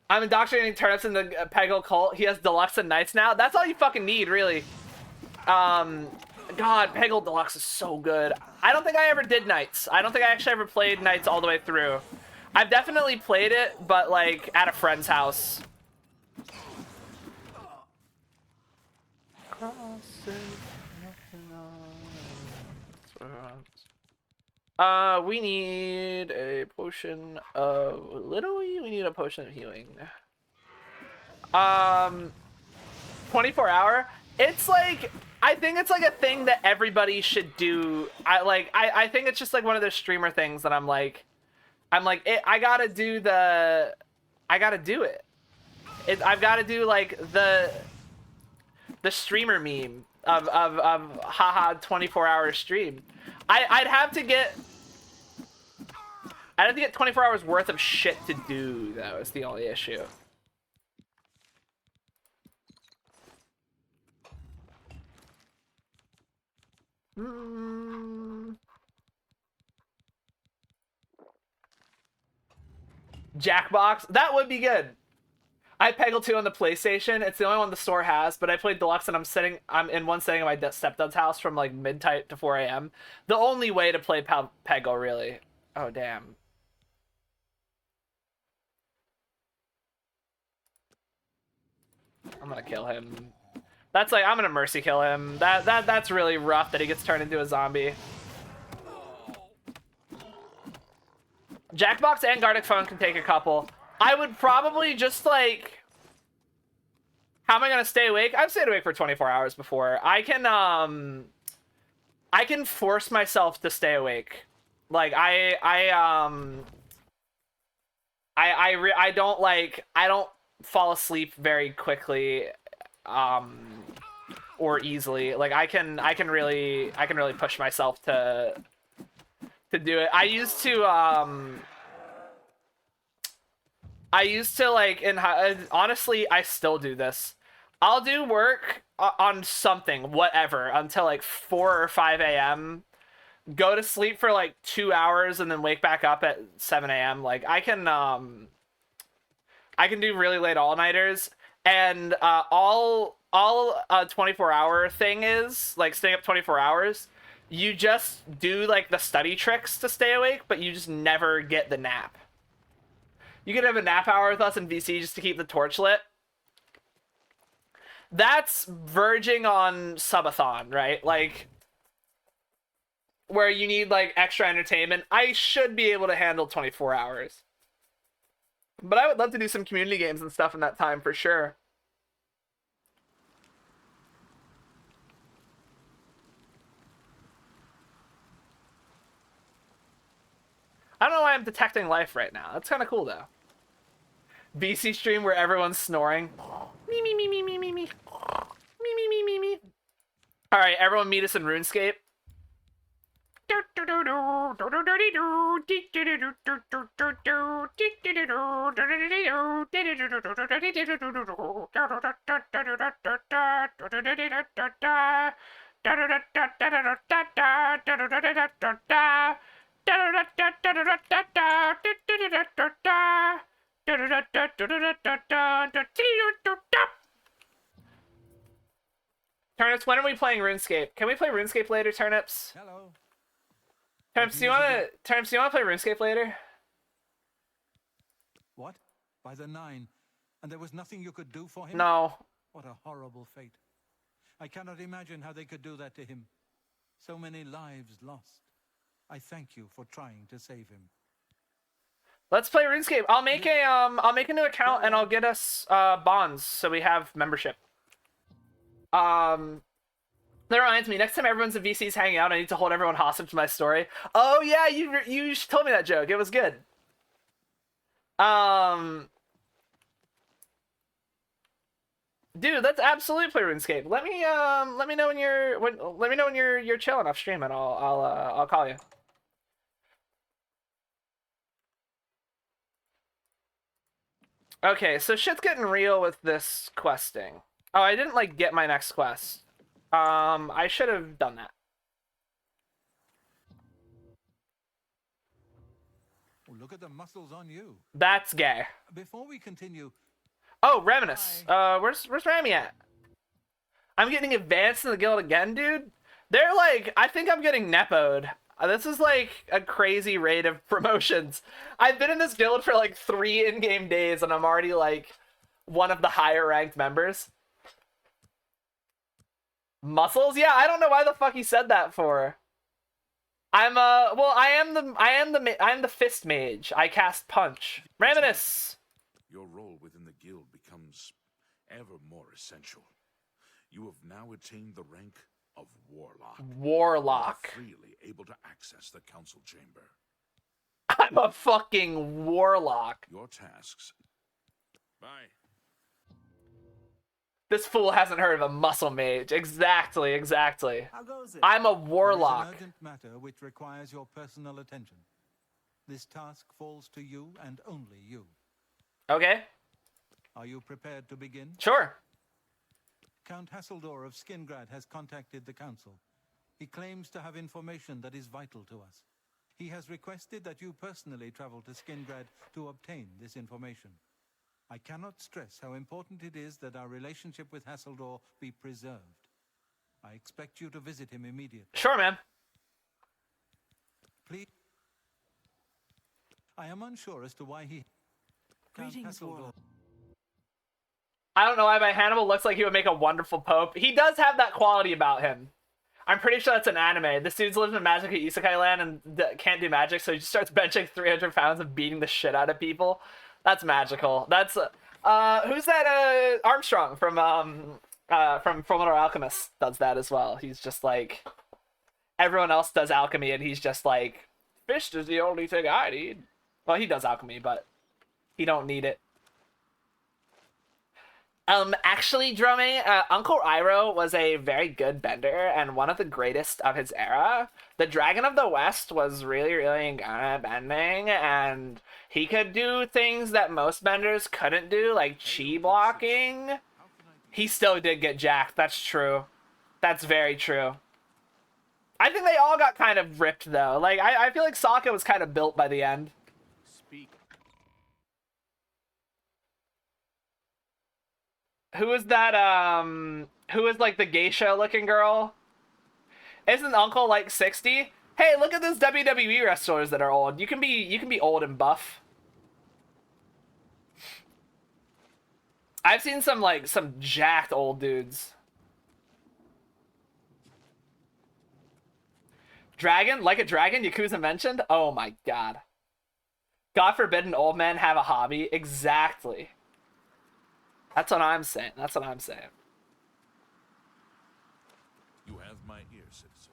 I'm indoctrinating turnips in the Peggle cult. He has Deluxe and Knights now. That's all you fucking need, really. God, Peggle Deluxe is so good. I don't think I ever did Knights. I don't think I actually ever played Knights all the way through. I've definitely played it, but like at a friend's house. We need a potion of... Literally, we need a potion of healing. 24 hour? It's like... I think it's like a thing that everybody should do. I think it's just like one of those streamer things that I'm like, I gotta do the... I gotta do it. I've gotta do like the streamer meme of haha 24-hour stream. I'd have to get 24 hours worth of shit to do, though, is the only issue. Jackbox? That would be good. I Peggle 2 on the PlayStation. It's the only one the store has, but I played Deluxe and I'm in one setting at my stepdad's house from like midnight to 4 a.m. The only way to play Peggle, really. Oh, damn. I'm gonna kill him. That's like, I'm gonna mercy kill him. That's really rough that he gets turned into a zombie. Jackbox and Gardic Phone can take a couple. I would probably just like... How am I gonna stay awake? I've stayed awake for 24 hours before. I can force myself to stay awake. Like, I don't fall asleep very quickly, or easily. Like, I can really push myself to do it. I used to like, honestly, I still do this. I'll do work on something, whatever, until like 4 or 5 a.m. Go to sleep for like 2 hours and then wake back up at 7 a.m. Like, I can do really late all-nighters, and all a 24-hour thing is, like, staying up 24 hours, you just do like the study tricks to stay awake, but you just never get the nap. You could have a nap hour with us in VC just to keep the torch lit. That's verging on subathon, right? Like, where you need like extra entertainment. I should be able to handle 24 hours. But I would love to do some community games and stuff in that time for sure. I don't know why I'm detecting life right now. That's kind of cool, though. VC stream where everyone's snoring. Me, me, me, me, me, me, me. Me, me, me, me, me. Alright, everyone meet us in RuneScape. Turnips, when are we playing RuneScape? Can we play RuneScape later, Turnips? Hello. Turnips, do you wanna play RuneScape later? What? By the 9, and there was nothing you could do for him? No. What a horrible fate. I cannot imagine how they could do that to him. So many lives lost. I thank you for trying to save him. Let's play RuneScape. I'll make a new account and I'll get us bonds so we have membership. That reminds me, next time everyone's in VC's hanging out, I need to hold everyone hostage to my story. Oh yeah, you told me that joke. It was good. Dude, let's absolutely play RuneScape. Let me know when you're chilling off stream and I'll call you. Okay, so shit's getting real with this questing. Oh, I didn't like get my next quest. I should have done that. Oh, look at the muscles on you. That's gay. Before we continue. Oh, Reminus. Where's Rami at? I'm getting advanced in the guild again, dude. They're like, I think I'm getting nepoed. This is like a crazy rate of promotions. I've been in this guild for like 3 in-game days and I'm already like one of the higher ranked members. Muscles? Yeah, I don't know why the fuck he said that for. I'm the fist mage. I cast punch. Raminus. Your role within the guild becomes ever more essential. You have now attained the rank of Warlock. Warlock. You are freely able to access the council chamber. I'm a fucking warlock. Your tasks. Bye. This fool hasn't heard of a muscle mage. Exactly. How goes it? I'm a warlock. There is an urgent matter which requires your personal attention. This task falls to you and only you. Okay. Are you prepared to begin? Sure. Count Hasseldor of Skingrad has contacted the council. He claims to have information that is vital to us. He has requested that you personally travel to Skingrad to obtain this information. I cannot stress how important it is that our relationship with Hasseldor be preserved. I expect you to visit him immediately. Sure, man. Please. I am unsure as to why he... Greetings, Warlock. I don't know why, but Hannibal looks like he would make a wonderful pope. He does have that quality about him. I'm pretty sure that's an anime. This dude's lives in magical isekai land and can't do magic, so he just starts benching 300 pounds and beating the shit out of people. That's magical. That's who's that? Armstrong from Fullmetal Alchemist does that as well. He's just like everyone else does alchemy, and he's just like, fist is the only thing I need. Well, he does alchemy, but he don't need it. Actually, Drummy, Uncle Iroh was a very good bender and one of the greatest of his era. The Dragon of the West was really, really good at bending, and he could do things that most benders couldn't do, like chi blocking. He still did get jacked, that's true. That's very true. I think they all got kind of ripped, though. Like, I feel like Sokka was kind of built by the end. Speak. Who is that, who is, like, the geisha-looking girl? Isn't Uncle, like, 60? Hey, look at those WWE wrestlers that are old. You can be old and buff. I've seen some, like, some jacked old dudes. Dragon? Like a dragon? Yakuza mentioned? Oh my god. God forbid an old man have a hobby. Exactly. That's what I'm saying. That's what I'm saying. You have my ear, citizen.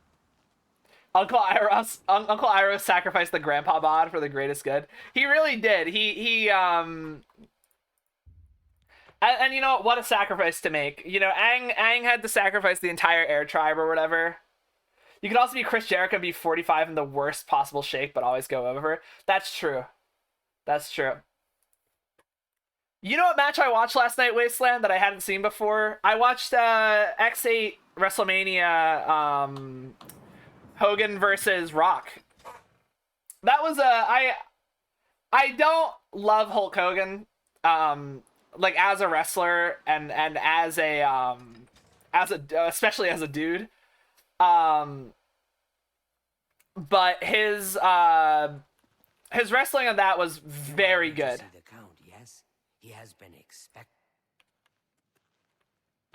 Uncle Iroh sacrificed the grandpa bod for the greatest good. He really did. And you know what a sacrifice to make. You know, Aang had to sacrifice the entire air tribe or whatever. You could also be Chris Jericho and be 45 in the worst possible shape, but always go over. That's true. That's true. You know what match I watched last night, Wasteland, that I hadn't seen before? I watched X8 WrestleMania Hogan versus Rock. That was I don't love Hulk Hogan like as a wrestler and as a especially as a dude. But his wrestling on that was very good. The Count, yes? He has been expected.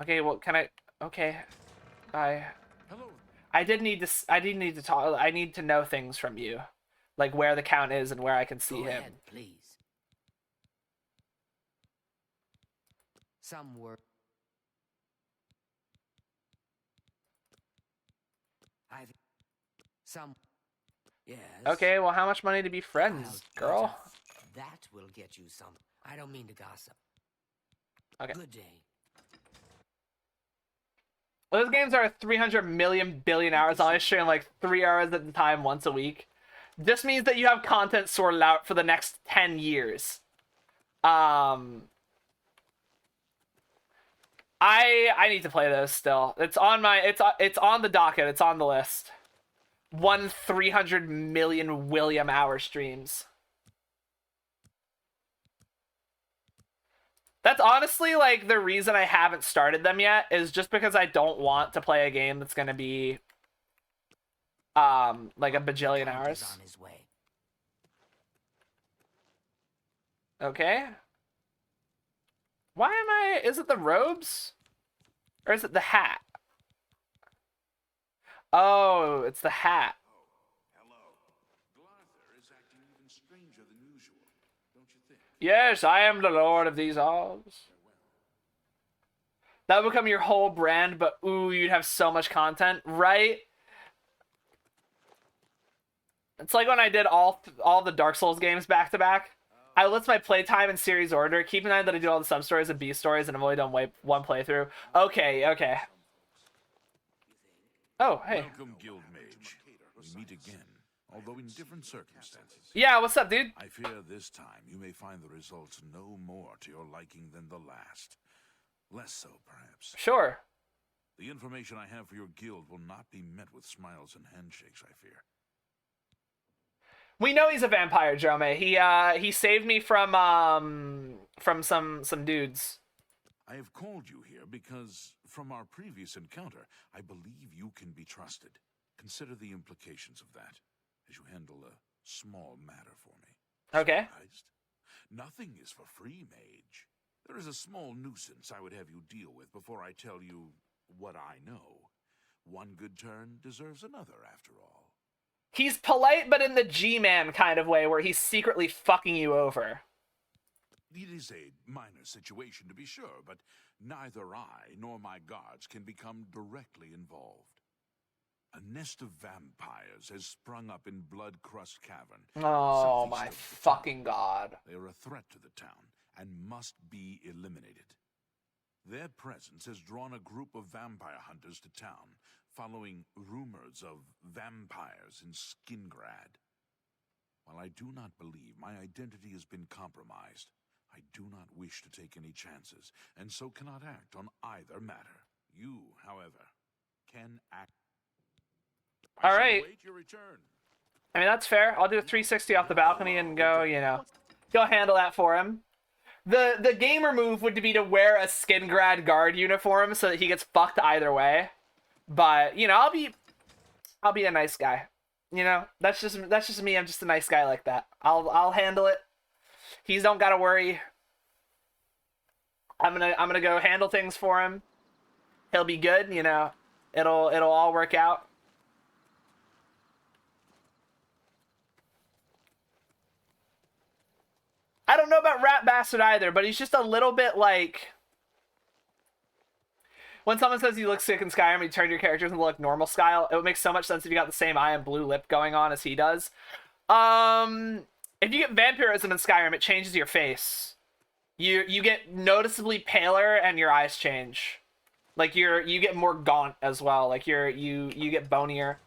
Okay, well, can I? Okay, I did need to. I did need to talk. I need to know things from you, like where the Count is and where I can see Go him. ahead, please. Some were. Some. Yes. Okay, well, how much money to be friends, girl? That will get you some. I don't mean to gossip. Okay. Good day. Well, those games are 300 million billion hours. I only stream like 3 hours at a time once a week. This means that you have content sorted out for the next 10 years. I need to play those still. It's on my it's on the docket. It's on the list. 300 million William hour streams. That's honestly like the reason I haven't started them yet is just because I don't want to play a game that's gonna be like a bajillion hours. On his way. Okay. Why am I... Is it the robes? Or is it the hat? Oh, it's the hat. Hello. Glarther is acting even stranger than usual, don't you think? Yes, I am the lord of these halls. That would become your whole brand, but ooh, you'd have so much content, right? It's like when I did all the Dark Souls games back to back. I list my playtime in series order, keep in mind that I do all the sub-stories and B-stories, and I've only done one playthrough. Okay, okay. Oh, hey. Welcome, Guild Mage. We meet again, although in different circumstances. Yeah, what's up, dude? I fear this time you may find the results no more to your liking than the last. Less so, perhaps. Sure. The information I have for your guild will not be met with smiles and handshakes, I fear. We know he's a vampire, Jome. He saved me from some dudes. I have called you here because, from our previous encounter, I believe you can be trusted. Consider the implications of that, as you handle a small matter for me. Okay. Surprised? Nothing is for free, Mage. There is a small nuisance I would have you deal with before I tell you what I know. One good turn deserves another, after all. He's polite, but in the G-Man kind of way, where he's secretly fucking you over. It is a minor situation, to be sure, but neither I nor my guards can become directly involved. A nest of vampires has sprung up in Blood-Crust Cavern. Oh my fucking god. They are a threat to the town and must be eliminated. Their presence has drawn a group of vampire hunters to town, following rumors of vampires in Skingrad. While I do not believe my identity has been compromised, I do not wish to take any chances, and so cannot act on either matter. You, however, can act. All right. Wait your return. I mean, that's fair. I'll do a 360 off the balcony and go, you know, go handle that for him. The gamer move would be to wear a Skingrad guard uniform so that he gets fucked either way. But, you know, I'll be a nice guy. You know, that's just me. I'm just a nice guy like that. I'll handle it. He's don't gotta worry. I'm gonna go handle things for him. He'll be good, you know. It'll all work out. I don't know about Rat Bastard either, but he's just a little bit like... When someone says you look sick in Skyrim, you turn your characters into like normal style. It would make so much sense if you got the same eye and blue lip going on as he does. If you get vampirism in Skyrim, it changes your face. You get noticeably paler and your eyes change. Like you get more gaunt as well. Like you get bonier.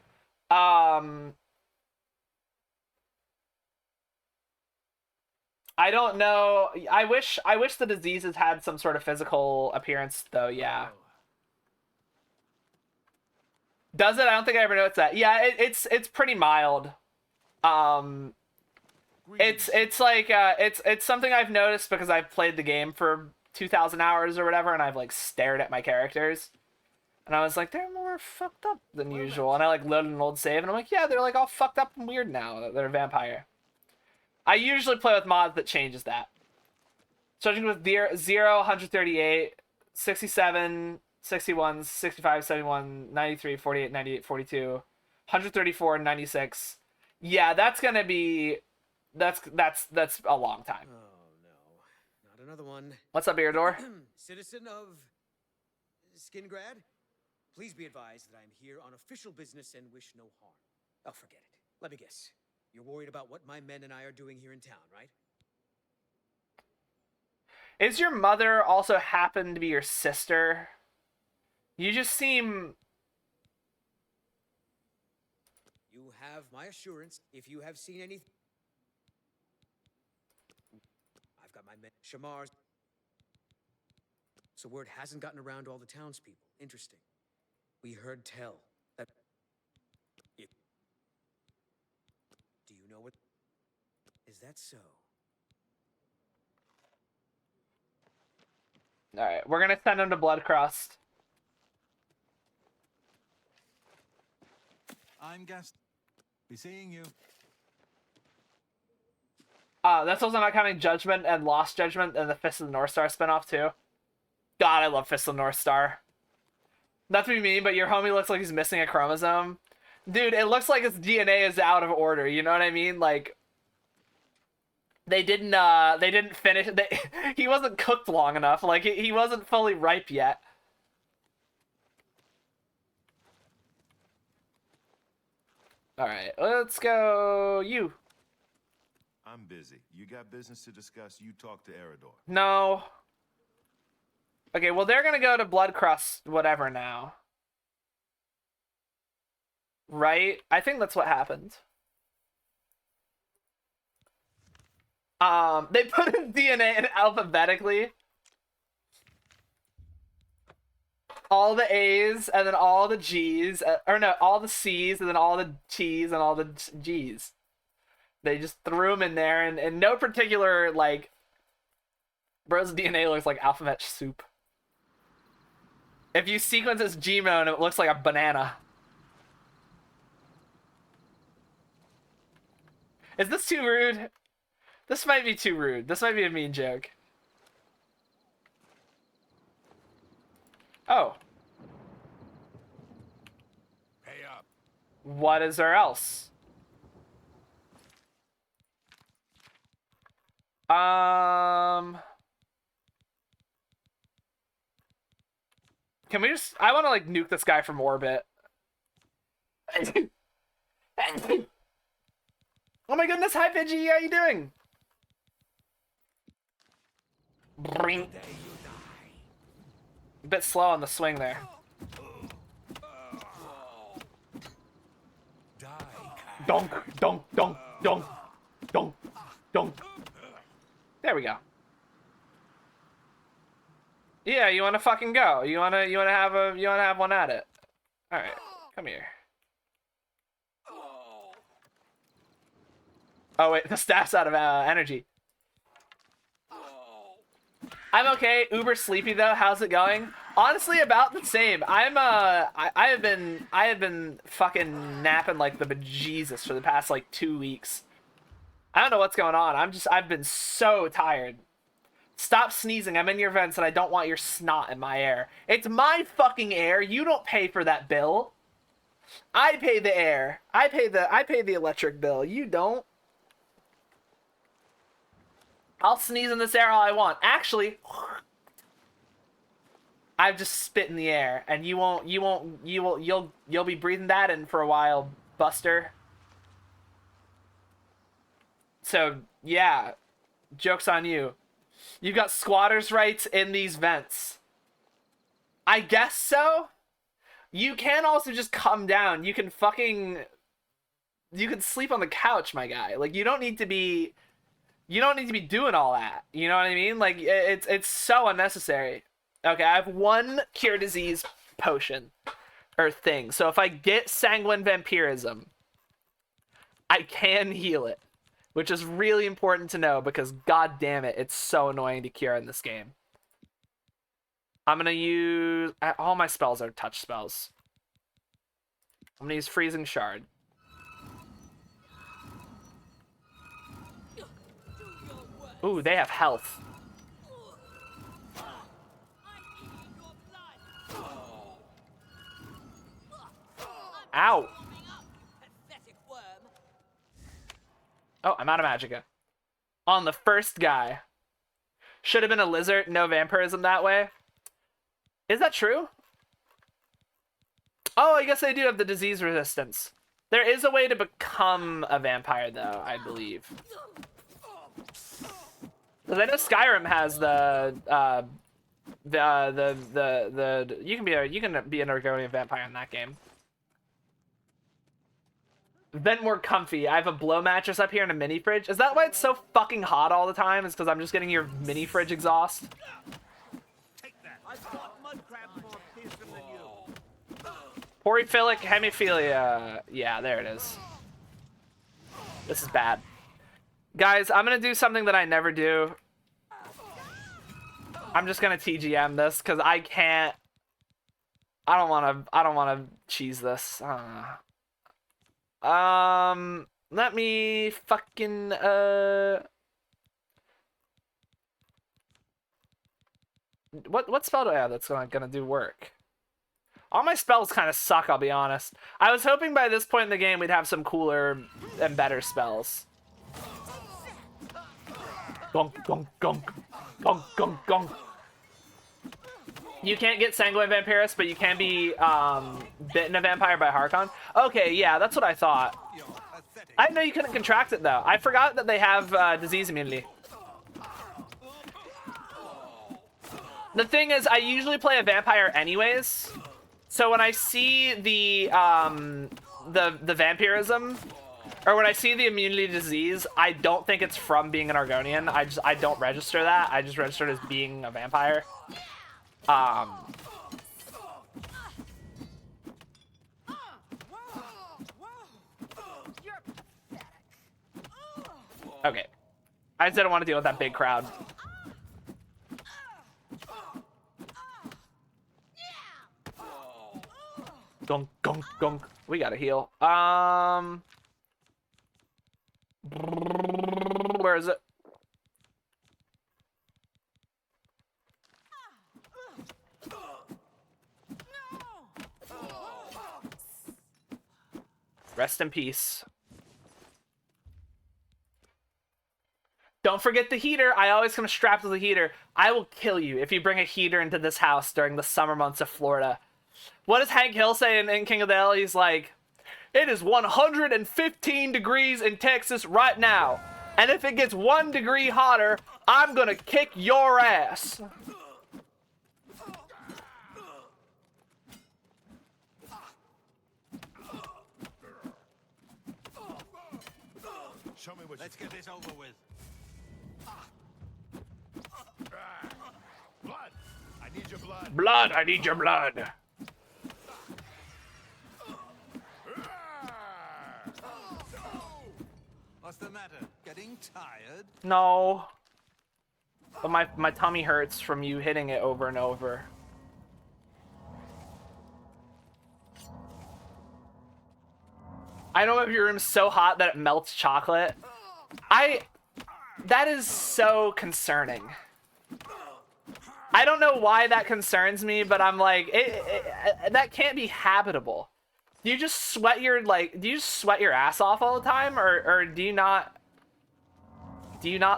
I don't know. I wish the diseases had some sort of physical appearance though. Yeah. Does it? I don't think I ever noticed that. Yeah, it's pretty mild. It's like it's something I've noticed because I've played the game for 2,000 hours or whatever, and I've like stared at my characters, and I was like, they're more fucked up than usual, and I like loaded an old save, and I'm like, yeah, they're like all fucked up and weird now that they're a vampire. I usually play with mods that changes that. Starting with 0, 138, 67, 61, 65, 71, 93, 48, 98, 42, 134, 96. Yeah, that's gonna be... That's a long time. Oh, no. Not another one. What's up, Eardor? Citizen of... Skingrad? Please be advised that I am here on official business and wish no harm. Oh, forget it. Let me guess. You're worried about what my men and I are doing here in town, right? Is your mother also happen to be your sister? You just seem... You have my assurance. If you have seen anything... I've got my men... Shamar's... So word hasn't gotten around to all the townspeople. Interesting. We heard tell that... Do you know what... Is that so? Alright, we're gonna send him to Bloodcrust. I'm Gast. Be seeing you. That's also not counting Judgment and Lost Judgment and the Fist of the North Star spinoff too. God, I love Fist of the North Star. Not to be mean, but your homie looks like he's missing a chromosome. Dude, it looks like his DNA is out of order, you know what I mean? Like, they didn't finish, he wasn't cooked long enough, like, he wasn't fully ripe yet. Alright, let's go, you. I'm busy. You got business to discuss, you talk to Eridor. No. Okay, well, they're gonna go to Bloodcrust, whatever now. Right? I think that's what happened. They put his DNA in alphabetically. All the A's, and then all the G's, or no, all the C's, and then all the T's, and all the G's. They just threw him in there, and in no particular, like, bro's DNA looks like alphabet soup. If you sequence his Gmon, it looks like a banana. Is this too rude? This might be too rude. This might be a mean joke. Oh. Pay up. What is there else? Can we just... I want to, like, nuke this guy from orbit. Oh my goodness, hi Pidgey, how you doing? Bring. A bit slow on the swing there. Donk, donk, donk, donk, donk, donk. There we go. Yeah, you wanna fucking go? You wanna have one at it? All right, come here. Oh wait, the staff's out of energy. I'm okay. Uber sleepy though. How's it going? Honestly, about the same. I have been fucking napping like the bejesus for the past like 2 weeks. I don't know what's going on. I've been so tired. Stop sneezing. I'm in your vents and I don't want your snot in my air. It's my fucking air. You don't pay for that bill. I pay the air. I pay the electric bill. You don't. I'll sneeze in this air all I want. Actually, I've just spit in the air, and you'll be breathing that in for a while, Buster. So yeah, joke's on you. You've got squatters' rights in these vents. I guess so. You can also just come down. You can fucking sleep on the couch, my guy. Like, you don't need to be doing all that. You know what I mean? Like, it's so unnecessary. Okay, I have 1 cure disease potion or thing. So if I get sanguine vampirism, I can heal it, which is really important to know because god damn it, it's so annoying to cure in this game. I'm gonna use all my spells are touch spells. I'm gonna use Freezing Shard. Ooh, they have health. Ow! Oh, I'm out of magicka. On the first guy. Should have been a lizard, no vampirism that way. Is that true? Oh, I guess they do have the disease resistance. There is a way to become a vampire, though, I believe. Because I know Skyrim has you can be an Argonian vampire in that game. Been more comfy. I have a blow mattress up here and a mini fridge. Is that why it's so fucking hot all the time? Is because I'm just getting your mini fridge exhaust? Poryophilic hemophilia. Yeah, there it is. This is bad. Guys, I'm gonna do something that I never do. I'm just gonna TGM this because I can't. I don't wanna cheese this. Let me fucking what spell do I have that's gonna do work? All my spells kind of suck, I'll be honest. I was hoping by this point in the game we'd have some cooler and better spells. Gunk, gunk, gunk. Gunk, gunk, gunk. You can't get Sanguine Vampirus, but you can be bitten a vampire by Harkon. Okay, yeah, that's what I thought. I didn't know you couldn't contract it, though. I forgot that they have disease immunity. The thing is, I usually play a vampire anyways. So when I see the vampirism, or when I see the immunity to disease, I don't think it's from being an Argonian. I don't register that. I just register it as being a vampire. Okay. I just didn't want to deal with that big crowd. Gunk, gunk, gunk. We gotta heal. Where is it? Rest in peace. Don't forget the heater. I always come strapped with a heater. I will kill you if you bring a heater into this house during the summer months of Florida. What does Hank Hill say in King of the Hill? He's like, it is 115 degrees in Texas right now. And if it gets 1 degree hotter, I'm gonna kick your ass. Show me what. Let's get this over with. Blood! I need your blood. Blood! I need your blood. What's the matter? Getting tired? No. But my tummy hurts from you hitting it over and over. I know if your room's so hot that it melts chocolate. That is so concerning. I don't know why that concerns me, but I'm like, that can't be habitable. Do you just sweat your ass off all the time, or do you not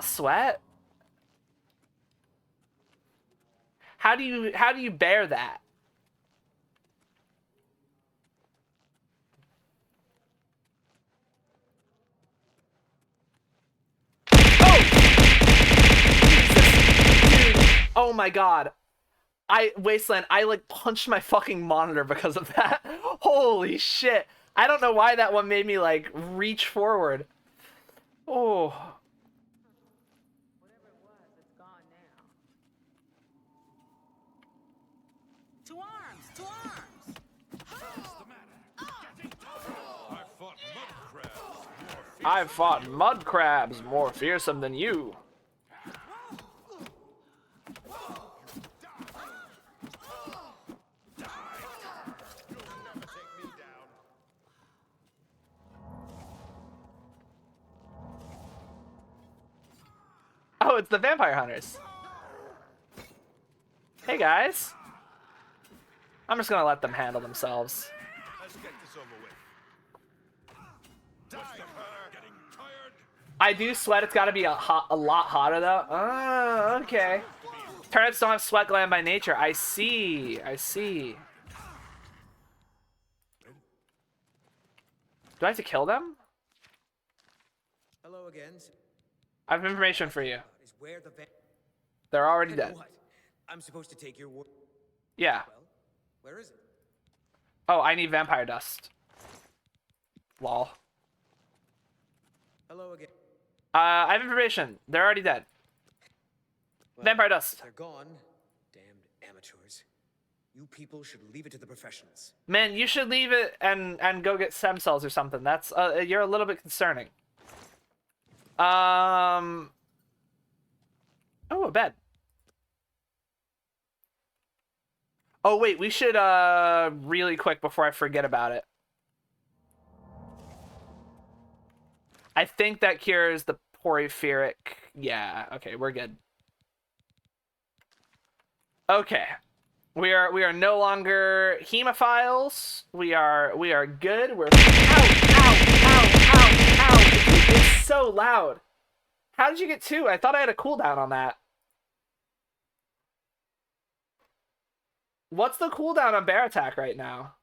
sweat? How do you bear that? Oh my god. Wasteland, I like punched my fucking monitor because of that. Holy shit. I don't know why that one made me like reach forward. Oh. To arms! To arms! I've fought mud crabs more fearsome than you. Oh, it's the vampire hunters. Hey guys. I'm just gonna let them handle themselves. Let's get this over with. I do sweat. It's got to be a lot hotter though. Oh, okay. Turnips don't have sweat gland by nature. I see. I see. Do I have to kill them? Hello again. I have information for you. Is where the They're already And dead. What? I'm supposed to take your word. Yeah. Well, where is it? Oh, I need vampire dust. Lol. Hello again. I have information. They're already dead. Well, Vampire dust. They're gone. Damned amateurs. You people should leave it to the professionals. Man, you should leave it and go get stem cells or something. That's you're a little bit concerning. Oh, a bed. Oh wait, we should really quick before I forget about it. I think that cures the porphyric. Yeah, okay, we're good. Okay. We are no longer hemophiles. We are good. We're ow. It's so loud. How did you get 2? I thought I had a cooldown on that. What's the cooldown on bear attack right now?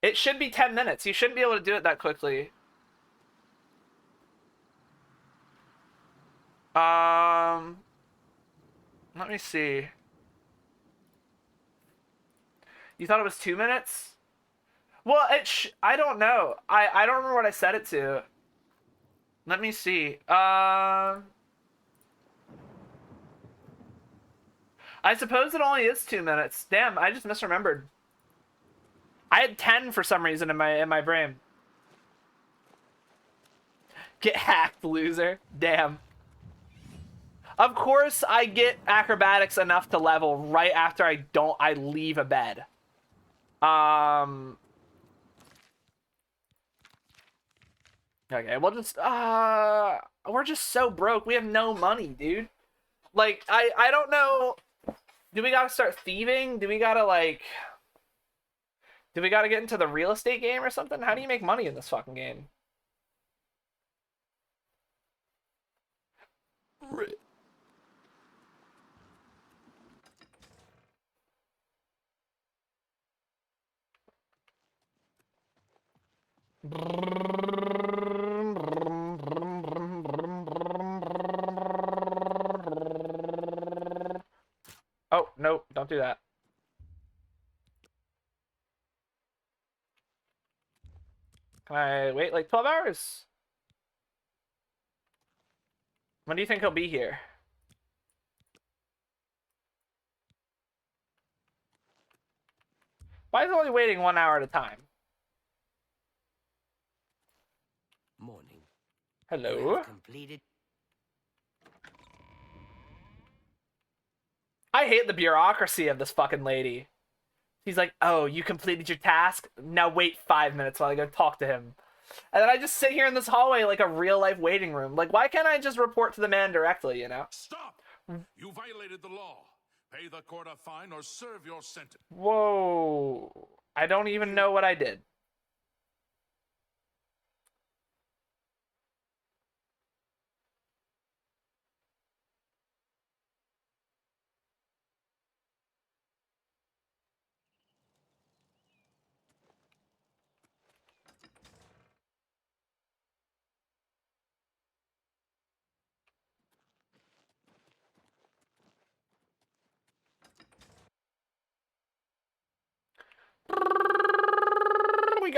It should be 10 minutes. You shouldn't be able to do it that quickly. Let me see. You thought it was 2 minutes? Well, I don't know. I don't remember what I set it to. Let me see. I suppose it only is 2 minutes. Damn, I just misremembered. I had 10 for some reason in my brain. Get hacked, loser. Damn. Of course, I get acrobatics enough to level right after I leave a bed. Okay, we'll just we're just so broke. We have no money, dude. Like I don't know. Do we gotta start thieving? Do we gotta get into the real estate game or something? How do you make money in this fucking game? Oh, no, don't do that. Can I wait like 12 hours? When do you think he'll be here? Why is he only waiting 1 hour at a time? Morning. Hello? Completed. I hate the bureaucracy of this fucking lady. He's like, oh, you completed your task? Now wait 5 minutes while I go talk to him. And then I just sit here in this hallway like a real-life waiting room. Like, why can't I just report to the man directly, you know? Stop! You violated the law. Pay the court a fine or serve your sentence. Whoa. I don't even know what I did.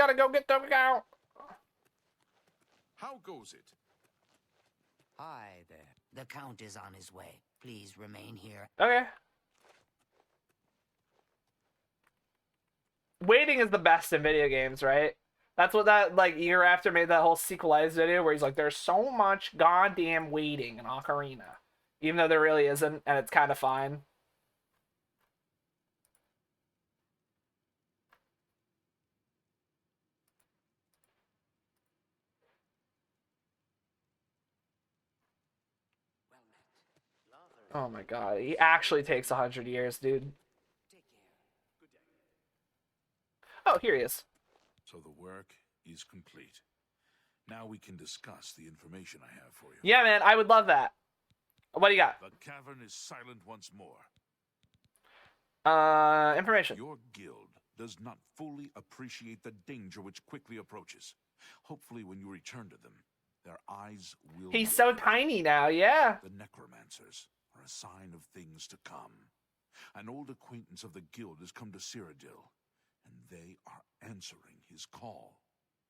gotta go get the cow. How goes it? Hi there. The Count is on his way. Please remain here. Okay. Waiting is the best in video games, right? That's what that, like, year after made that whole sequelized video where he's like, there's so much goddamn waiting in Ocarina. Even though there really isn't, and it's kind of fine. Oh my god, he actually takes 100 years, dude. Oh, here he is. So the work is complete. Now we can discuss the information I have for you. Yeah, man, I would love that. What do you got? The cavern is silent once more. Information. Your guild does not fully appreciate the danger which quickly approaches. Hopefully when you return to them, their eyes will... He's so tiny now, yeah. The necromancers are a sign of things to come. An old acquaintance of the guild has come to Cyrodiil, and they are answering his call.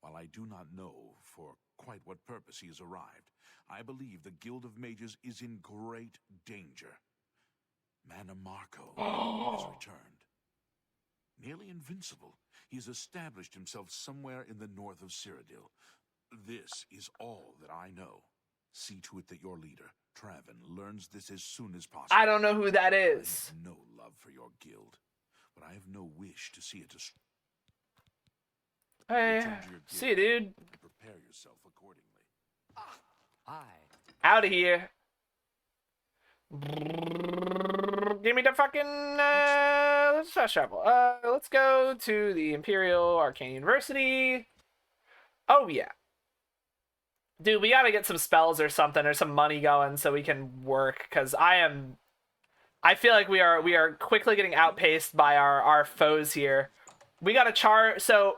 While I do not know for quite what purpose he has arrived, I believe the Guild of Mages is in great danger. Manamarco has returned. Nearly invincible, he has established himself somewhere in the north of Cyrodiil. This is all that I know. See to it that your leader, Traven, learns this as soon as possible. I don't know who that is. I have no love for your guild, but I have no wish to see it destroyed. Hey, see you, dude. Prepare yourself accordingly. Hi. Out of here. Give me the fucking let's fast travel. Let's go to the Imperial Arcane University. Oh yeah. Dude, we gotta get some spells or something or some money going so we can work, because I feel like we are quickly getting outpaced by our foes here. We gotta so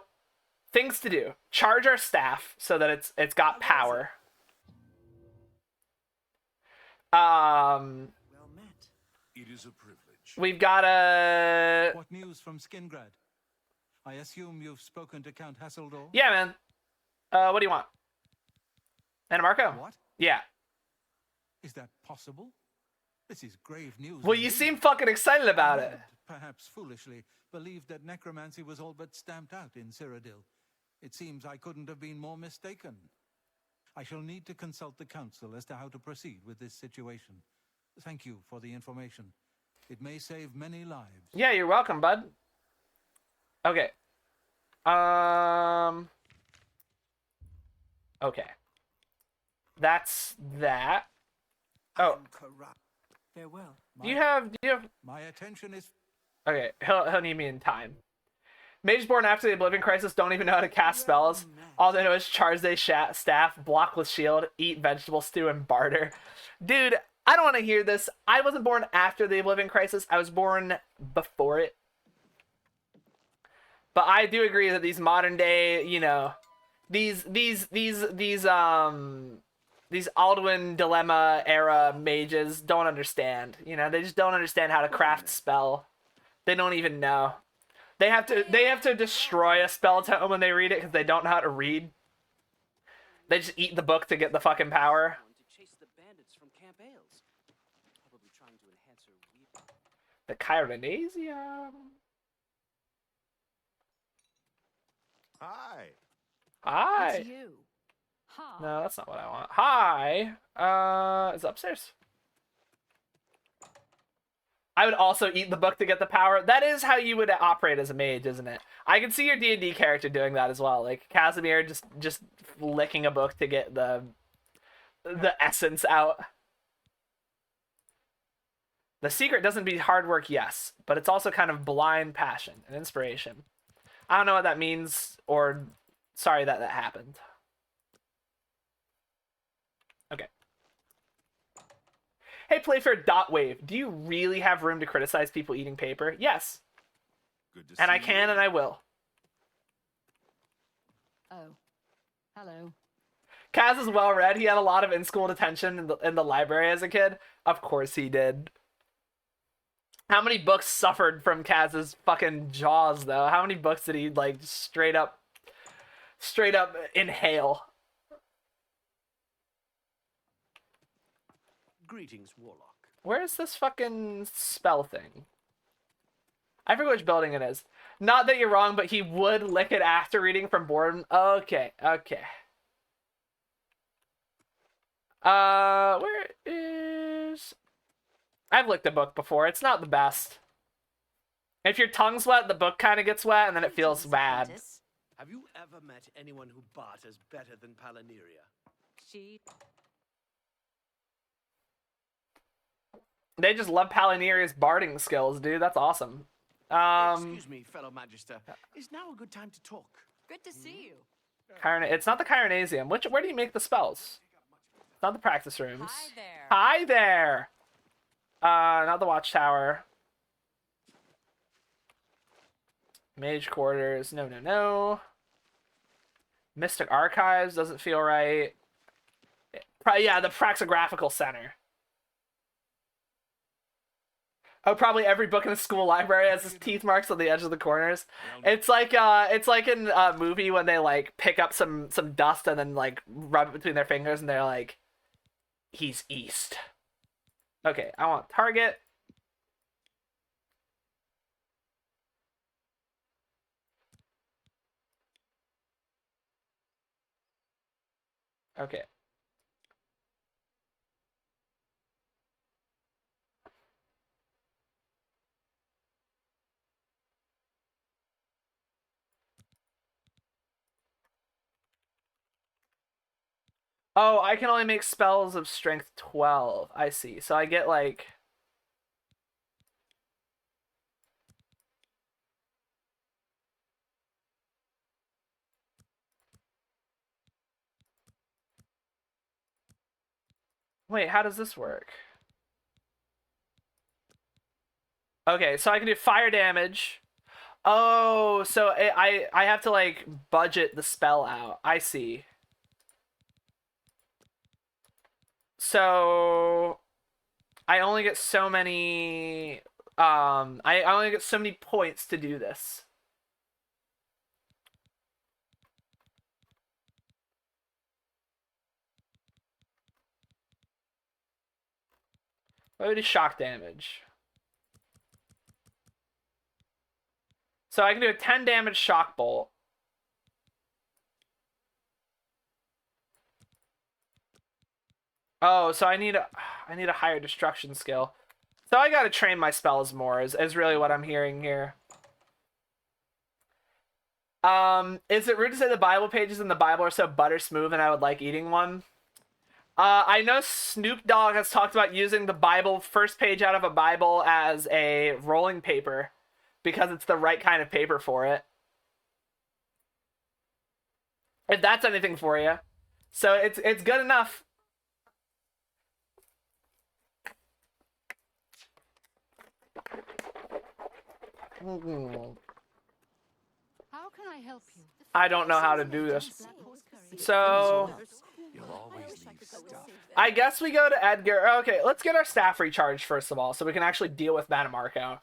things to do. Charge our staff so that it's got power. Well met. It is a privilege. We've got a... What news from Skingrad? I assume you've spoken to Count Hasseldor? Yeah, man. What do you want? Anamarco? What? Yeah. Is that possible? This is grave news. Well, you seem fucking excited about it. Perhaps foolishly, believed that necromancy was all but stamped out in Cyrodiil. It seems I couldn't have been more mistaken. I shall need to consult the council as to how to proceed with this situation. Thank you for the information. It may save many lives. Yeah, you're welcome, bud. Okay. Okay. That's that. Oh. Farewell. Do you have My attention is... Okay, he'll need me in time. Mages born after the Oblivion Crisis don't even know how to cast spells. All they know is charge their staff, block with shield, eat vegetable stew, and barter. Dude, I don't want to hear this. I wasn't born after the Oblivion Crisis. I was born before it. But I do agree that these modern day, you know, these Alduin Dilemma era mages don't understand. You know, they just don't understand how to craft spell. They don't even know. They have to destroy a spell tome when they read it because they don't know how to read. They just eat the book to get the fucking power. To chase the bandits from Camp Ailes. Probably trying to enhance her weaving. The Chironasium. Hi. Hi. It's you. Huh. No, that's not what I want. Hi. Is it upstairs? I would also eat the book to get the power. That is how you would operate as a mage, isn't it? I can see your D&D character doing that as well. Like Casimir just licking a book to get the essence out. The secret doesn't be hard work, yes, but it's also kind of blind passion and inspiration. I don't know what that means, or sorry that happened. Okay. Hey, Playfair.wave, do you really have room to criticize people eating paper? Yes. Good to and see I can you. and I will. Oh. Hello. Kaz is well read. He had a lot of in-school detention in the library as a kid. Of course he did. How many books suffered from Kaz's fucking jaws, though? How many books did he, like, straight up Straight up inhale. Greetings, Warlock. Where's this fucking spell thing? I forget which building it is. Not that you're wrong, but he would lick it after reading from boredom. Okay, okay. Where is... I've licked a book before. It's not the best. If your tongue's wet, the book kind of gets wet, and then it feels bad. Have you ever met anyone who barters better than Palaniria? She... They just love Paliniri's barding skills, dude. That's awesome. Excuse me, fellow Magister. Is now a good time to talk? Good to see you. It's not the Chironasium. Where do you make the spells? It's not the practice rooms. Hi there. Hi there. Not the Watchtower. Mage Quarters. No, no, no. Mystic Archives doesn't feel right. Yeah, the Praxographical Center. Oh, probably every book in the school library has his teeth marks on the edge of the corners. It's like in a movie when they like pick up some dust and then like rub it between their fingers and they're like, he's east. Okay, I want target. Okay. Oh, I can only make spells of strength 12. I see. So I get like... Wait, how does this work? Okay, so I can do fire damage. Oh, so I have to like budget the spell out. I see. So I only get so many I only get so many points to do this. What would do shock damage? So I can do a 10 damage shock bolt. Oh, so I need a higher destruction skill. So I gotta train my spells more is really what I'm hearing here. Is it rude to say the Bible pages in the Bible are so butter smooth and I would like eating one? I know Snoop Dogg has talked about using the Bible, first page out of a Bible, as a rolling paper because it's the right kind of paper for it. If that's anything for you. So it's good enough. How can I help you? I don't know how to do this. So I guess we go to Edgar. Okay, let's get our staff recharged first of all, so we can actually deal with Matamarco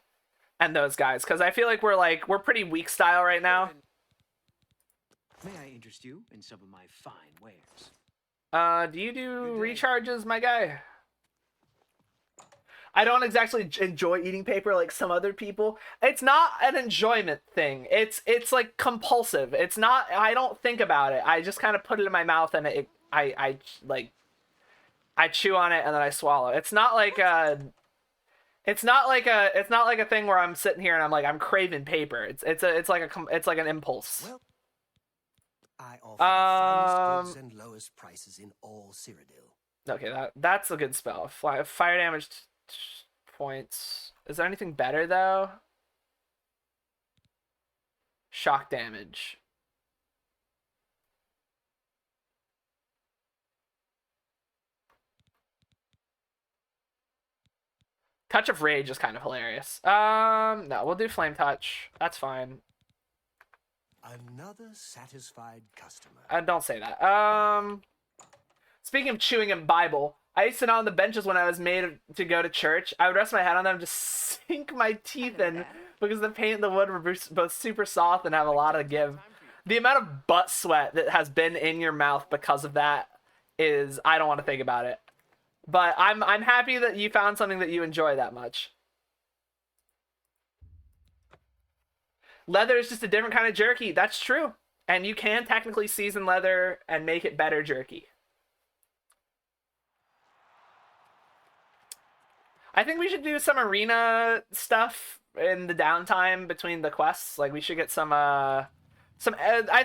and those guys, because I feel like we're pretty weak style right now. May I interest you in some of my fine wares? Do you do recharges, my guy? I don't exactly enjoy eating paper like some other people. It's not an enjoyment thing. It's like compulsive. It's not. I don't think about it. I just kind of put it in my mouth and I chew on it and then I swallow. It's not like a thing where I'm sitting here and I'm like I'm craving paper. It's like an impulse. Well, I offer the finest goods and lowest prices in all Cyrodiil. Okay, that's a good spell. Fire damage points. Is there anything better though? Shock damage. Touch of Rage is kind of hilarious. No, we'll do Flame Touch. That's fine. Another satisfied customer. Don't say that. Speaking of chewing in Bible, I used to sit on the benches when I was made to go to church. I would rest my head on them, just sink my teeth in because the paint and the wood were both super soft and have a lot of give. The amount of butt sweat that has been in your mouth because of that is, I don't want to think about it. But I'm happy that you found something that you enjoy that much. Leather is just a different kind of jerky. That's true. And you can technically season leather and make it better jerky. I think we should do some arena stuff in the downtime between the quests. Like, we should get some I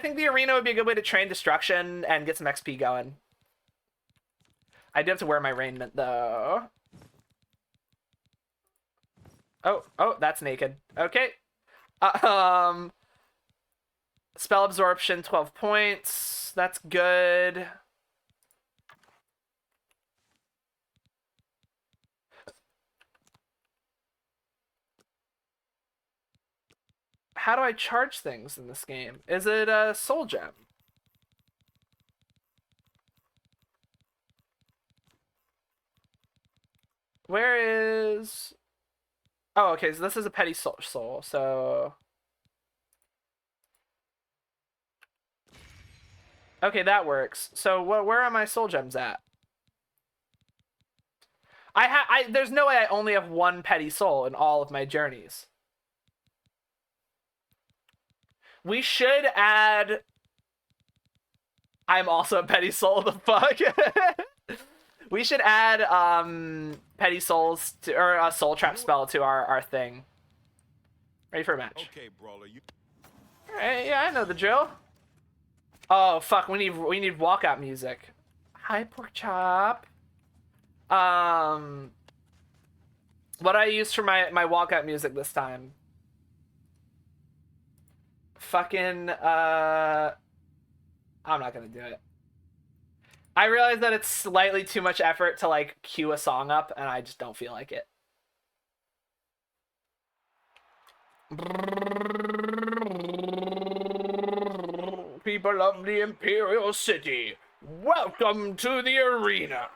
think the arena would be a good way to train destruction and get some XP going. I do have to wear my raiment, though. Oh, that's naked. Okay. Spell absorption, 12 points. That's good. How do I charge things in this game? Is it a soul gem? Where is... Oh, okay, so this is a petty soul, so... Okay, that works. So where are my soul gems at? There's no way I only have one petty soul in all of my journeys. We should add... I'm also a petty soul, the fuck? We should add petty souls to, or a soul trap spell to our thing. Ready for a match. Okay, brawler, you... Alright, yeah, I know the drill. Oh fuck, we need walkout music. Hi, pork chop. What do I use for my walkout music this time? Fucking I'm not gonna do it. I realize that it's slightly too much effort to like cue a song up, and I just don't feel like it. People of the Imperial City, welcome to the arena.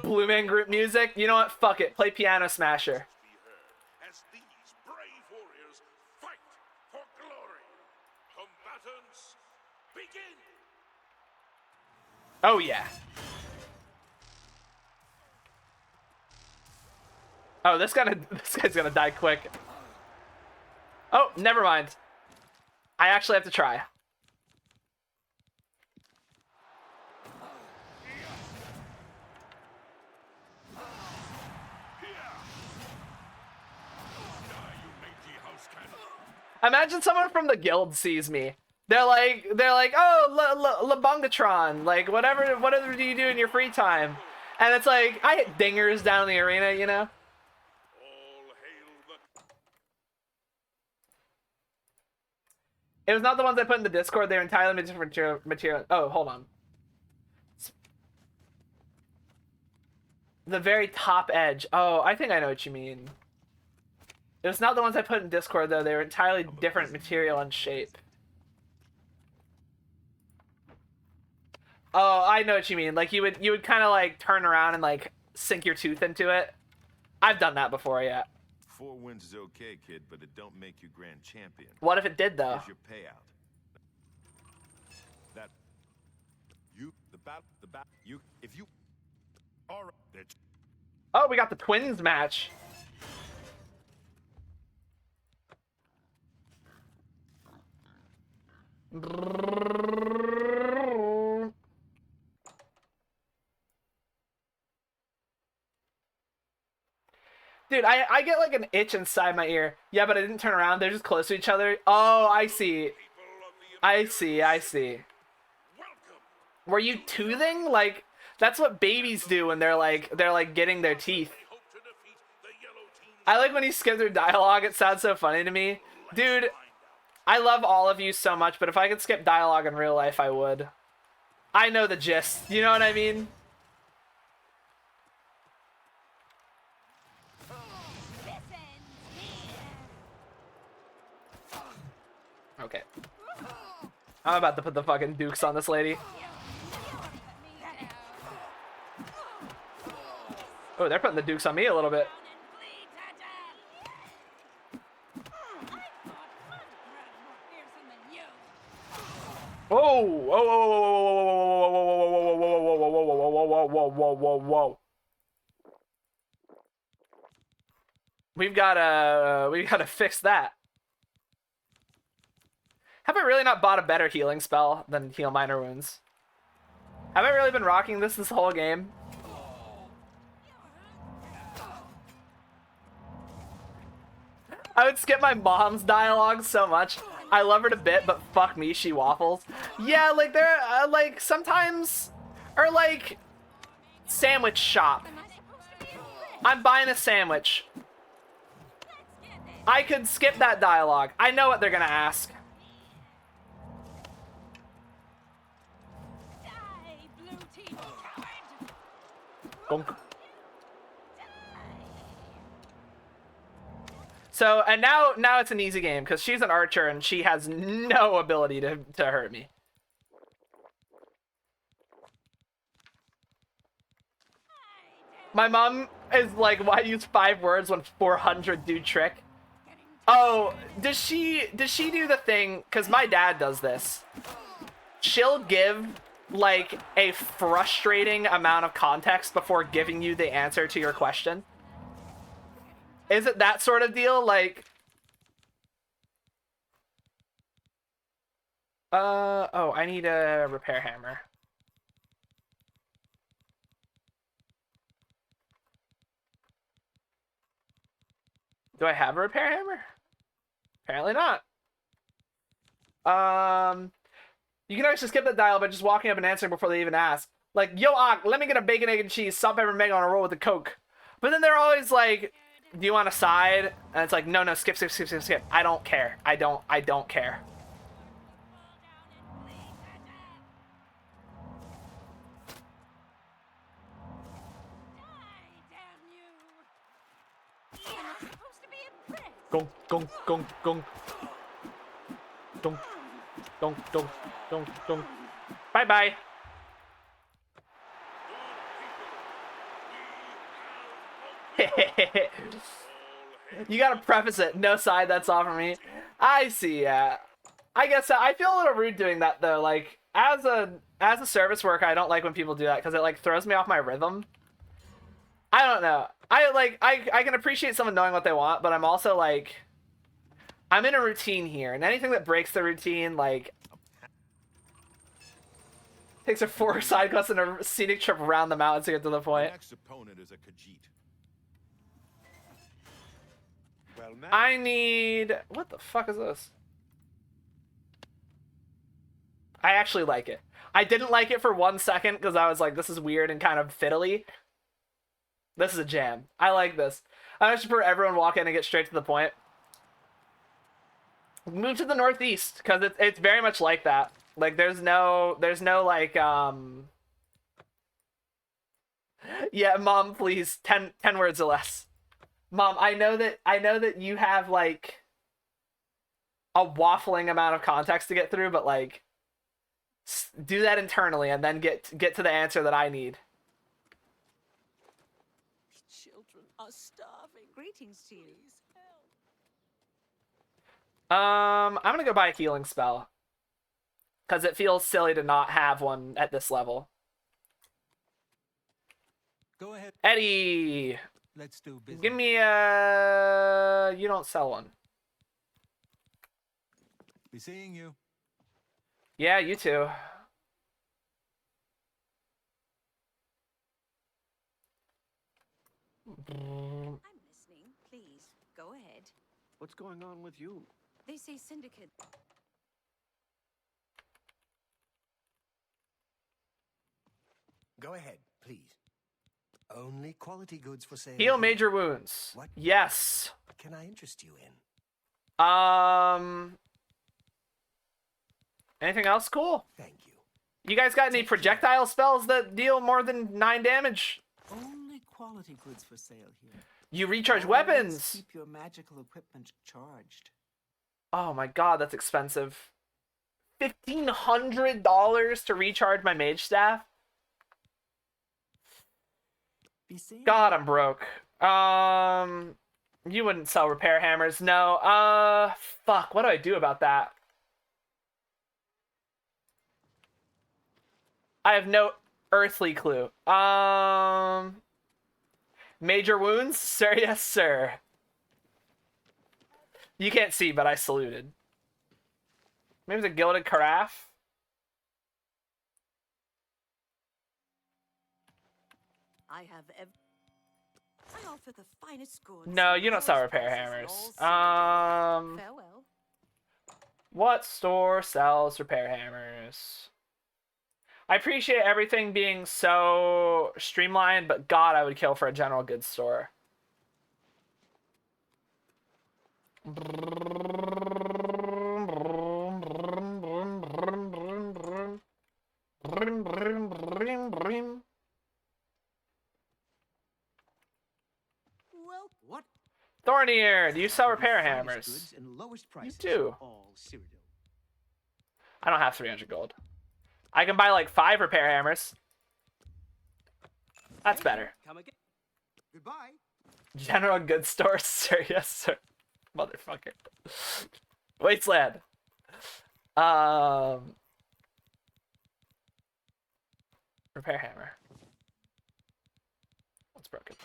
Blue Man Group music? You know what? Fuck it. Play Piano Smasher. As these brave warriors fight for glory. Combatants, begin! Oh yeah. Oh, this guy's gonna die quick. Oh, never mind. I actually have to try. Imagine someone from the guild sees me. They're like, oh, Labongatron, like whatever do you do in your free time? And it's like, I hit dingers down in the arena, you know? It was not the ones I put in the Discord. They're entirely different material. Oh, hold on. The very top edge. Oh, I think I know what you mean. It was not the ones I put in Discord, though. They were entirely different material and shape. Oh, I know what you mean. Like, you would kind of, like, turn around and, like, sink your tooth into it. I've done that before, yeah. 4 wins is okay, kid, but it don't make you grand champion. What if it did, though? Here's your payout. That... if you... Alright, oh, we got the twins match. Dude, I get like an itch inside my ear. Yeah, but I didn't turn around. They're just close to each other. Oh, I see. I see. Were you toothing? Like, that's what babies do when they're like getting their teeth. I like when you skip through dialogue. It sounds so funny to me. Dude, I love all of you so much, but if I could skip dialogue in real life, I would. I know the gist. You know what I mean? Okay. I'm about to put the fucking dukes on this lady. Oh, they're putting the dukes on me a little bit. Whoa! Whoa! Whoa! We gotta fix that. Have I really not bought a better healing spell than heal minor wounds? Have I really been rocking this whole game? I would skip my mom's dialogue so much. I love her to bit, but fuck me, she waffles. Yeah, like there, like sometimes, or like sandwich shop. I'm buying a sandwich. I could skip that dialogue. I know what they're gonna ask. Bonk. So, and now it's an easy game because she's an archer and she has no ability to hurt me. My mom is like, why use 5 words when 400 do trick? Oh, does she do the thing? Because my dad does this. She'll give like a frustrating amount of context before giving you the answer to your question. Is it that sort of deal? Like, oh, I need a repair hammer. Do I have a repair hammer? Apparently not. You can actually skip that dial by just walking up and answering before they even ask. Like, yo, let me get a bacon, egg, and cheese, salt, pepper, mayo on a roll with a Coke. But then they're always like, do you want a side? And it's like, no, skip. I don't care. I don't care. Gong, gong, gong, gong. Dong, dong, dong, dong, dong. Bye-bye. You gotta preface it. No side, that's all for me. I see, yeah. I guess I feel a little rude doing that though. Like as a service worker, I don't like when people do that because it like throws me off my rhythm. I don't know. I can appreciate someone knowing what they want, but I'm also like, I'm in a routine here, and anything that breaks the routine, like, takes a 4 side quests and a scenic trip around the mountains to get to the point. The next opponent is a Khajiit. Well, now I need... What the fuck is this? I actually like it. I didn't like it for 1 second because I was like, this is weird and kind of fiddly. This is a jam. I like this. I just prefer everyone walk in and get straight to the point. Move to the northeast because it's very much like that. Like there's no like yeah, mom, please 10 words or less. Mom, I know that you have like a waffling amount of context to get through, but like do that internally and then get to the answer that I need. Children are starving. Greetings to you. I'm gonna go buy a healing spell because it feels silly to not have one at this level. Go ahead. Eddie, Let's do business. give me a... You don't sell one. Be seeing you. Yeah, you too. I'm listening. Please, go ahead. What's going on with you? They say syndicate. Go ahead, please. Only quality goods for sale. Heal major wounds. What? Yes. Can I interest you in? Anything else cool? Thank you. You guys got any projectile spells that deal more than 9 damage? Only quality goods for sale here. You recharge Always weapons. Keep your magical equipment charged. Oh my god, that's expensive. $1,500 to recharge my mage staff? Be seeing God, I'm broke. You wouldn't sell repair hammers. No. Fuck, what do I do about that? I have no earthly clue. Major wounds? Sir, yes, sir. You can't see, but I saluted. Maybe it's a gilded carafe? I offer the finest goods. No, and you don't sell lowest repair prices in hammers. all Cyrodiil. Farewell. What store sells repair hammers? I appreciate everything being so streamlined, but God, I would kill for a general goods store. Well, what? Thornier, do you sell repair Finest hammers? goods and lowest You prices do. in all Cyrodiil. I don't have 300 gold. I can buy like 5 repair hammers. That's better. Come again. Goodbye. General goods store, sir. Yes, sir. Motherfucker. Wasteland. Repair hammer. What's broken?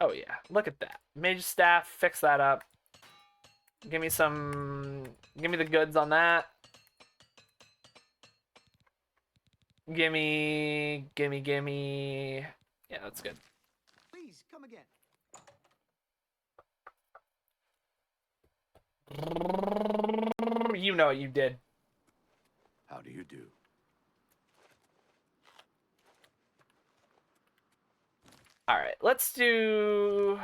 Oh yeah, look at that. Mage staff, fix that up. Give me the goods on that. Gimme. Yeah, that's good. Please come again. You know what you did. How do you do? All right, let's do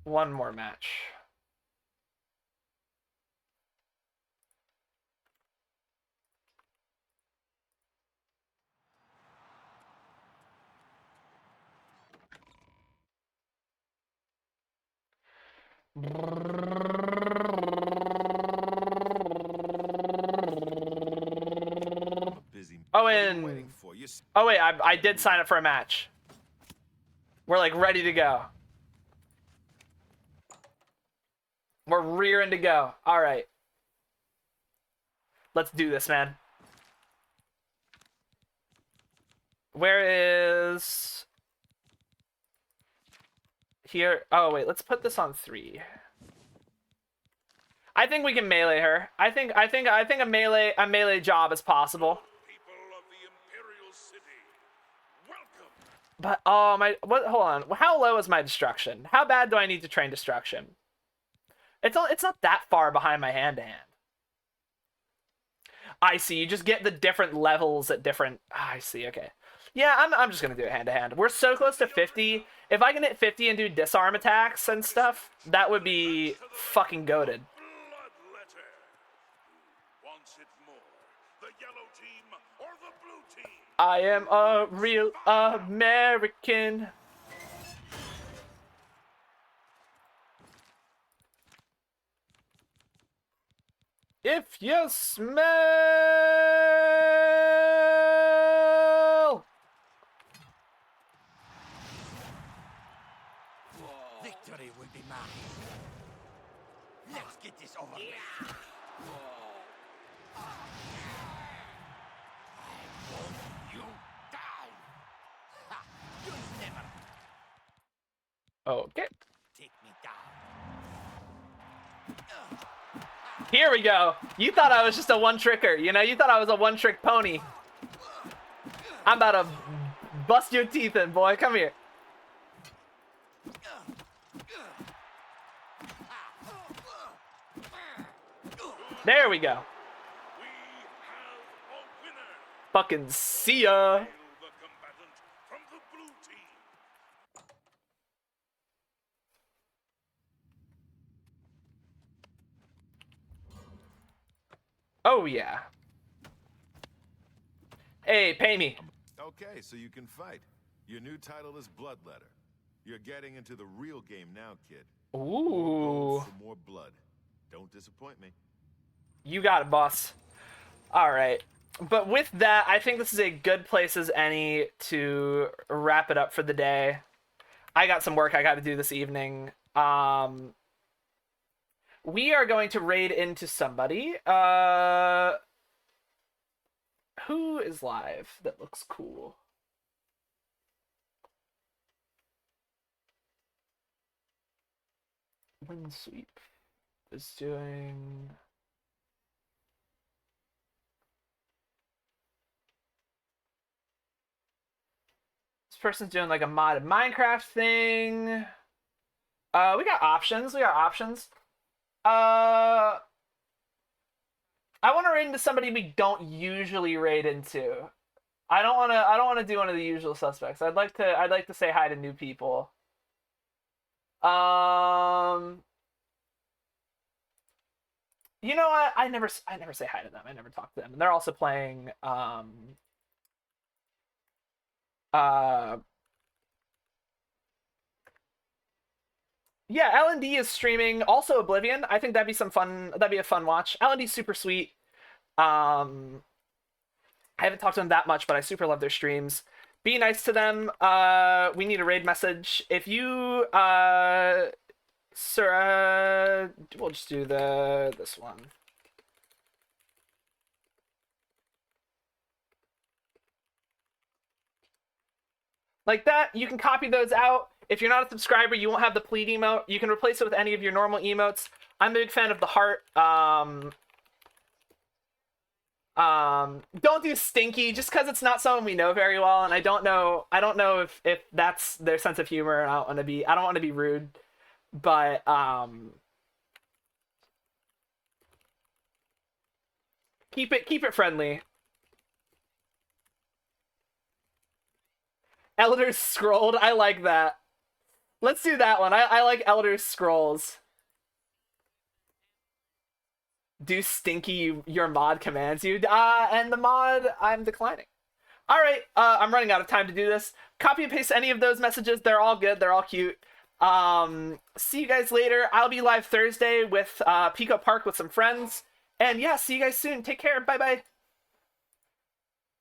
one more match. Owen. Oh wait, I did sign up for a match. We're like ready to go. We're rearing to go. All right. Let's do this, man. Where is here? Oh wait, let's put this on 3. I think we can melee her. I think a melee job is possible. But oh my, what? Hold on. How low is my destruction? How bad do I need to train destruction? It's not that far behind my hand-to-hand. I see. You just get the different levels at different. I see. Okay. Yeah, I'm just gonna do it hand-to-hand. We're so close to 50. If I can hit 50 and do disarm attacks and stuff, that would be fucking goated. I am a real American. If you smell Victory will be mine. Let's get this over with. Okay. Take me down. Here we go. You thought I was just a one-tricker, you know? You thought I was a one-trick pony. I'm about to bust your teeth in, boy. Come here. There we go. Fucking see ya. Oh, yeah. Hey, pay me. Okay, so you can fight. Your new title is Bloodletter. You're getting into the real game now, kid. Ooh. More gold for more blood. Don't disappoint me. You got it, boss. All right. But with that, I think this is a good place as any to wrap it up for the day. I got some work I got to do this evening. We are going to raid into somebody. Who is live that looks cool? Windsweep is doing... This person's doing like a modded Minecraft thing. We got options. I want to raid into somebody we don't usually raid into. I don't want to do one of the usual suspects. I'd like to say hi to new people. You know what? I never say hi to them. I never talk to them. And they're also playing yeah, L&D is streaming also Oblivion. I think that'd be a fun watch. L&D's super sweet. I haven't talked to them that much, but I super love their streams. Be nice to them. We need a raid message. If you sir, we'll just do this one. Like that, you can copy those out. If you're not a subscriber, you won't have the plead emote. You can replace it with any of your normal emotes. I'm a big fan of the heart. Don't do stinky just because it's not someone we know very well, and I don't know if that's their sense of humor. And I don't want to be rude, but keep it friendly. Elder Scrolled, I like that. Let's do that one. I like Elder Scrolls. Do stinky your mod commands you. And the mod I'm declining. Alright, I'm running out of time to do this. Copy and paste any of those messages. They're all good. They're all cute. See you guys later. I'll be live Thursday with Pico Park with some friends. And yeah, see you guys soon. Take care. Bye-bye.